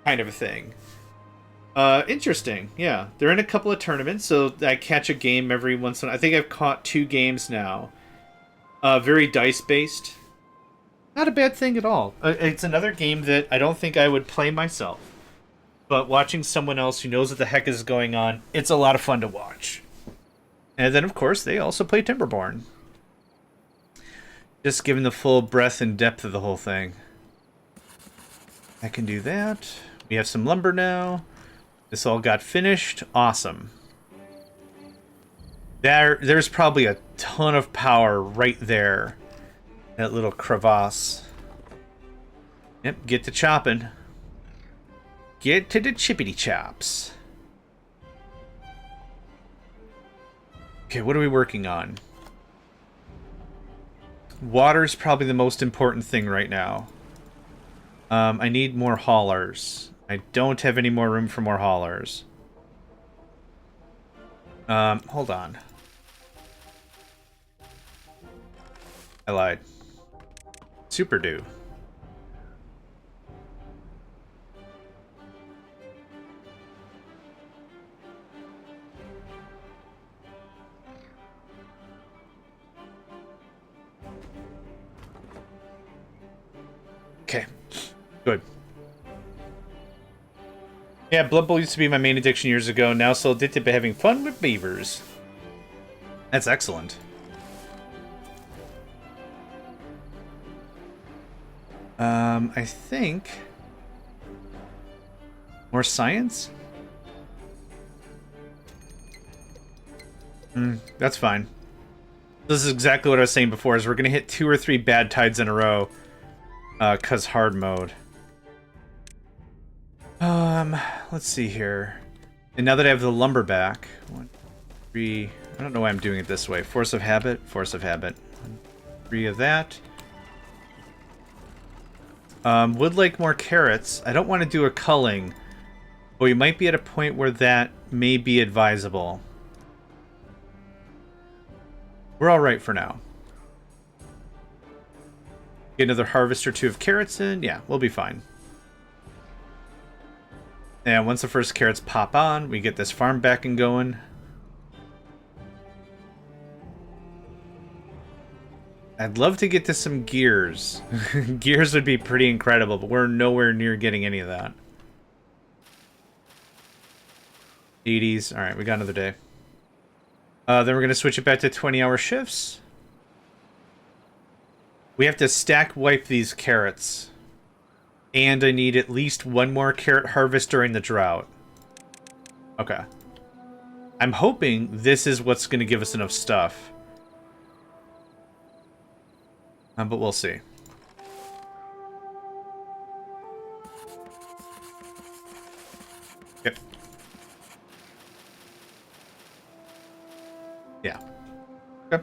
kind of a thing. Interesting, yeah. They're in a couple of tournaments, so I catch a game every once in a while. I think I've caught 2 games now. Very dice-based. Not a bad thing at all. It's another game that I don't think I would play myself. But watching someone else who knows what the heck is going on, it's a lot of fun to watch. And then, of course, they also play Timberborn. Just giving the full breadth and depth of the whole thing. I can do that. We have some lumber now. This all got finished. Awesome. There's probably a ton of power right there. That little crevasse. Yep, get to chopping. Get to the chippity chops. Okay, what are we working on? Water's probably the most important thing right now. I need more haulers. I don't have any more room for more haulers. Hold on. I lied. Super do. Okay, good. Yeah, Blood Bowl used to be my main addiction years ago. Now so addicted to having fun with beavers. That's excellent. I think... more science? That's fine. This is exactly what I was saying before, is we're going to hit 2 or 3 bad tides in a row. 'Cause hard mode. Let's see here. And now that I have the lumber back... 3. I don't know why I'm doing it this way. Force of habit, force of habit. 3 of that. Would like more carrots. I don't want to do a culling, but we might be at a point where that may be advisable. We're alright for now. Get another harvest or 2 of carrots in. Yeah, we'll be fine. And once the first carrots pop on, we get this farm back and going. I'd love to get to some gears. Gears would be pretty incredible, but we're nowhere near getting any of that. 80s. Alright, we got another day. Then we're going to switch it back to 20-hour shifts. We have to stack wipe these carrots. And I need at least 1 more carrot harvest during the drought. Okay. I'm hoping this is what's going to give us enough stuff. But we'll see. Yep. Yeah. Okay.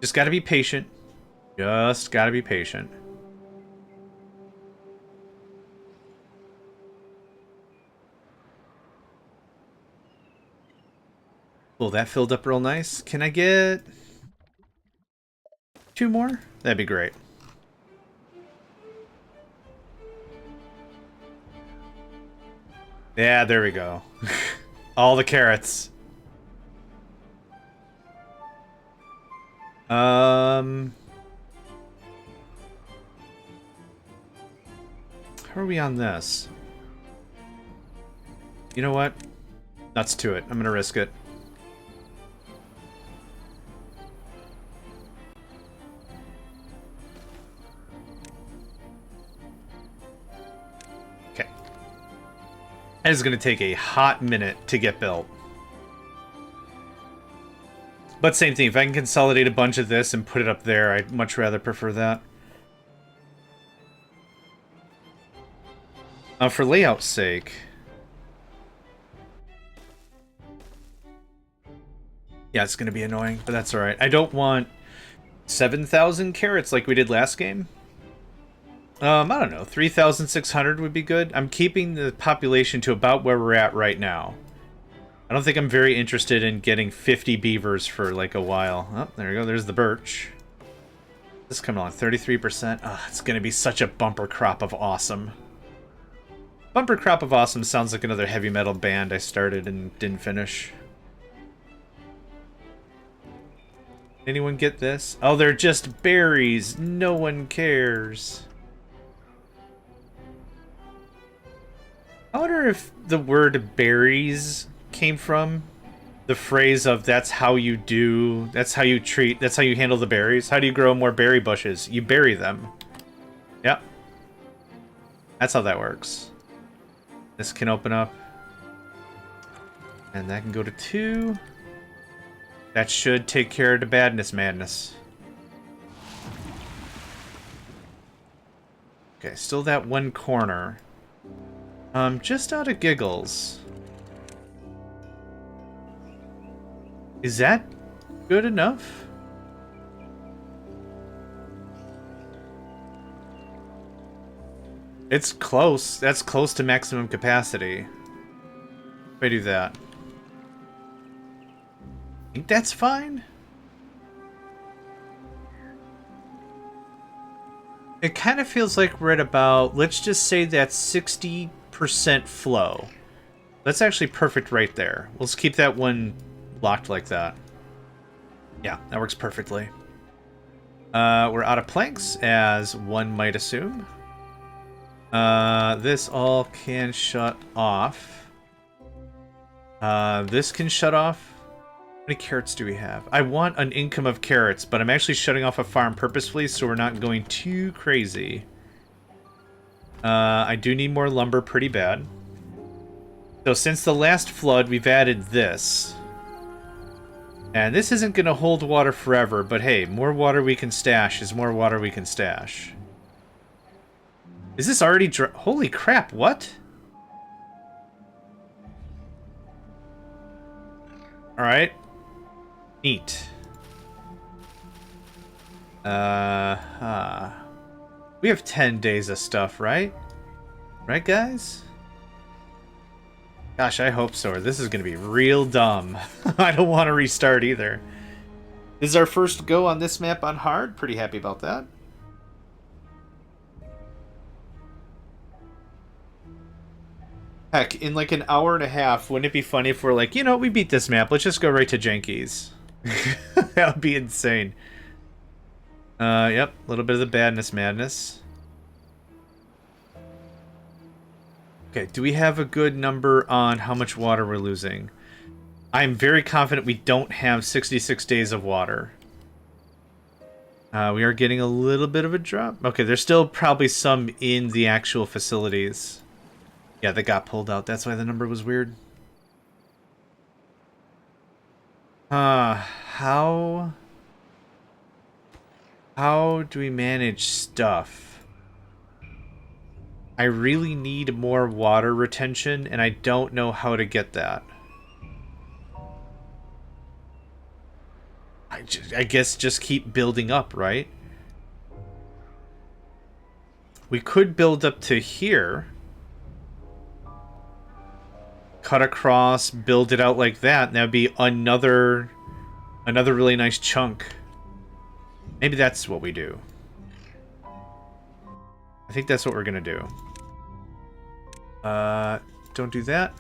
Just gotta be patient. Just gotta be patient. Well, that filled up real nice. Can I get 2 more? That'd be great. Yeah, there we go. All the carrots. How are we on this? You know what? Nuts to it. I'm gonna risk it. Okay. That is gonna take a hot minute to get built. But same thing, if I can consolidate a bunch of this and put it up there, I'd much rather prefer that. For layout's sake... Yeah, it's going to be annoying, but that's alright. I don't want 7,000 carrots like we did last game. I don't know, 3,600 would be good. I'm keeping the population to about where we're at right now. I don't think I'm very interested in getting 50 beavers for like a while. Oh, there you go, there's the birch. This is coming along, 33%. Oh, it's going to be such a bumper crop of awesome. Bumper crop of awesome sounds like another heavy metal band I started and didn't finish. Anyone get this? Oh, they're just berries. No one cares. I wonder if the word berries came from the phrase of that's how you do, that's how you treat, that's how you handle the berries. How do you grow more berry bushes? You bury them. Yep. That's how that works. This can open up. And that can go to 2. That should take care of the badness madness. Okay, still that one corner. Just out of giggles. Is that good enough? It's close. That's close to maximum capacity. If I do that. I think that's fine. It kind of feels like we're at about, let's just say that's 60% flow. That's actually perfect right there. Let's keep that one locked like that. Yeah, that works perfectly. We're out of planks, as one might assume. This all can shut off. This can shut off. How many carrots do we have? I want an income of carrots, but I'm actually shutting off a farm purposefully so we're not going too crazy. I do need more lumber pretty bad. So since the last flood, we've added this. And this isn't going to hold water forever, but hey, more water we can stash is more water we can stash. Is this already dry? Holy crap, what? Alright. Neat. We have 10 days of stuff, right? Right, guys? Gosh, I hope so, or this is going to be real dumb. I don't want to restart either. This is our first go on this map on hard. Pretty happy about that. Heck, in like an hour and a half, wouldn't it be funny if we're like, you know, we beat this map, let's just go right to Jenkies. That would be insane. Yep, a little bit of the badness madness. Okay, do we have a good number on how much water we're losing? I'm very confident we don't have 66 days of water. We are getting a little bit of a drop. Okay, there's still probably some in the actual facilities. Yeah, that got pulled out. That's why the number was weird. How do we manage stuff? I really need more water retention, and I don't know how to get that. I guess just keep building up, right? We could build up to here. Cut across, build it out like that, and that would be another really nice chunk. Maybe that's what we do. I think that's what we're gonna do. Don't do that.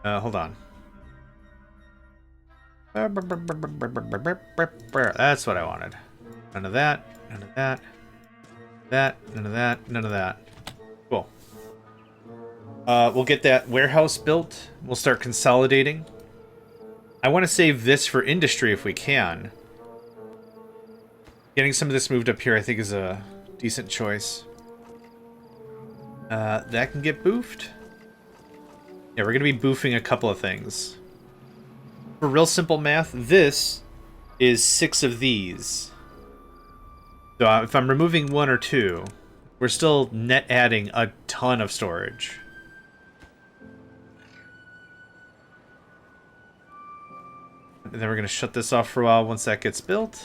Hold on. That's what I wanted. None of that, none of that, none of that, none of that. Cool. We'll get that warehouse built. We'll start consolidating. I want to save this for industry if we can. Getting some of this moved up here, I think, is a decent choice. That can get boofed. Yeah, we're going to be boofing a couple of things. For real simple math, this is 6 of these. So if I'm removing 1 or 2, we're still net adding a ton of storage. And then we're going to shut this off for a while once that gets built.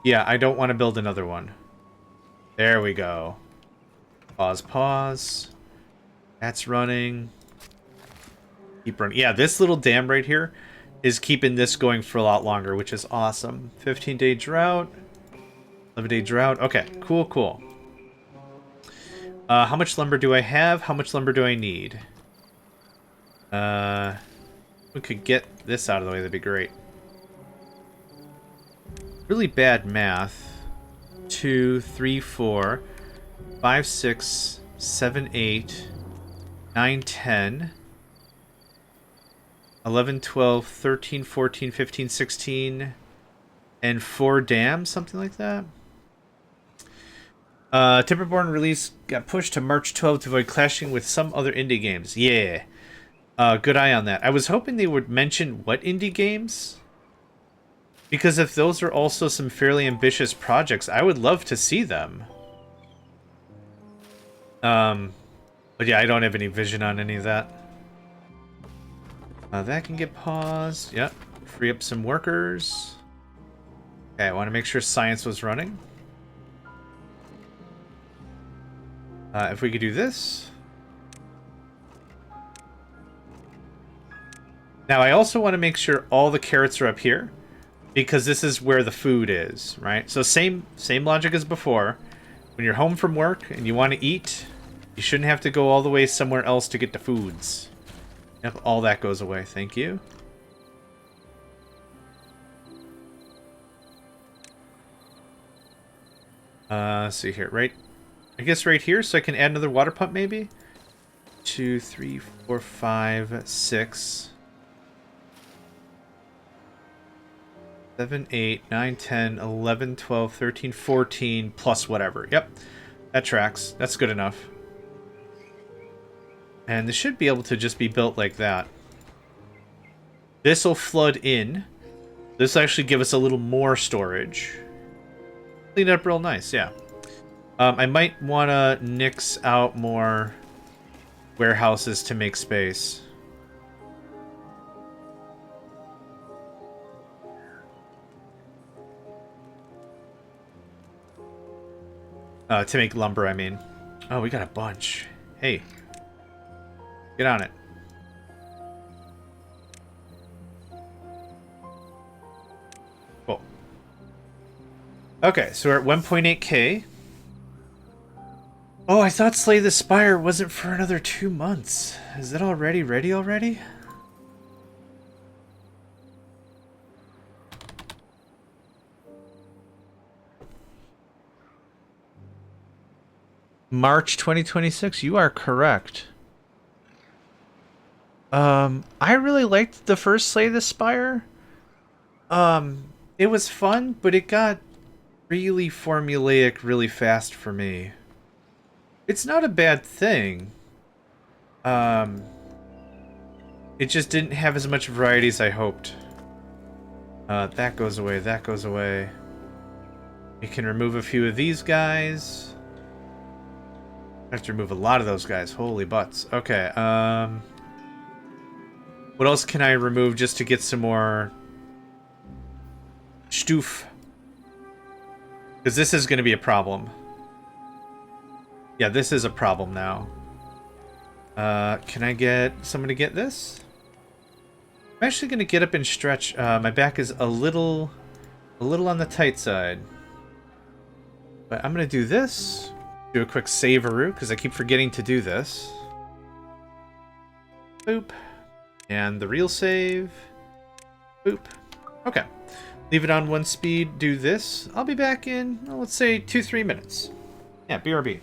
Yeah, I don't want to build another one. There we go. Pause, pause. That's running. Keep running. Yeah, this little dam right here is keeping this going for a lot longer, which is awesome. 15-day drought. 11-day drought. Okay, cool, cool. How much lumber do I have? How much lumber do I need? We could get this out of the way. That'd be great. Really bad math. 2, 3, 4, 5, 6, 7, 8, 9, 10, 11, 12, 13, 14, 15, 16, and 4 dams, something like that. Timberborn release got pushed to March 12 to avoid clashing with some other indie games. Yeah. Good eye on that. I was hoping they would mention what indie games. Because if those are also some fairly ambitious projects, I would love to see them. But yeah, I don't have any vision on any of that. That can get paused. Yep. Free up some workers. Okay, I want to make sure science was running. If we could do this. Now, I also want to make sure all the carrots are up here. Because this is where the food is, right? So same logic as before. When you're home from work and you want to eat, you shouldn't have to go all the way somewhere else to get the foods. Yep, all that goes away. Thank you. Let's see here. Right, I guess right here, so I can add another water pump maybe? 2, 3, 4, 5, 6... 7, 8, 9, 10, 11, 12, 13, 14, plus whatever. Yep, that tracks. That's good enough. And this should be able to just be built like that. This will flood in. This will actually give us a little more storage. Clean it up real nice, yeah. I might want to nix out more warehouses to make space. To make lumber, I mean. Oh, we got a bunch. Hey. Get on it. Cool. Okay, so we're at 1.8k. Oh, I thought Slay the Spire wasn't for another 2 months. Is it already ready already? March 2026, you are correct. I really liked the first Slay the Spire. It was fun, but it got really formulaic really fast for me. It's not a bad thing. It just didn't have as much variety as I hoped. That goes away, that goes away. We can remove a few of these guys. I have to remove a lot of those guys. Holy butts. Okay, what else can I remove just to get some more stoof? Because this is going to be a problem. Yeah, this is a problem now. Can I get someone to get this? I'm actually going to get up and stretch. My back is a little on the tight side. But I'm going to do this. Do a quick save-a-roo, because I keep forgetting to do this. Boop. And the real save. Boop. Okay. Leave it on 1 speed, do this. I'll be back in, well, let's say, 2-3 minutes. Yeah, BRB.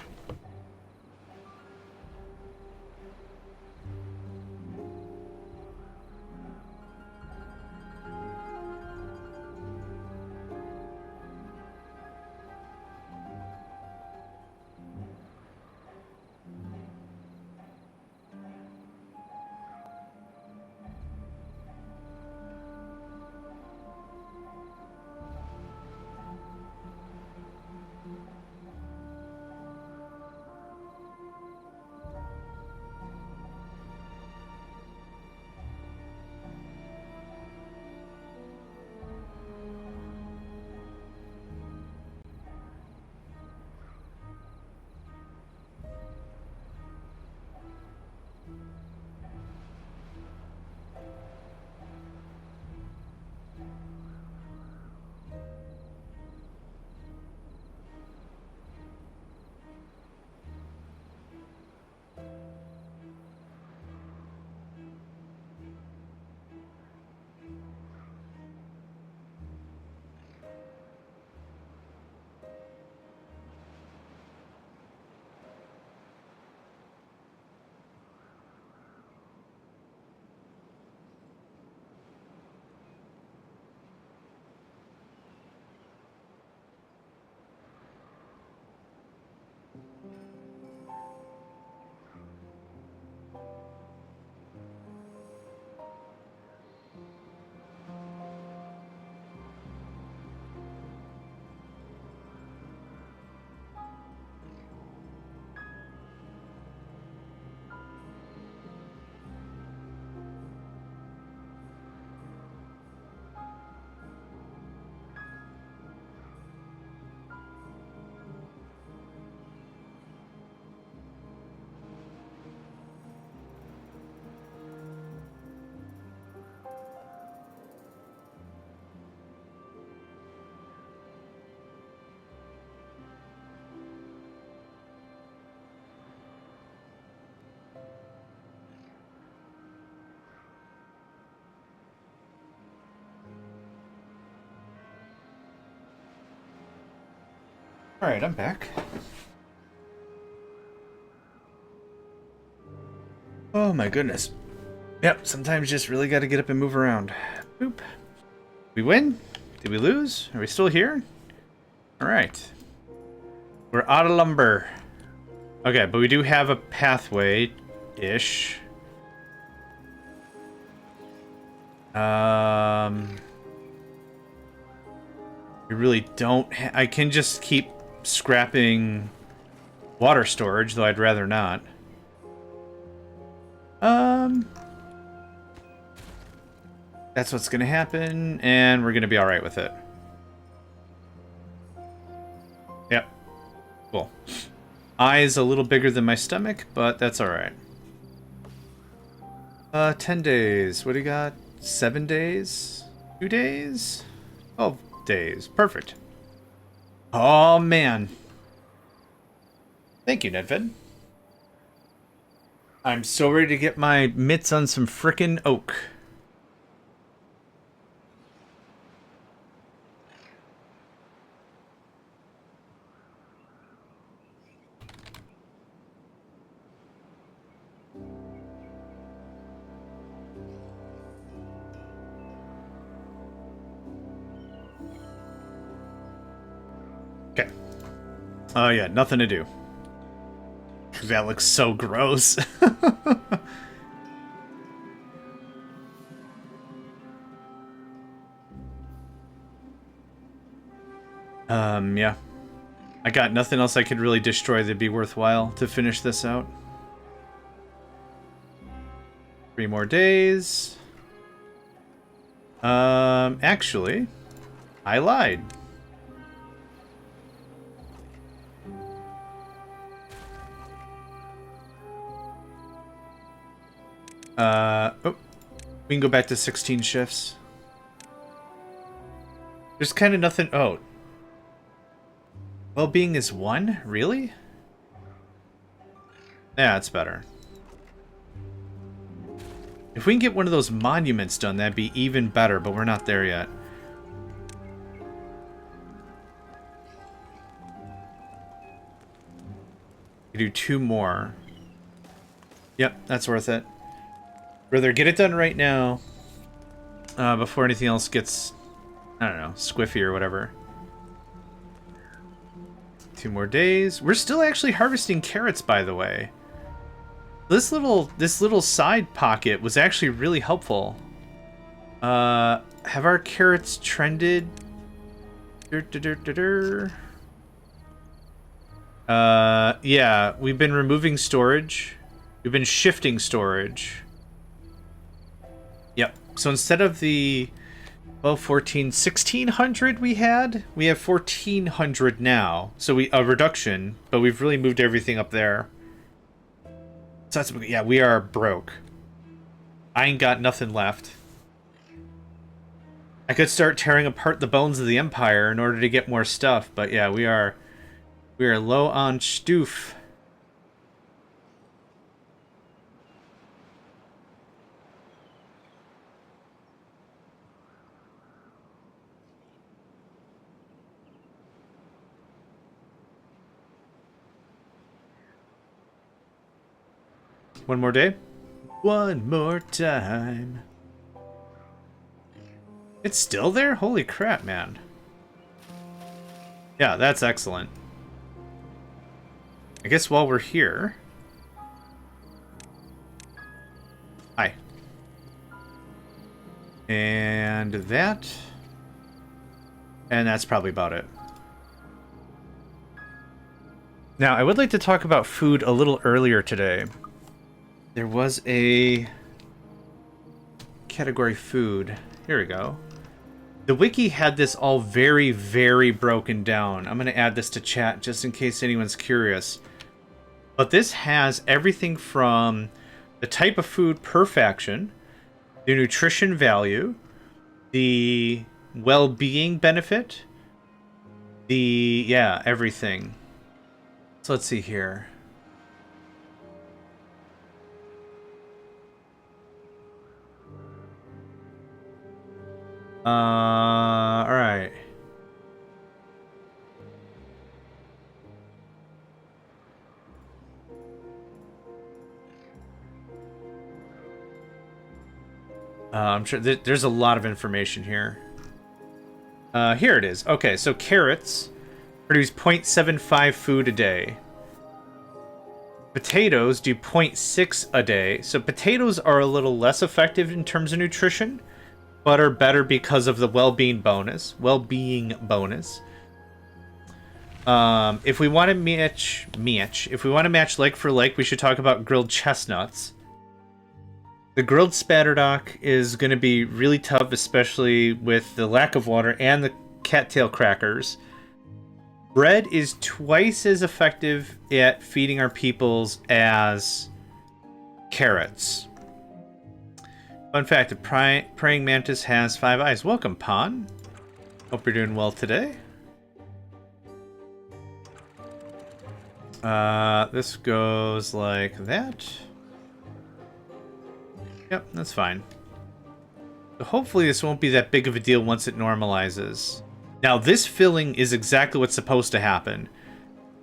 Alright, I'm back. Oh my goodness. Yep, sometimes just really gotta get up and move around. Boop. We win? Did we lose? Are we still here? Alright. We're out of lumber. Okay, but we do have a pathway-ish. We really don't... I can just keep scrapping water storage, though I'd rather not. That's what's going to happen, and we're going to be alright with it. Yep. Cool. Eyes a little bigger than my stomach, but that's alright. 10 days. What do you got? 7 days? 2 days? 12 days. Perfect. Oh, man. Thank you, Nedved. I'm so ready to get my mitts on some frickin' oak. Okay. Oh, yeah, nothing to do. That looks so gross. Yeah. I got nothing else I could really destroy that'd be worthwhile to finish this out. 3 more days. Actually, I lied. Oh, we can go back to 16 shifts. There's kind of nothing. Oh. Well-being is 1? Really? Yeah, it's better. If we can get one of those monuments done, that'd be even better, but we're not there yet. We do 2 more. Yep, that's worth it. Rather get it done right now before anything else gets, I don't know, squiffy or whatever. 2 more days. We're still actually harvesting carrots, by the way. This little side pocket was actually really helpful. Have our carrots trended? Yeah, we've been removing storage. We've been shifting storage. Yep. So instead of the 1600 we have 1400 now. So a reduction, but we've really moved everything up there. So that's, yeah, we are broke. I ain't got nothing left. I could start tearing apart the bones of the Empire in order to get more stuff, but yeah, we are low on stoof. One more day? One more time. It's still there? Holy crap, man. Yeah, that's excellent. I guess while we're here... Hi. And that... And that's probably about it. Now, I would like to talk about food a little earlier today. There was a category food. Here we go. The wiki had this all very, very broken down. I'm going to add this to chat just in case anyone's curious. But this has everything from the type of food per faction, the nutrition value, the well-being benefit, yeah, everything. So let's see here. All right. I'm sure there's a lot of information here. Here it is. Okay, so carrots produce 0.75 food a day. Potatoes do 0.6 a day. So potatoes are a little less effective in terms of nutrition. Butter better because of the well-being bonus. If we want to match like for like, we should talk about grilled chestnuts. The grilled spatterdock is going to be really tough, especially with the lack of water and the cattail crackers. Bread is twice as effective at feeding our peoples as carrots. Fun fact, the praying mantis has 5 eyes. Welcome, Pon. Hope you're doing well today. This goes like that. Yep, that's fine. So hopefully this won't be that big of a deal once it normalizes. Now, this filling is exactly what's supposed to happen,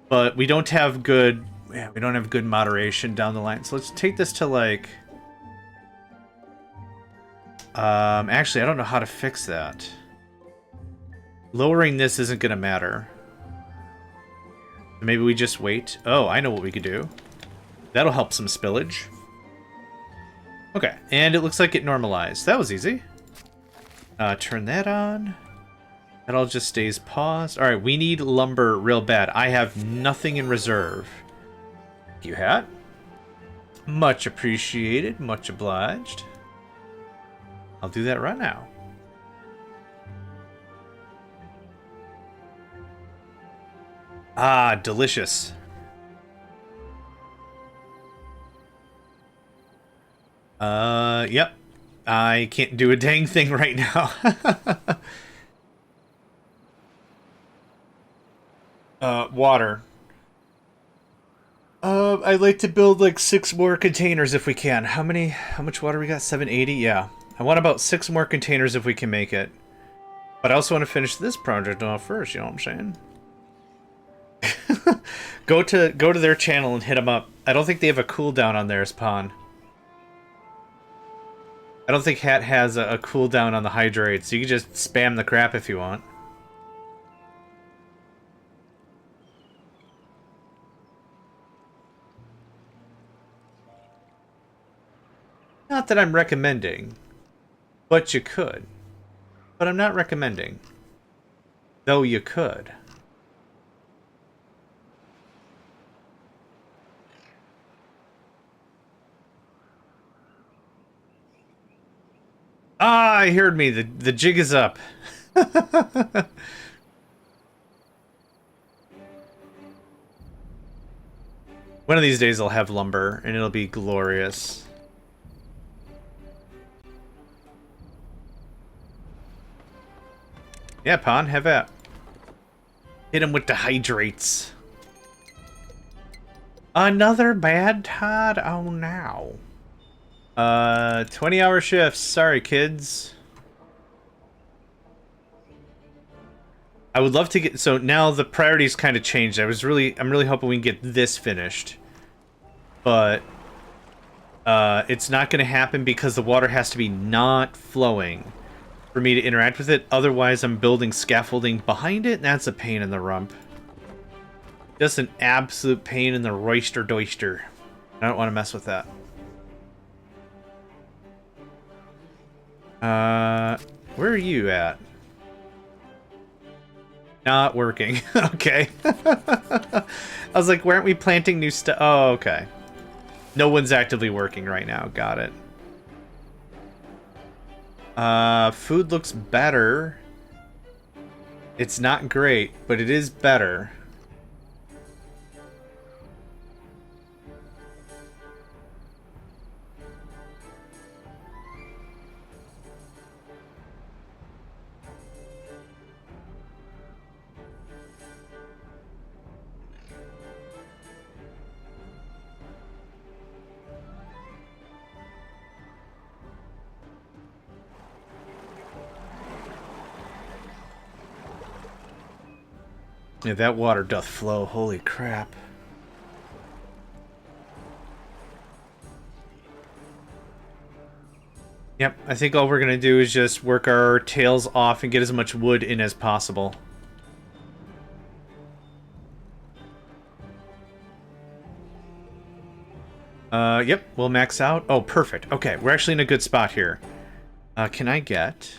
but we don't have good moderation down the line. So let's take this to like actually, I don't know how to fix that. Lowering this isn't gonna matter. Maybe we just wait. Oh, I know what we could do. That'll help some spillage. Okay, and it looks like it normalized. That was easy. Turn that on. That all just stays paused. Alright, we need lumber real bad. I have nothing in reserve. Thank you, Hat. Much appreciated. Much obliged. I'll do that right now. Ah, delicious. Yep. I can't do a dang thing right now. Water. I'd like to build like 6 more containers if we can. How much water we got? 780? Yeah. I want about 6 more containers if we can make it. But I also want to finish this project off first, you know what I'm saying? Go to their channel and hit them up. I don't think they have a cooldown on theirs, Pon. I don't think Hat has a cooldown on the hydrate, so you can just spam the crap if you want. Not that I'm recommending, but you could. But I'm not recommending. Though you could. Ah, I heard me. The jig is up. One of these days I'll have lumber, and it'll be glorious. Yeah, Pon, have at. Hit him with the hydrates. Another bad Todd? Oh, no. 20-hour shifts. Sorry, kids. I would love to get... So now the priorities kind of changed. I'm really hoping we can get this finished. But it's not going to happen because the water has to be not flowing for me to interact with it. Otherwise, I'm building scaffolding behind it, and that's a pain in the rump. Just an absolute pain in the roister doister. I don't want to mess with that. Where are you at? Not working. Okay. I was like, why aren't we planting new stuff? Oh, okay. No one's actively working right now. Got it. Food looks better. It's not great, but it is better. Yeah, that water doth flow. Holy crap. Yep, I think all we're gonna do is just work our tails off and get as much wood in as possible. Yep, we'll max out. Oh, perfect. Okay, we're actually in a good spot here. Can I get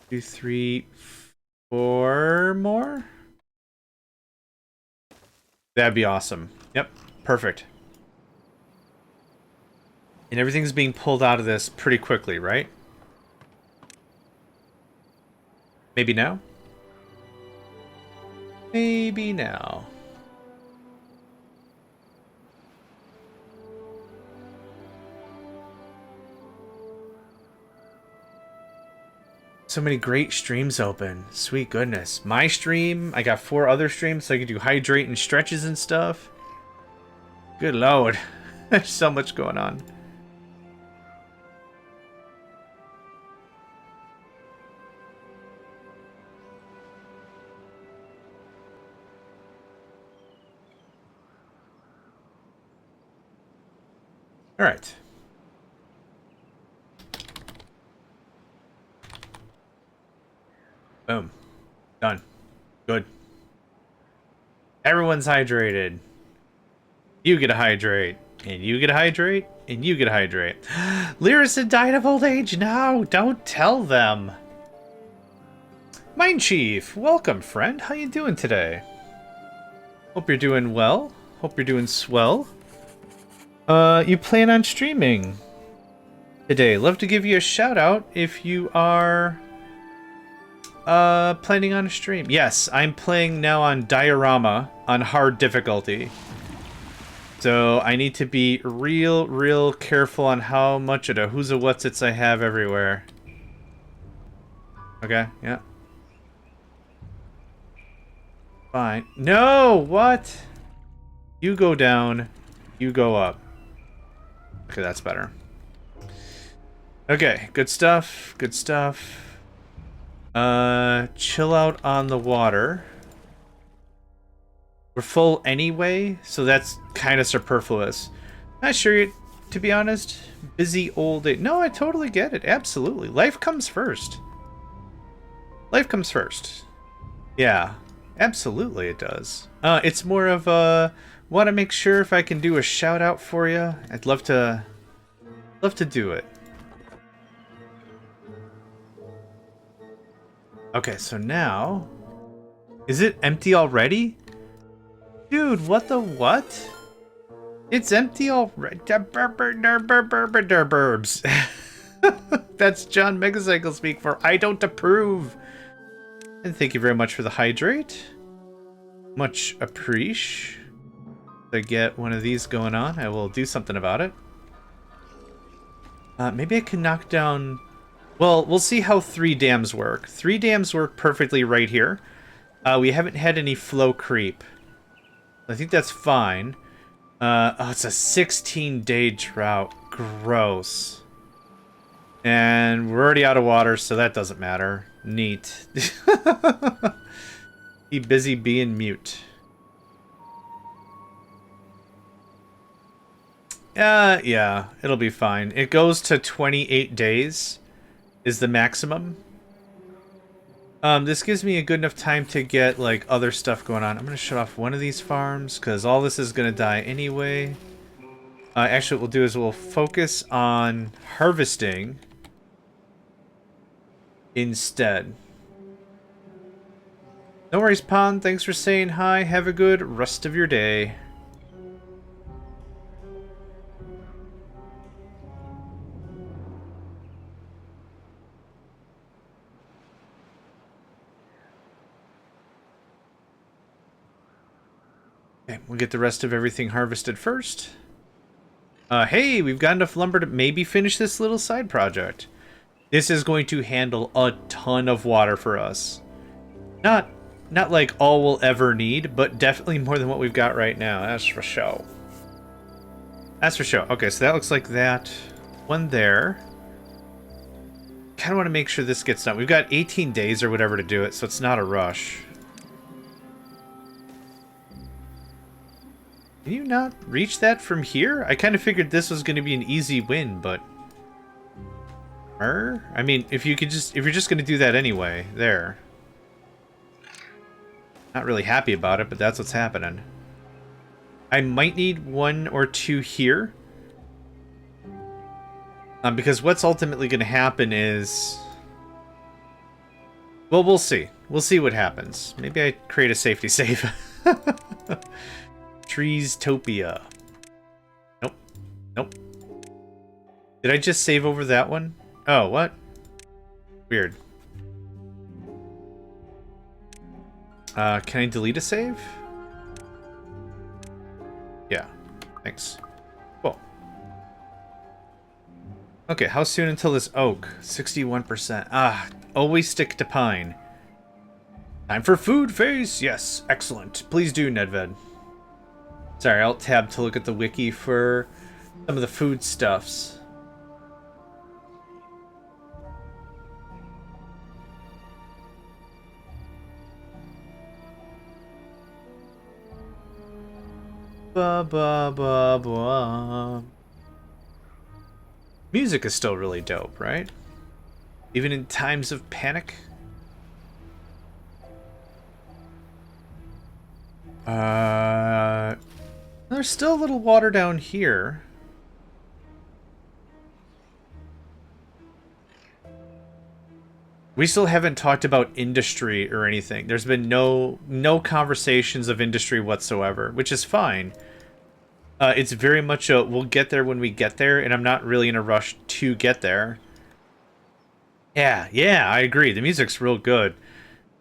2, 3, 4 more? That'd be awesome. Yep, perfect. And everything's being pulled out of this pretty quickly, right? Maybe now? Maybe now. So many great streams open. Sweet goodness. My stream, I got 4 other streams so I can do hydrate and stretches and stuff. Good lord. There's so much going on. All right. Boom. Done. Good. Everyone's hydrated. You get to hydrate. And you get to hydrate. And you get to hydrate. Lyricid died of old age. No, don't tell them. Mine Chief, welcome, friend. How you doing today? Hope you're doing well. Hope you're doing swell. You plan on streaming today. Love to give you a shout out if you are planning on a stream. Yes, I'm playing now on Diorama on hard difficulty. So I need to be real careful on how much of the who's a what's its I have everywhere. Okay, yeah. Fine. No, what? You go down, you go up. Okay, that's better. Okay, good stuff, good stuff. Chill out on the water. We're full anyway, so that's kind of superfluous. Not sure, to be honest. Busy old age. No, I totally get it. Absolutely. Life comes first. Life comes first. Yeah, absolutely it does. It's more of a... want to make sure if I can do a shout out for you. I'd love to do it. Okay, so now... is it empty already? Dude, what the what? It's empty already. Burbs. That's JohnMegacycle speak for I don't approve. And thank you very much for the hydrate. Much appreciate. To get one of these going on, I will do something about it. Maybe I can knock down... well, we'll see how 3 dams work. 3 dams work perfectly right here. We haven't had any flow creep. I think that's fine. Oh, it's a 16-day drought. Gross. And we're already out of water, so that doesn't matter. Neat. Be busy being mute. Yeah, it'll be fine. It goes to 28 days is the maximum. This gives me a good enough time to get, like, other stuff going on. I'm gonna shut off one of these farms, because all this is gonna die anyway. Actually, what we'll do is we'll focus on harvesting instead. No worries, Pond. Thanks for saying hi. Have a good rest of your day. Okay, we'll get the rest of everything harvested first. Hey, we've got enough lumber to maybe finish this little side project. This is going to handle a ton of water for us. Not like all we'll ever need, but definitely more than what we've got right now. That's for sure. That's for sure. Okay, so that looks like that. One there. Kind of want to make sure this gets done. We've got 18 days or whatever to do it, so it's not a rush. Can you not reach that from here? I kind of figured this was going to be an easy win, but... I mean, if you're just going to do that anyway, there. Not really happy about it, but that's what's happening. I might need 1 or 2 here. Because what's ultimately going to happen is... Well, we'll see. We'll see what happens. Maybe I create a safety save. Trees-topia. Nope. Nope. Did I just save over that one? Oh, what? Weird. Can I delete a save? Yeah. Thanks. Cool. Okay, how soon until this oak? 61%. Ah, always stick to pine. Time for food face! Yes, excellent. Please do, Nedved. Sorry, I'll tab to look at the wiki for some of the food stuffs. Ba ba ba ba. Music is still really dope, right? Even in times of panic. There's still a little water down here. We still haven't talked about industry or anything. There's been no conversations of industry whatsoever, which is fine. It's very much a we'll get there when we get there, and I'm not really in a rush to get there. Yeah, I agree. The music's real good.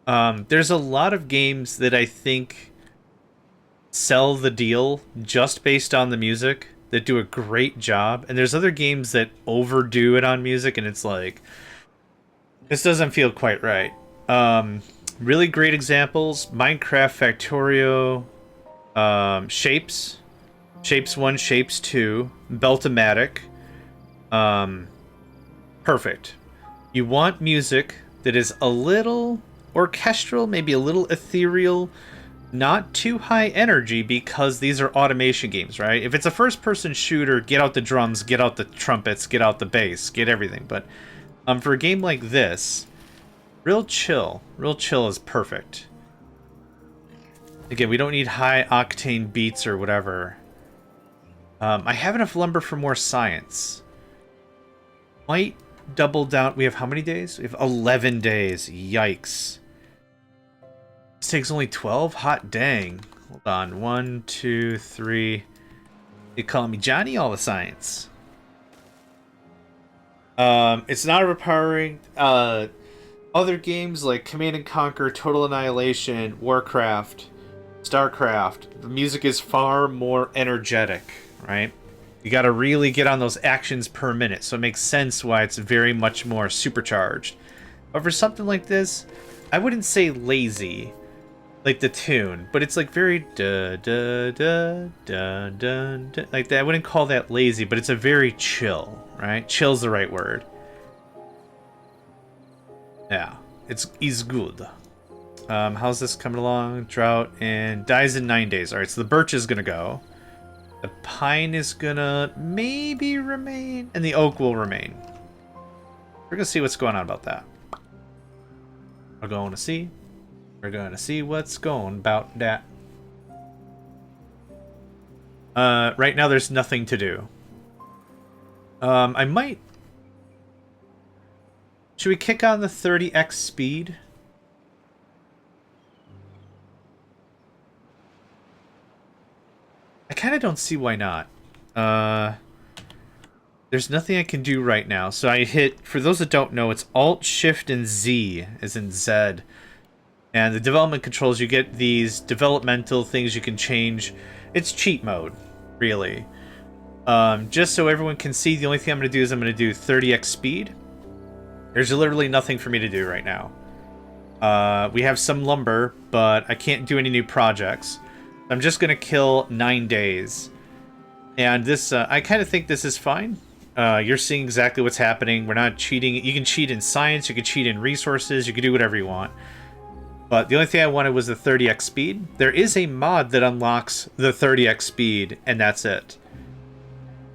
There's a lot of games that I think sell the deal just based on the music that do a great job, and there's other games that overdo it on music, and it's like, this doesn't feel quite right. Really great examples: Minecraft Factorio, Shapes 1, Shapes 2, Beltomatic. Perfect. You want music that is a little orchestral, maybe a little ethereal, not too high energy, because these are automation games, right? If it's a first-person shooter, get out the drums, get out the trumpets, get out the bass, get everything. But for a game like this, real chill is perfect. Again, we don't need high-octane beats or whatever. I have enough lumber for more science. Might double down. We have how many days? We have 11 days. Yikes. This takes only 12? Hot dang. Hold on. 1, 2, 3. They call me Johnny all the science. It's not overpowering. Other games like Command & Conquer, Total Annihilation, Warcraft, StarCraft, the music is far more energetic, right? You gotta really get on those actions per minute, so it makes sense why it's very much more supercharged. But for something like this, I wouldn't say lazy, like the tune, but it's like very da da da da da da, like that. I wouldn't call that lazy, but it's a very chill, right? Chill's the right word. Yeah, it's good. How's this coming along? Drought and dies in 9 days. All right, so the birch is gonna go. The pine is gonna maybe remain, and the oak will remain. We're gonna see what's going on about that. We're going to see. We're going to see what's going about that. Right now there's nothing to do. I might... Should we kick on the 30x speed? I kind of don't see why not. There's nothing I can do right now. So I hit, for those that don't know, it's Alt, Shift, and Z, as in Z. And the development controls, you get these developmental things you can change. It's cheat mode, really. Just so everyone can see, the only thing I'm going to do is I'm going to do 30x speed. There's literally nothing for me to do right now. We have some lumber, but I can't do any new projects. I'm just going to kill 9 days. And this, I kind of think this is fine. You're seeing exactly what's happening. We're not cheating. You can cheat in science, you can cheat in resources, you can do whatever you want. But the only thing I wanted was the 30x speed. There is a mod that unlocks the 30x speed, and that's it.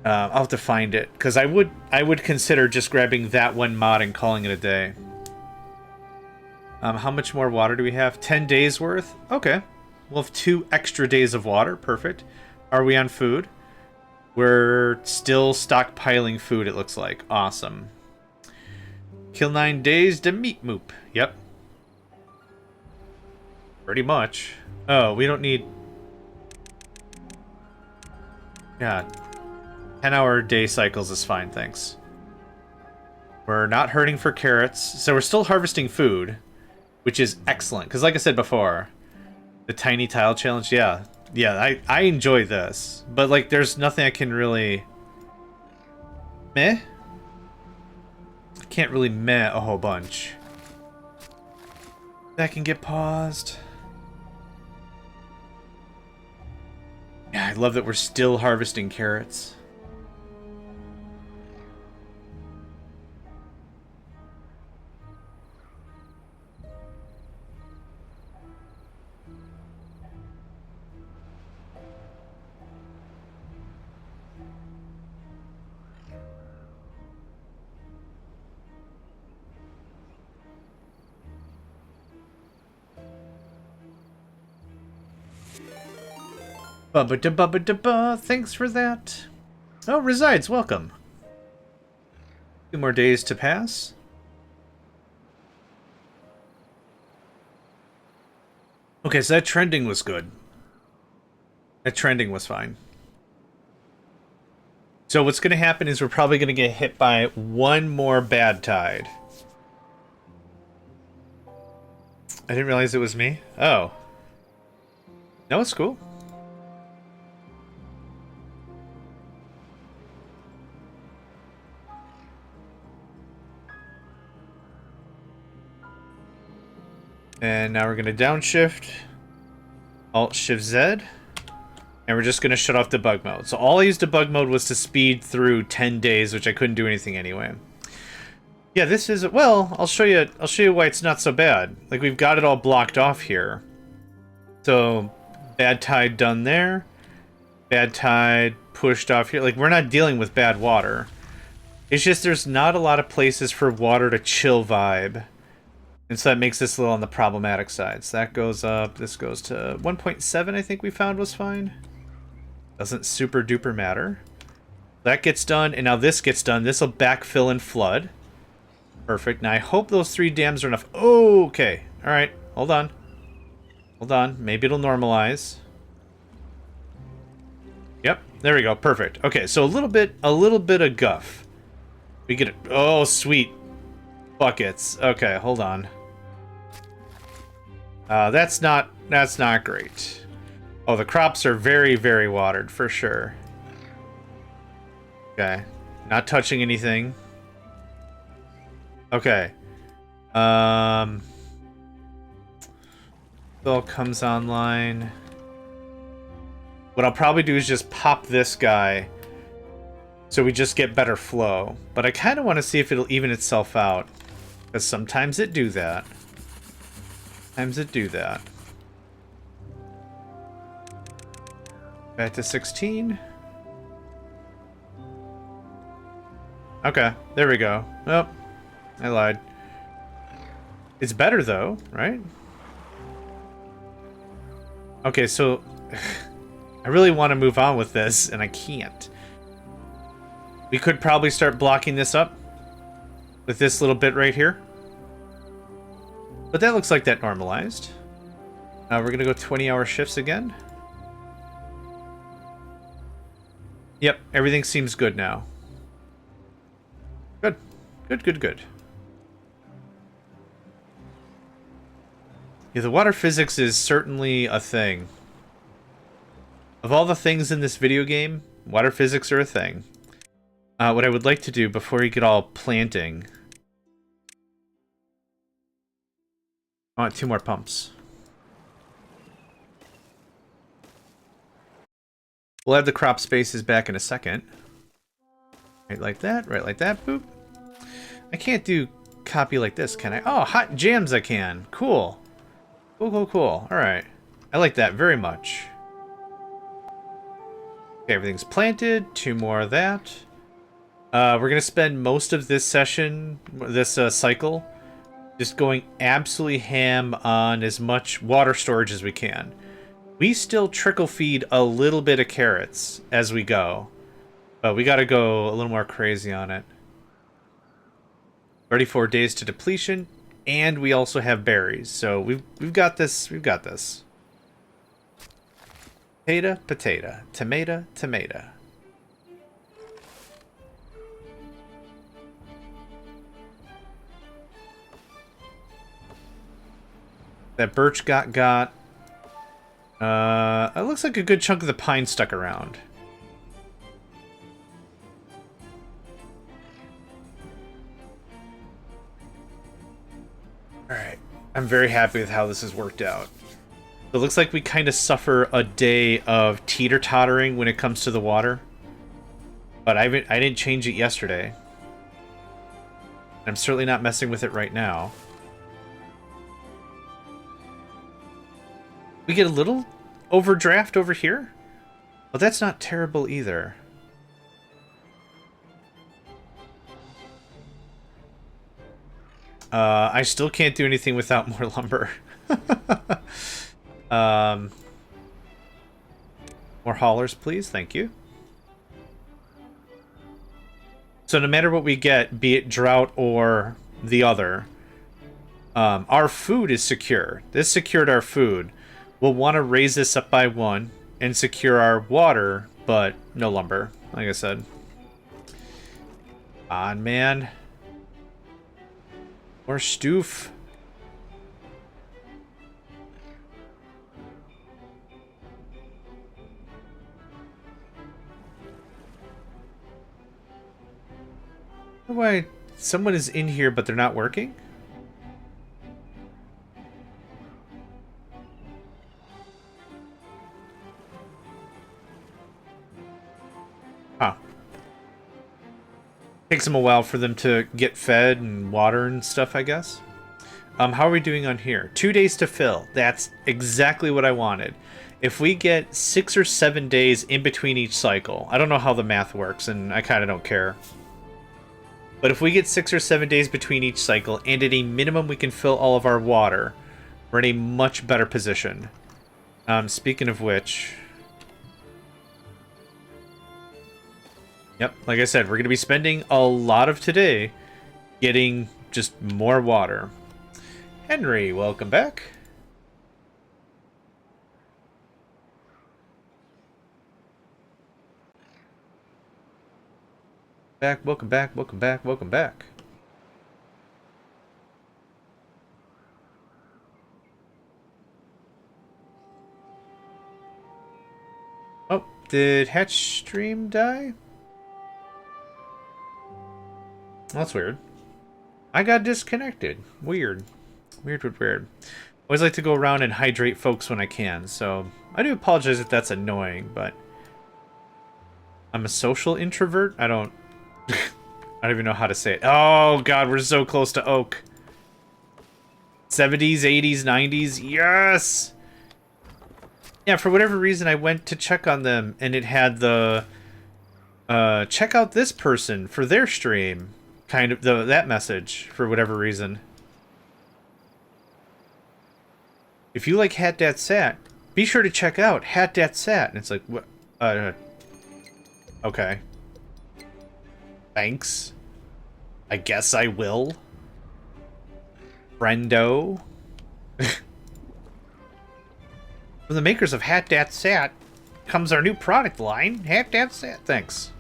I'll have to find it, because I would consider just grabbing that one mod and calling it a day. How much more water do we have? 10 days worth? Okay. We'll have 2 extra days of water. Perfect. Are we on food? We're still stockpiling food, it looks like. Awesome. Kill 9 days to meat moop. Yep. Pretty much. Oh, we don't need... Yeah. 10-hour day cycles is fine, thanks. We're not hurting for carrots, so we're still harvesting food, which is excellent. Because like I said before, the tiny tile challenge, yeah. Yeah, I enjoy this. But, like, there's nothing I can really... Meh? I can't really meh a whole bunch. That can get paused. Yeah, I love that we're still harvesting carrots. Bubba-da-bubba-da-ba, thanks for that. Oh, Resides, welcome. 2 more days to pass. Okay, so that trending was good. That trending was fine. So what's going to happen is we're probably going to get hit by one more bad tide. I didn't realize it was me. Oh. No, it's cool. And now we're going to downshift, Alt-Shift-Z, and we're just going to shut off debug mode. So all I used debug mode was to speed through 10 days, which I couldn't do anything anyway. Yeah, this is, well, I'll show you why it's not so bad. Like, we've got it all blocked off here. So, bad tide done there, bad tide pushed off here. Like, we're not dealing with bad water. It's just there's not a lot of places for water to chill vibe. And so that makes this a little on the problematic side. So that goes up. This goes to 1.7, I think we found was fine. Doesn't super duper matter. That gets done, and now this gets done. This will backfill and flood. Perfect. Now I hope those 3 dams are enough. Oh, okay. All right. Hold on. Hold on. Maybe it'll normalize. Yep. There we go. Perfect. Okay. So a little bit of guff. We get it. Oh, sweet. Buckets. Okay. Hold on. That's not great. Oh, the crops are very, very watered for sure. Okay. Not touching anything. Okay. All comes online. What I'll probably do is just pop this guy so we just get better flow. But I kind of want to see if it'll even itself out, because sometimes it do that. Sometimes it do that. Back to 16. Okay, there we go. Oh, I lied. It's better though, right? Okay, so I really want to move on with this, and I can't. We could probably start blocking this up with this little bit right here. But that looks like that normalized. We're going to go 20-hour shifts again. Yep, everything seems good now. Good. Good, good, good. Yeah, the water physics is certainly a thing. Of all the things in this video game, water physics are a thing. What I would like to do before you get all planting... I want 2 more pumps. We'll have the crop spaces back in a second. Right like that, boop. I can't do copy like this, can I? Oh, hot jams I can. Cool. Cool, cool, cool. Alright. I like that very much. Okay, everything's planted. 2 more of that. We're going to spend most of this session, this cycle, just going absolutely ham on as much water storage as we can. We still trickle feed a little bit of carrots as we go. But we gotta go a little more crazy on it. 34 days to depletion, and we also have berries. So we've got this. We've got this. Potato, potato, tomato, tomato. That birch got. It looks like a good chunk of the pine stuck around. Alright. I'm very happy with how this has worked out. It looks like we kind of suffer a day of teeter-tottering when it comes to the water. But I didn't change it yesterday. I'm certainly not messing with it right now. We get a little overdraft over here? Well, that's not terrible either. I still can't do anything without more lumber. More haulers, please. Thank you. So no matter what we get, be it drought or the other, our food is secure. This secured our food. We'll want to raise this up by 1 and secure our water, but no lumber, like I said. On, man. More stoof. Why someone is in here but they're not working? Huh. Takes them a while for them to get fed and water and stuff, I guess. How are we doing on here? 2 days to fill. That's exactly what I wanted. If we get 6 or 7 days in between each cycle, I don't know how the math works, and I kind of don't care. But if we get 6 or 7 days between each cycle, and at a minimum we can fill all of our water, we're in a much better position. Speaking of which... Yep, like I said, we're going to be spending a lot of today getting just more water. Henry, welcome back. Welcome back, welcome back, welcome back. Oh, did Hatch stream die? That's weird. I got disconnected. Weird. Weird. Always like to go around and hydrate folks when I can, so I do apologize if that's annoying, but I'm a social introvert. I don't even know how to say it. Oh god, we're so close to oak. 70s, 80s, 90s. Yes! Yeah, for whatever reason I went to check on them and it had the check out this person for their stream. Kind of that message for whatever reason. If you like Hat Dat Sat, be sure to check out Hat Dat Sat. And it's like, what? Okay. Thanks. I guess I will. Friendo. From the makers of Hat Dat Sat comes our new product line, Hat Dat Sat. Thanks.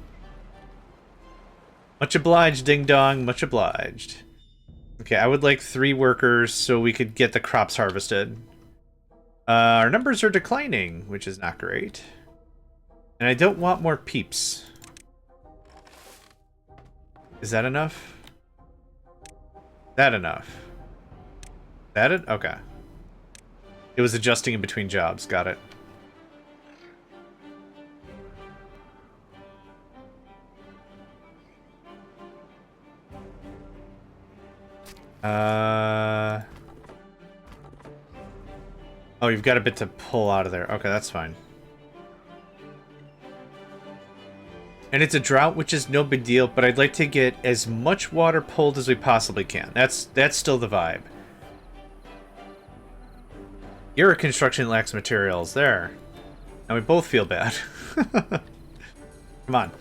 Much obliged, Ding Dong. Much obliged. Okay, I would like 3 workers so we could get the crops harvested. Our numbers are declining, which is not great. And I don't want more peeps. Is that enough? That enough? That it? Okay. It was adjusting in between jobs. Got it. Oh, you've got a bit to pull out of there. Okay, that's fine. And it's a drought, which is no big deal, but I'd like to get as much water pulled as we possibly can. That's still the vibe. Your construction lacks materials. There. And we both feel bad. Come on.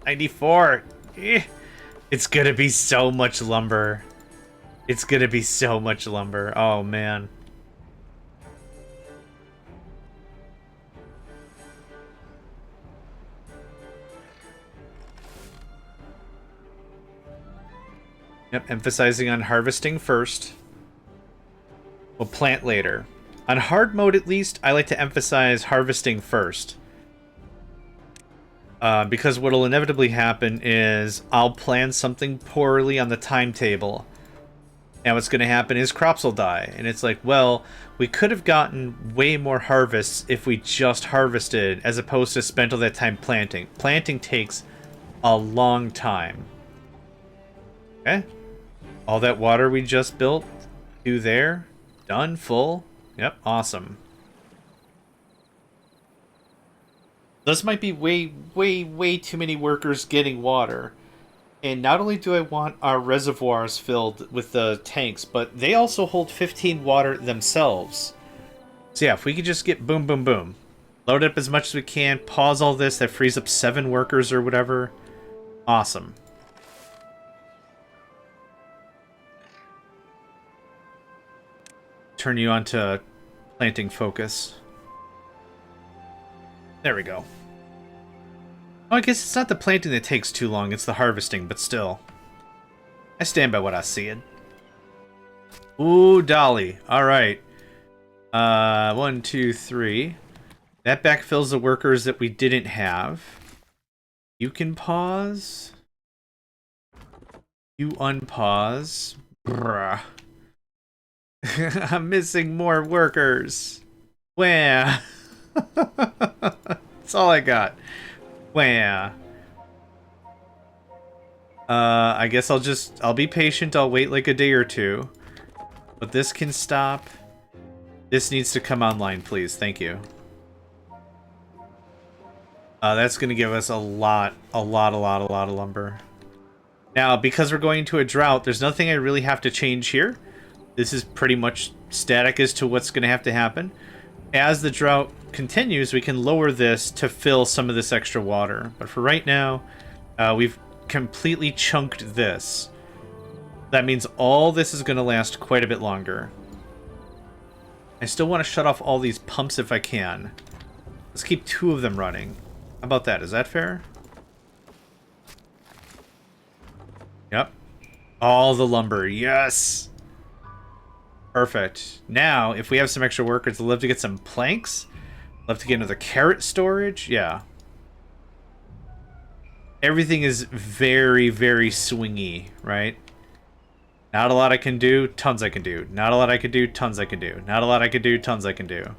94. It's gonna be so much lumber. It's gonna be so much lumber. Oh, man. Yep, emphasizing on harvesting first. We'll plant later. On hard mode, at least, I like to emphasize harvesting first. Because what will inevitably happen is I'll plan something poorly on the timetable. And what's going to happen is crops will die. And it's like, well, we could have gotten way more harvests if we just harvested as opposed to spent all that time planting. Planting takes a long time. Okay. All that water we just built, to there, done, full. Yep, awesome. This might be way too many workers getting water. And not only do I want our reservoirs filled with the tanks, but they also hold 15 water themselves. So yeah, if we could just get boom, boom, boom. Load it up as much as we can, pause all this, that frees up 7 workers or whatever. Awesome. Turn you on to planting focus. There we go. Oh, I guess it's not the planting that takes too long, it's the harvesting, but still. I stand by what I said. Ooh, Dolly. Alright. 1, 2, 3. That backfills the workers that we didn't have. You can pause. You unpause. Bruh. I'm missing more workers. Wah. That's all I got. Wah. I guess I'll be patient. I'll wait like a day or two. But this can stop. This needs to come online, please. Thank you. That's going to give us a lot of lumber. Now, because we're going to a drought, there's nothing I really have to change here. This is pretty much static as to what's going to have to happen. As the drought continues, we can lower this to fill some of this extra water. But for right now, we've completely chunked this. That means all this is going to last quite a bit longer. I still want to shut off all these pumps if I can. Let's keep 2 of them running. How about that? Is that fair? Yep. All the lumber. Yes! Perfect. Now, if we have some extra workers, I'd love to get some planks. Love to get another carrot storage. Yeah. Everything is very swingy, right? Not a lot I can do, tons I can do. Not a lot I can do, tons I can do. Not a lot I can do, tons I can do.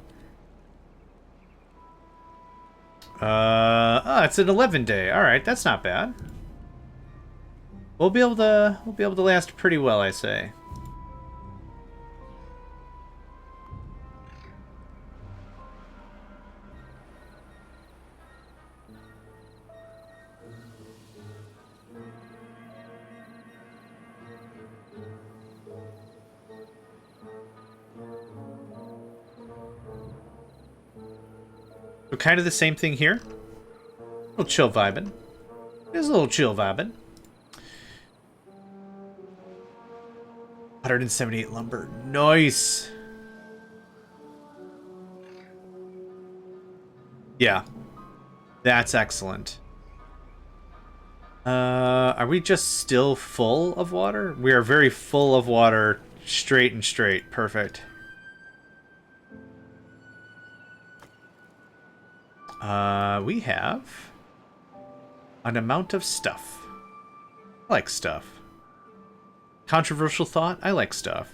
It's an 11 day. Alright, that's not bad. We'll be able to last pretty well, I say. So kind of the same thing here. A little chill vibing. There's a little chill vibing. 178 lumber. Nice. Yeah. That's excellent. Are we just still full of water? We are very full of water. Straight and straight. Perfect. We have an amount of stuff. I like stuff. Controversial thought, I like stuff.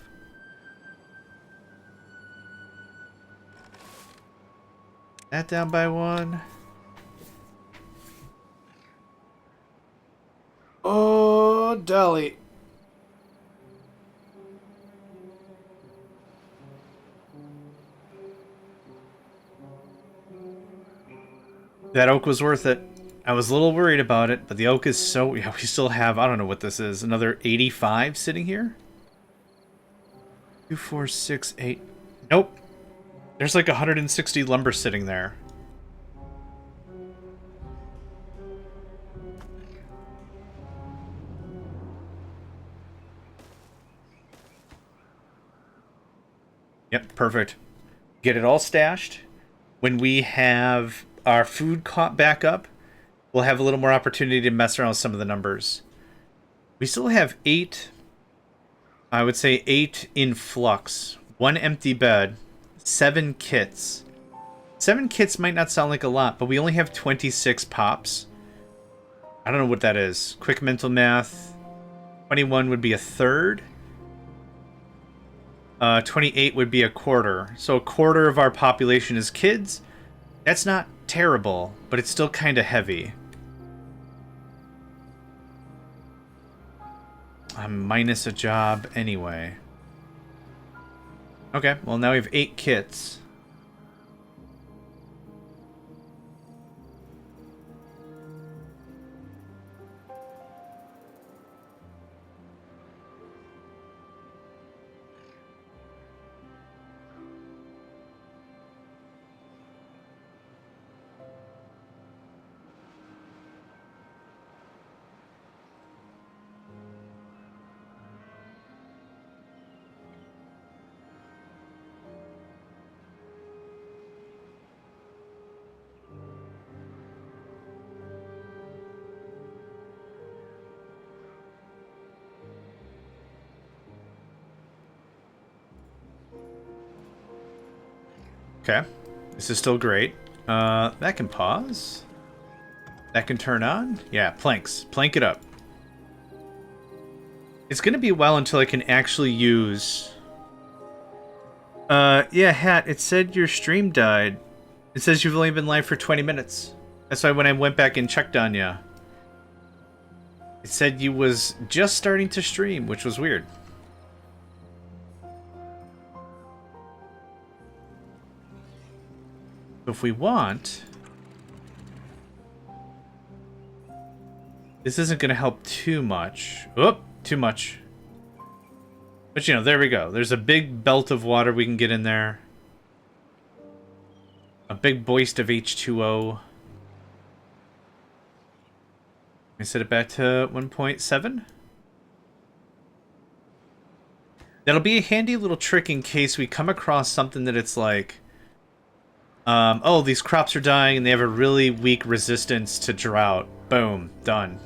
That down by 1. Oh, Dolly. That oak was worth it. I was a little worried about it, but the oak is so... Yeah, we still have... I don't know what this is. Another 85 sitting here? 2, 4, 6, 8... Nope. There's like 160 lumber sitting there. Yep, perfect. Get it all stashed. When we have our food caught back up, we'll have a little more opportunity to mess around with some of the numbers. We still have 8, I would say 8 in flux. 1 empty bed, 7 kits. 7 kits might not sound like a lot, but we only have 26 pops. I don't know what that is. Quick mental math. 21 would be a third. 28 would be a quarter. So a quarter of our population is kids. That's not terrible, but it's still kind of heavy. I'm minus a job anyway. Okay, well now we have 8 kits. Okay, this is still great. That can pause. That can turn on. Yeah, planks. Plank it up. It's gonna be a while until I can actually use... yeah, Hat, it said your stream died. It says you've only been live for 20 minutes. That's why when I went back and checked on you, it said you was just starting to stream, which was weird. If we want... This isn't going to help too much. Oop, too much. But, you know, there we go. There's a big belt of water we can get in there. A big boist of H2O. Let me set it back to 1.7. That'll be a handy little trick in case we come across something that it's like... oh, these crops are dying and they have a really weak resistance to drought. Boom. Done.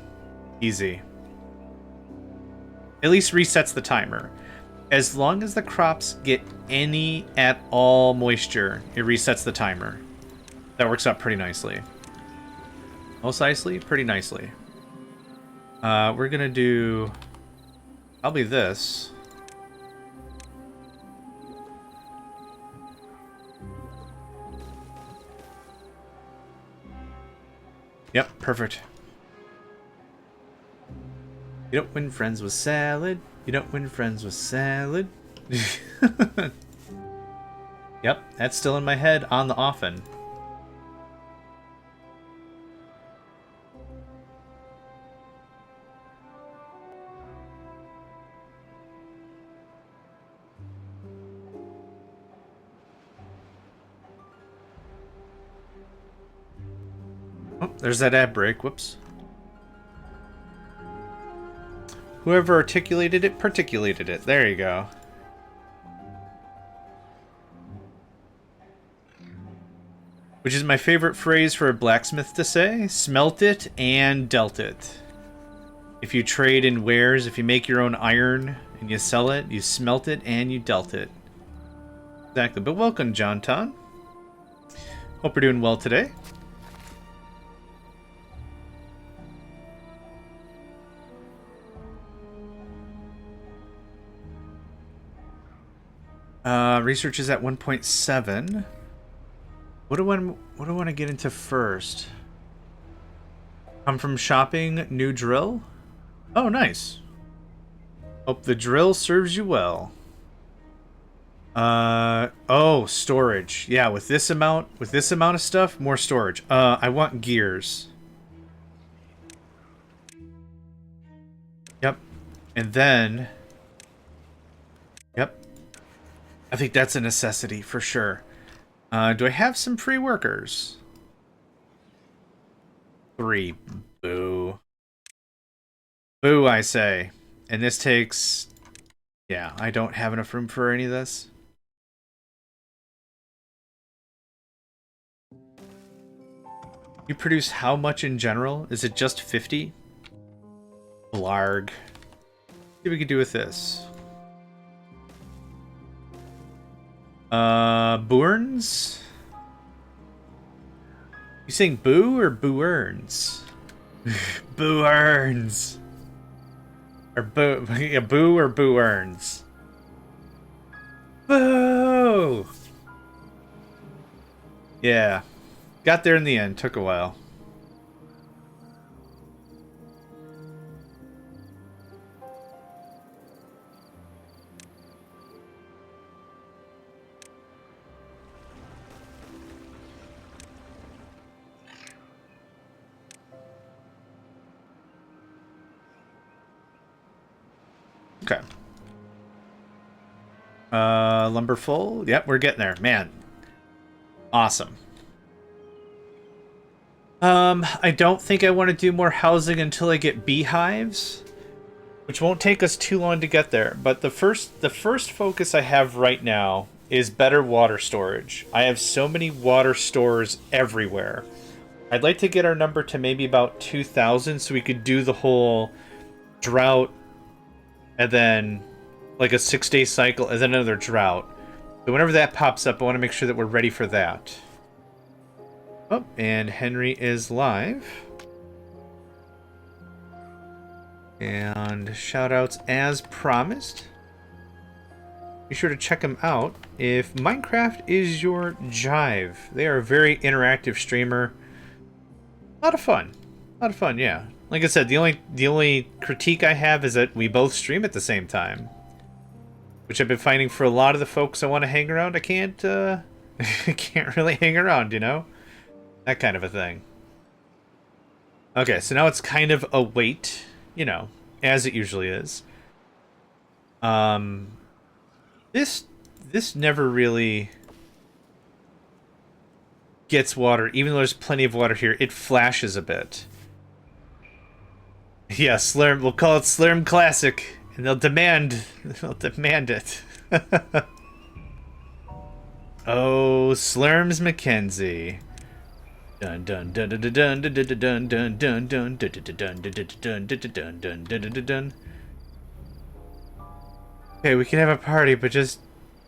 Easy. At least resets the timer. As long as the crops get any at all moisture, it resets the timer. That works out pretty nicely. Most nicely? Pretty nicely. We're gonna do... probably this. Yep, perfect. You don't win friends with salad. You don't win friends with salad. Yep, that's still in my head on the often. Oh, there's that ad break. Whoops. Whoever articulated it, particulated it. There you go. Which is my favorite phrase for a blacksmith to say. Smelt it and dealt it. If you trade in wares, if you make your own iron and you sell it, you smelt it and you dealt it. Exactly. But welcome, John Ton. Hope you're doing well today. Research is at 1.7. What do I want to get into first? Come from shopping, new drill? Oh, nice. Hope the drill serves you well. Oh, storage. Yeah, with this amount of stuff, more storage. I want gears. Yep. And then... Yep. I think that's a necessity for sure. Do I have some free workers? 3. Boo. Boo, I say. And this takes... Yeah, I don't have enough room for any of this. You produce how much in general? Is it just 50? Blarg. See what we could do with this. Bourns? You saying boo or boo-earns? Boo-earns. Or boo, yeah, boo or boo-earns? Boo! Yeah. Got there in the end. Took a while. Okay. Lumber full? Yep, we're getting there. Man. Awesome. I don't think I want to do more housing until I get beehives, which won't take us too long to get there. But the first focus I have right now is better water storage. I have so many water stores everywhere. I'd like to get our number to maybe about 2,000 so we could do the whole drought and then like a 6-day cycle and then another drought. So whenever that pops up, I want to make sure that we're ready for that. Oh, and Henry is live. And shoutouts as promised. Be sure to check them out if Minecraft is your jive. They are a very interactive streamer. A lot of fun. A lot of fun, yeah. Like I said, the only critique I have is that we both stream at the same time. Which I've been finding for a lot of the folks I want to hang around, I can't I can't really hang around, you know? That kind of a thing. Okay, so now it's kind of a wait, you know, as it usually is. This never really gets water, even though there's plenty of water here. It flashes a bit. Yeah, Slurm. We'll call it Slurm Classic, and they'll demand it. Oh, Slurms Mackenzie. Dun dun dun dun dun dun dun dun dun dun dun dun dun dun dun dun. Okay, we can have a party, but just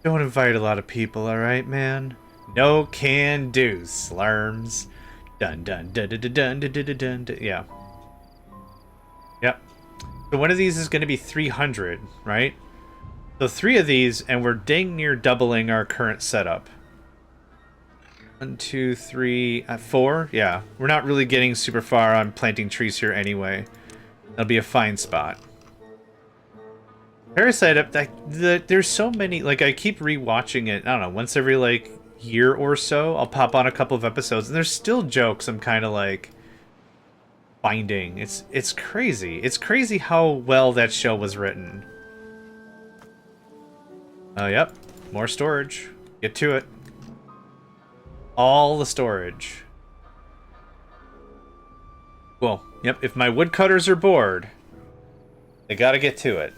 don't invite a lot of people, alright, man? No can do, Slurms. Dun dun dun dun dun dun dun dun dun. Yeah. Yep. So one of these is going to be 300, right? So 3 of these, and we're dang near doubling our current setup. 1, 2, 3, 4. Yeah, we're not really getting super far on planting trees here anyway. That'll be a fine spot. Parasite up. There's so many. Like I keep rewatching it. I don't know. Once every like year or so, I'll pop on a couple of episodes, and there's still jokes I'm kind of like finding. It's crazy. It's crazy how well that show was written. Oh, yep. More storage. Get to it. All the storage. Cool. Yep, if my woodcutters are bored, they gotta get to it.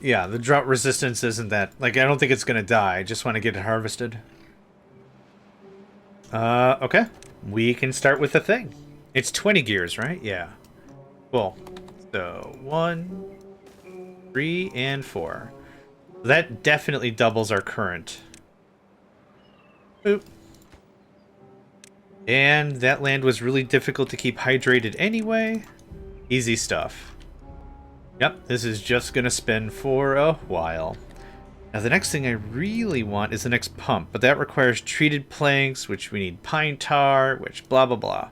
Yeah, the drought resistance isn't that... Like, I don't think it's gonna die. I just want to get it harvested. Okay. We can start with the thing. It's 20 gears, right? Yeah. Cool. So, 1, 3, and 4. That definitely doubles our current. Boop. And that land was really difficult to keep hydrated anyway. Easy stuff. Yep, this is just gonna spin for a while. Now the next thing I really want is the next pump, but that requires treated planks, which we need pine tar, which blah blah blah.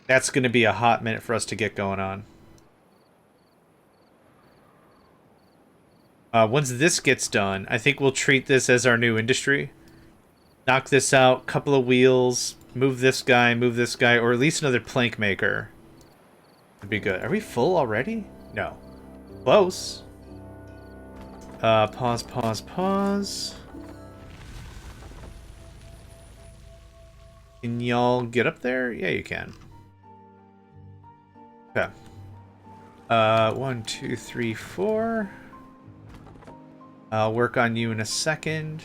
That's gonna be a hot minute for us to get going on. Once this gets done, I think we'll treat this as our new industry. Knock this out, couple of wheels, move this guy, or at least another plank maker. Would be good. Are we full already? No. Close. Pause. Can y'all get up there? Yeah, you can. Okay. 1, 2, 3, 4. I'll work on you in a second.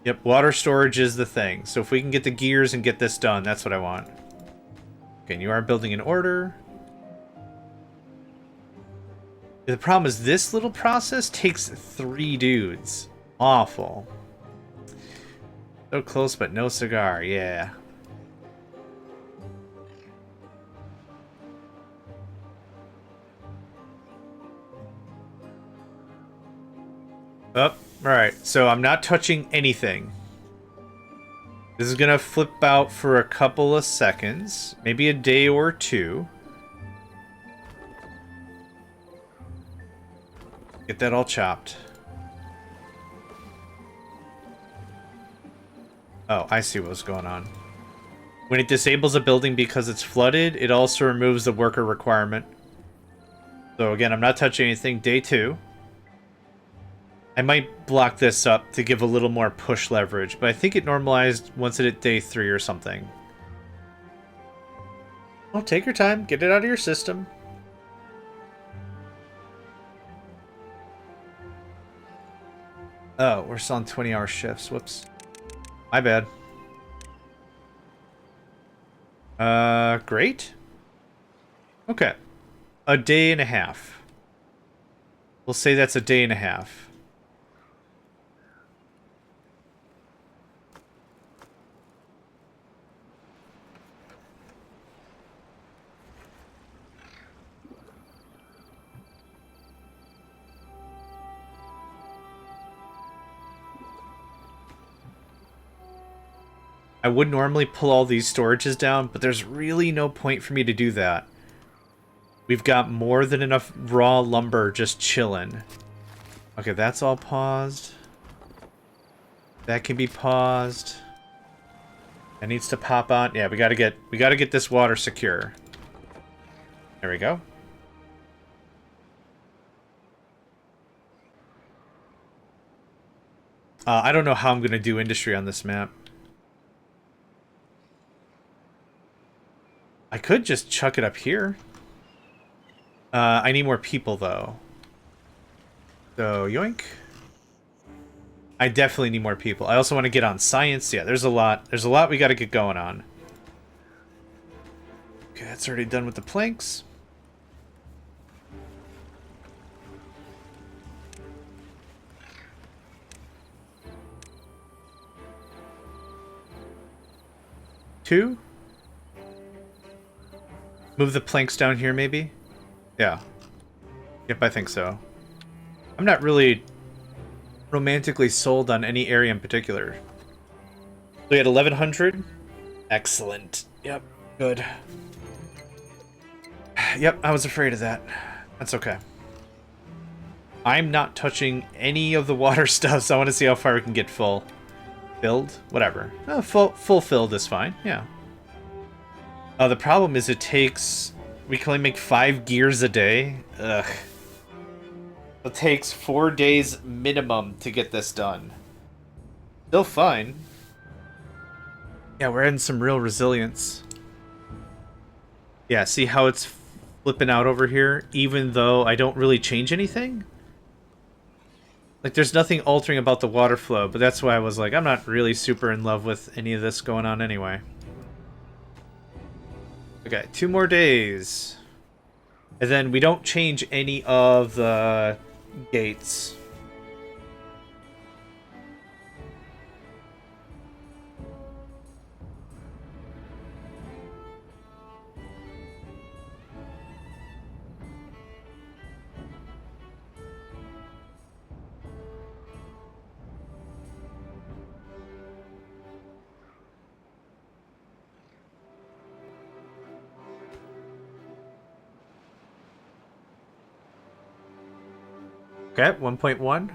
Yep, water storage is the thing. So if we can get the gears and get this done, that's what I want. Okay, and you are building in order. The problem is this little process takes 3 dudes. Awful. So close, but no cigar. Yeah. Oh, alright. So I'm not touching anything. This is gonna flip out for a couple of seconds. Maybe a day or 2. Get that all chopped. Oh, I see what's going on. When it disables a building because it's flooded, it also removes the worker requirement. So again, I'm not touching anything. Day 2. I might block this up to give a little more push leverage, but I think it normalized once it hit day 3 or something. Well, take your time. Get it out of your system. Oh, we're still on 20-hour shifts. Whoops. My bad. Great. Okay. A day and a half. We'll say that's a day and a half. I would normally pull all these storages down, but there's really no point for me to do that. We've got more than enough raw lumber just chilling. Okay, that's all paused. That can be paused. That needs to pop on. Yeah, we gotta get this water secure. There we go. I don't know how I'm gonna do industry on this map. I could just chuck it up here. I need more people, though. So, yoink. I definitely need more people. I also want to get on science. Yeah, there's a lot. There's a lot we got to get going on. Okay, that's already done with the planks. Two. Move the planks down here, maybe? Yeah. Yep, I think so. I'm not really romantically sold on any area in particular. So we had 1100. Excellent. Yep, good. Yep, I was afraid of that. That's okay. I'm not touching any of the water stuff, so I want to see how far we can get full. Filled? Whatever. Full filled is fine, yeah. The problem is it takes... We can only make 5 gears a day. Ugh. It takes 4 days minimum to get this done. Still fine. Yeah, we're adding some real resilience. Yeah, see how it's flipping out over here? Even though I don't really change anything? Like, there's nothing altering about the water flow, but that's why I was like, I'm not really super in love with any of this going on anyway. Okay, 2 more days. And then we don't change any of the gates. Okay, 1.1.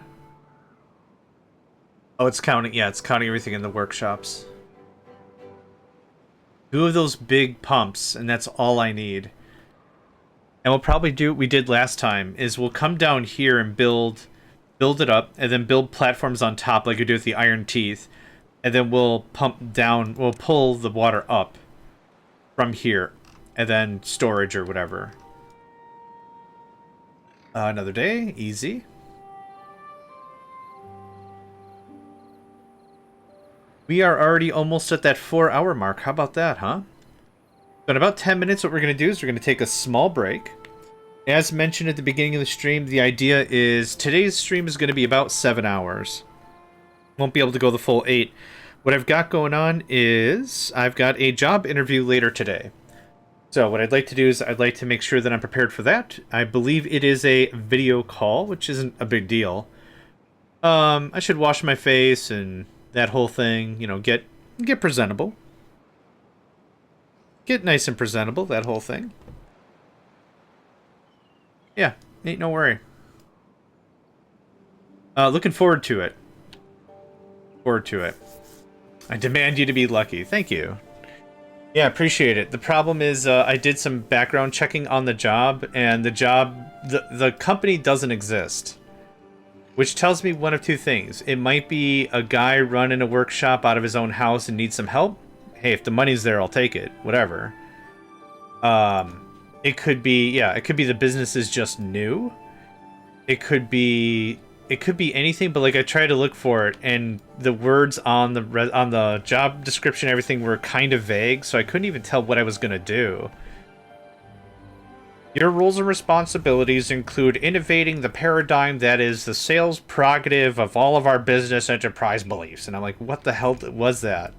Oh, it's counting. Yeah, it's counting everything in the workshops. 2 of those big pumps, and that's all I need. And we'll probably do what we did last time, is we'll come down here and build it up, and then build platforms on top like we do with the iron teeth. And then we'll pump down, we'll pull the water up from here, and then storage or whatever. Another day, easy. We are already almost at that 4-hour mark. How about that, huh? So in about 10 minutes, what we're going to do is we're going to take a small break. As mentioned at the beginning of the stream, the idea is today's stream is going to be about 7 hours. Won't be able to go the full 8. What I've got going on is I've got a job interview later today. So what I'd like to do is I'd like to make sure that I'm prepared for that. I believe it is a video call, which isn't a big deal. I should wash my face and that whole thing, you know, get presentable. Get nice and presentable, that whole thing. Yeah, ain't no worry. Looking forward to it. I demand you to be lucky. Thank you. Yeah, appreciate it. The problem is I did some background checking on the job, and the company doesn't exist. Which tells me one of two things. It might be a guy running a workshop out of his own house and needs some help. Hey, if the money's there, I'll take it. Whatever. It could be, yeah, it could be the business is just new. It could be anything, but like I tried to look for it, and the words on the job description, everything were kind of vague, so I couldn't even tell what I was gonna do. Your roles and responsibilities include innovating the paradigm that is the sales prerogative of all of our business enterprise beliefs. And I'm like, what the hell was that?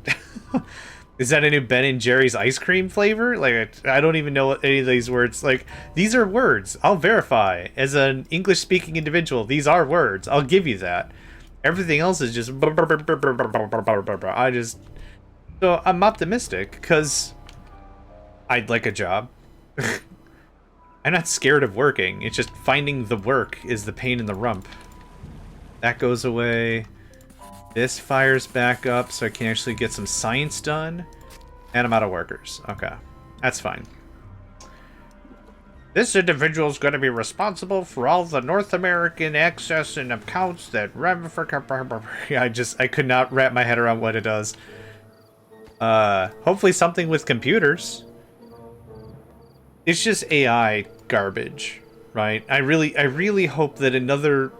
Is that a new Ben & Jerry's ice cream flavor? Like, I don't even know what any of these words... Like, these are words. I'll verify. As an English-speaking individual, these are words. I'll give you that. Everything else is just... So, I'm optimistic, because I'd like a job. I'm not scared of working. It's just finding the work is the pain in the rump. That goes away. This fires back up so I can actually get some science done. And I'm out of workers. Okay. That's fine. This individual is going to be responsible for all the North American access and accounts that... I could not wrap my head around what it does. Hopefully something with computers. It's just AI garbage, right? I really hope that another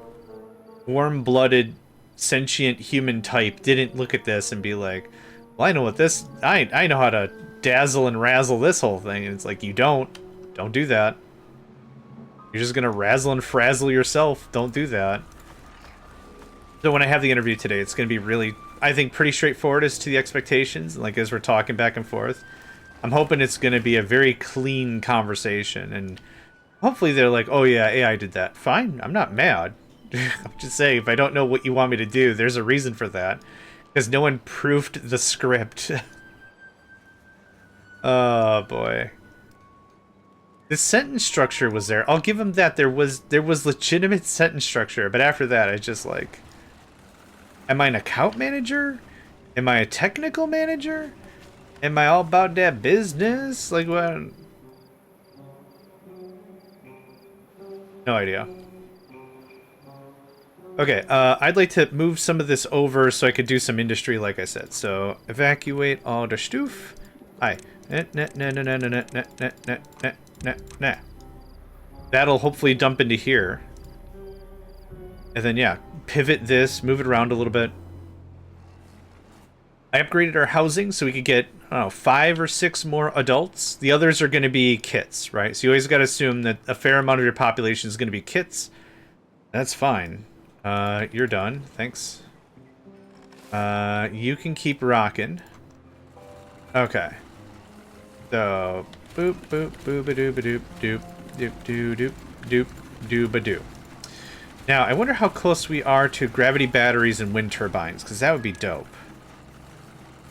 warm-blooded, sentient human type didn't look at this and be like, well, I know what this... I know how to dazzle and razzle this whole thing. And it's like, you don't do that. You're just gonna razzle and frazzle yourself. Don't do that. So when I have the interview today, it's gonna be really, I think, pretty straightforward as to the expectations, like as we're talking back and forth. I'm hoping it's going to be a very clean conversation, and hopefully they're like, oh yeah, AI did that. Fine, I'm not mad. I'm just saying, if I don't know what you want me to do, there's a reason for that. Because no one proofed the script. Oh boy. The sentence structure was there. I'll give them that. There was legitimate sentence structure, but after that, I just like... Am I an account manager? Am I a technical manager? Am I all about that business? Like, what? No idea. Okay, I'd like to move some of this over so I could do some industry, like I said. So, evacuate all the stuff. Aye. That'll hopefully dump into here. And then, yeah, pivot this, move it around a little bit. I upgraded our housing so we could get, I don't know, 5 or 6 more adults. The others are going to be kits, right? So you always got to assume that a fair amount of your population is going to be kits. That's fine. You're done. Thanks. You can keep rocking. Okay. So, boop, boop, boop-a-doop-a-doop, doop, doop, doop, doop, doop, doop-a-doo. Now, I wonder how close we are to gravity batteries and wind turbines, because that would be dope.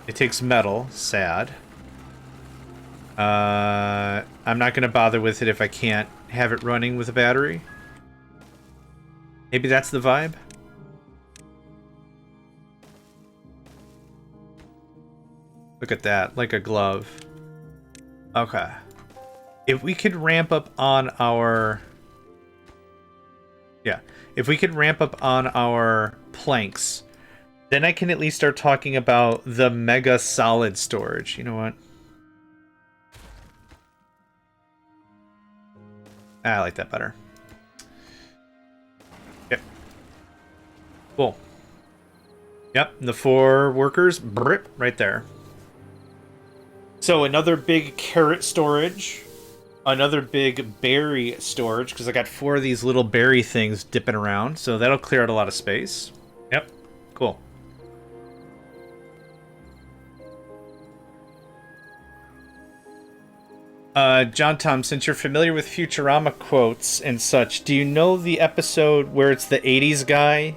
It takes metal. Sad. I'm not going to bother with it if I can't have it running with a battery. Maybe that's the vibe? Look at that. Like a glove. Okay. If we could ramp up on our... Yeah. If we could ramp up on our planks, then I can at least start talking about the mega solid storage. You know what? I like that better. Yep. Cool. Yep, the 4 workers, right there. So another big carrot storage. Another big berry storage, because I got 4 of these little berry things dipping around. So that'll clear out a lot of space. Yep, cool. John Tom, since you're familiar with Futurama quotes and such, do you know the episode where it's the 80s guy?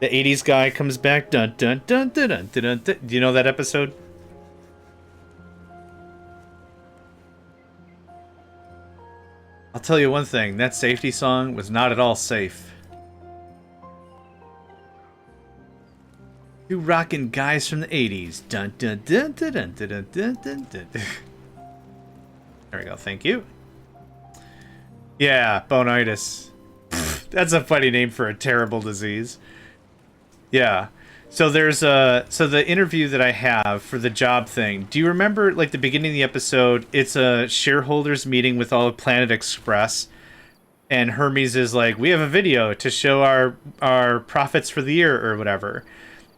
The 80s guy comes back. Dun dun dun dun dun dun dun. Dun. Do you know that episode? I'll tell you one thing. That safety song was not at all safe. 2 rockin' guys from the 80s. Dun dun dun dun dun dun dun dun dun. There we go. Thank you. Yeah, bonitis. That's a funny name for a terrible disease. Yeah. So there's so the interview that I have for the job thing. Do you remember like the beginning of the episode? It's a shareholders meeting with all of Planet Express, and Hermes is like, "We have a video to show our profits for the year or whatever,"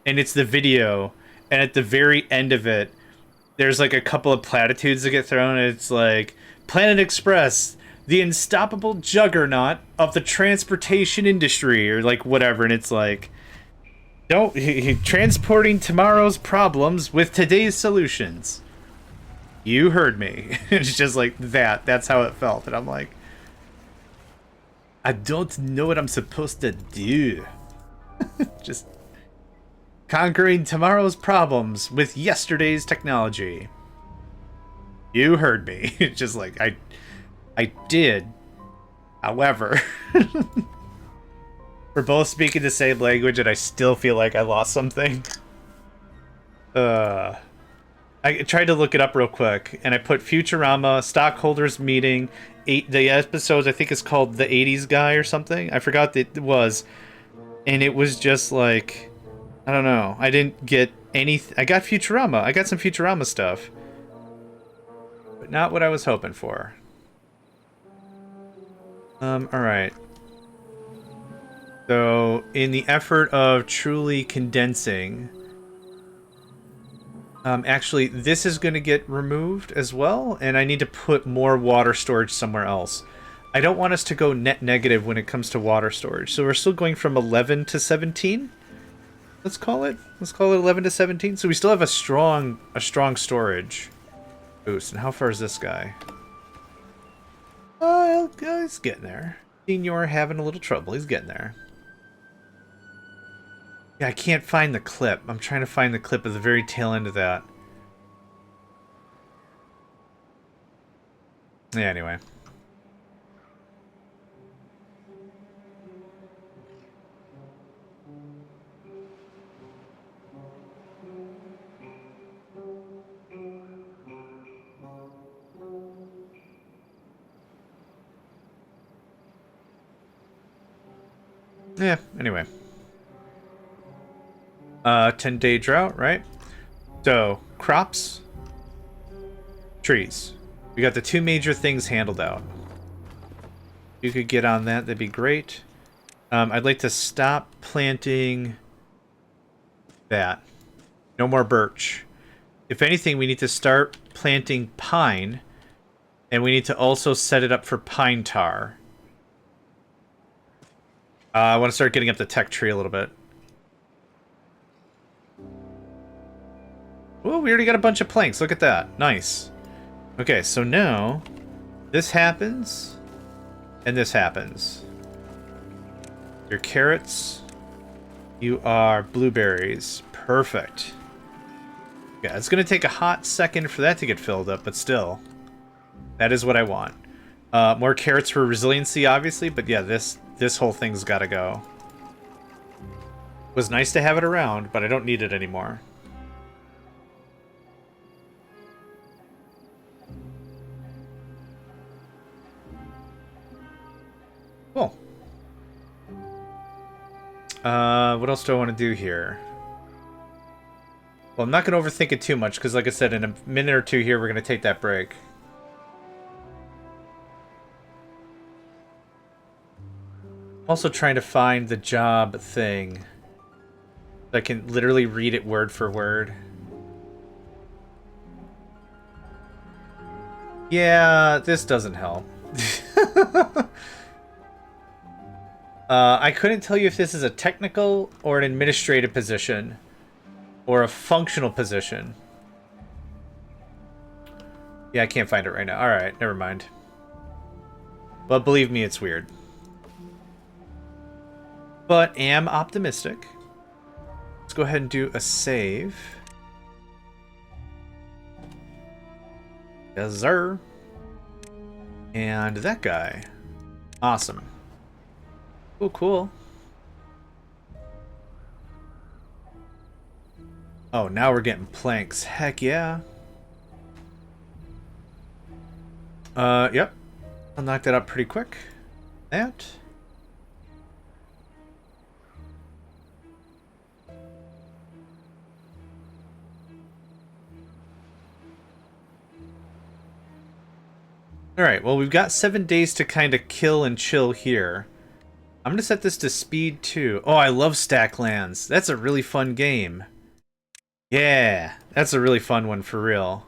and it's the video, and at the very end of it, there's like a couple of platitudes that get thrown, and it's like, Planet Express, the unstoppable juggernaut of the transportation industry, or like whatever, and it's like, transporting tomorrow's problems with today's solutions. You heard me. It's just like that. That's how it felt. And I'm like, I don't know what I'm supposed to do. Just conquering tomorrow's problems with yesterday's technology. You heard me. It's just like, I did. However, we're both speaking the same language and I still feel like I lost something. I tried to look it up real quick and I put Futurama, stockholders meeting, the episodes I think is called The 80s Guy or something. I forgot that it was. And it was just like, I don't know. I didn't get anything. I got Futurama. I got some Futurama stuff. But not what I was hoping for. Alright. So, in the effort of truly condensing... actually, this is going to get removed as well, and I need to put more water storage somewhere else. I don't want us to go net negative when it comes to water storage. So we're still going from 11 to 17? Let's call it 11 to 17. So we still have a strong storage boost. And how far is this guy? Oh, he's getting there. Senior having a little trouble. He's getting there. Yeah, I can't find the clip. I'm trying to find the clip of the very tail end of that. Yeah, anyway. Yeah, anyway. 10-day drought, right? So, crops, trees. We got the 2 major things handled out. If you could get on that, that'd be great. I'd like to stop planting that. No more birch. If anything, we need to start planting pine, and we need to also set it up for pine tar. I want to start getting up the tech tree a little bit. Oh, we already got a bunch of planks. Look at that. Nice. Okay, so now this happens and this happens. Your carrots. You are blueberries. Perfect. Yeah, it's going to take a hot second for that to get filled up, but still. That is what I want. More carrots for resiliency, obviously, but yeah, this whole thing's got to go. It was nice to have it around, but I don't need it anymore. Cool. What else do I want to do here? Well, I'm not going to overthink it too much, because like I said, in a minute or two here, we're going to take that break. Also trying to find the job thing. I can literally read it word for word. Yeah, this doesn't help. I couldn't tell you if this is a technical or an administrative position. Or a functional position. Yeah, I can't find it right now. Alright, never mind. But believe me, it's weird. But am optimistic. Let's go ahead and do a save. Yes, sir. And that guy. Awesome. Cool, cool. Oh, now we're getting planks. Heck yeah. Yep. I'll knock that out pretty quick. That. Alright, well, we've got 7 days to kind of kill and chill here. I'm going to set this to speed 2. Oh, I love stack lands. That's a really fun game. Yeah, that's a really fun one for real.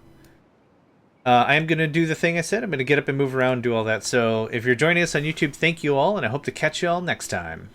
I am going to do the thing I said. I'm going to get up and move around and do all that. So if you're joining us on YouTube, thank you all, and I hope to catch you all next time.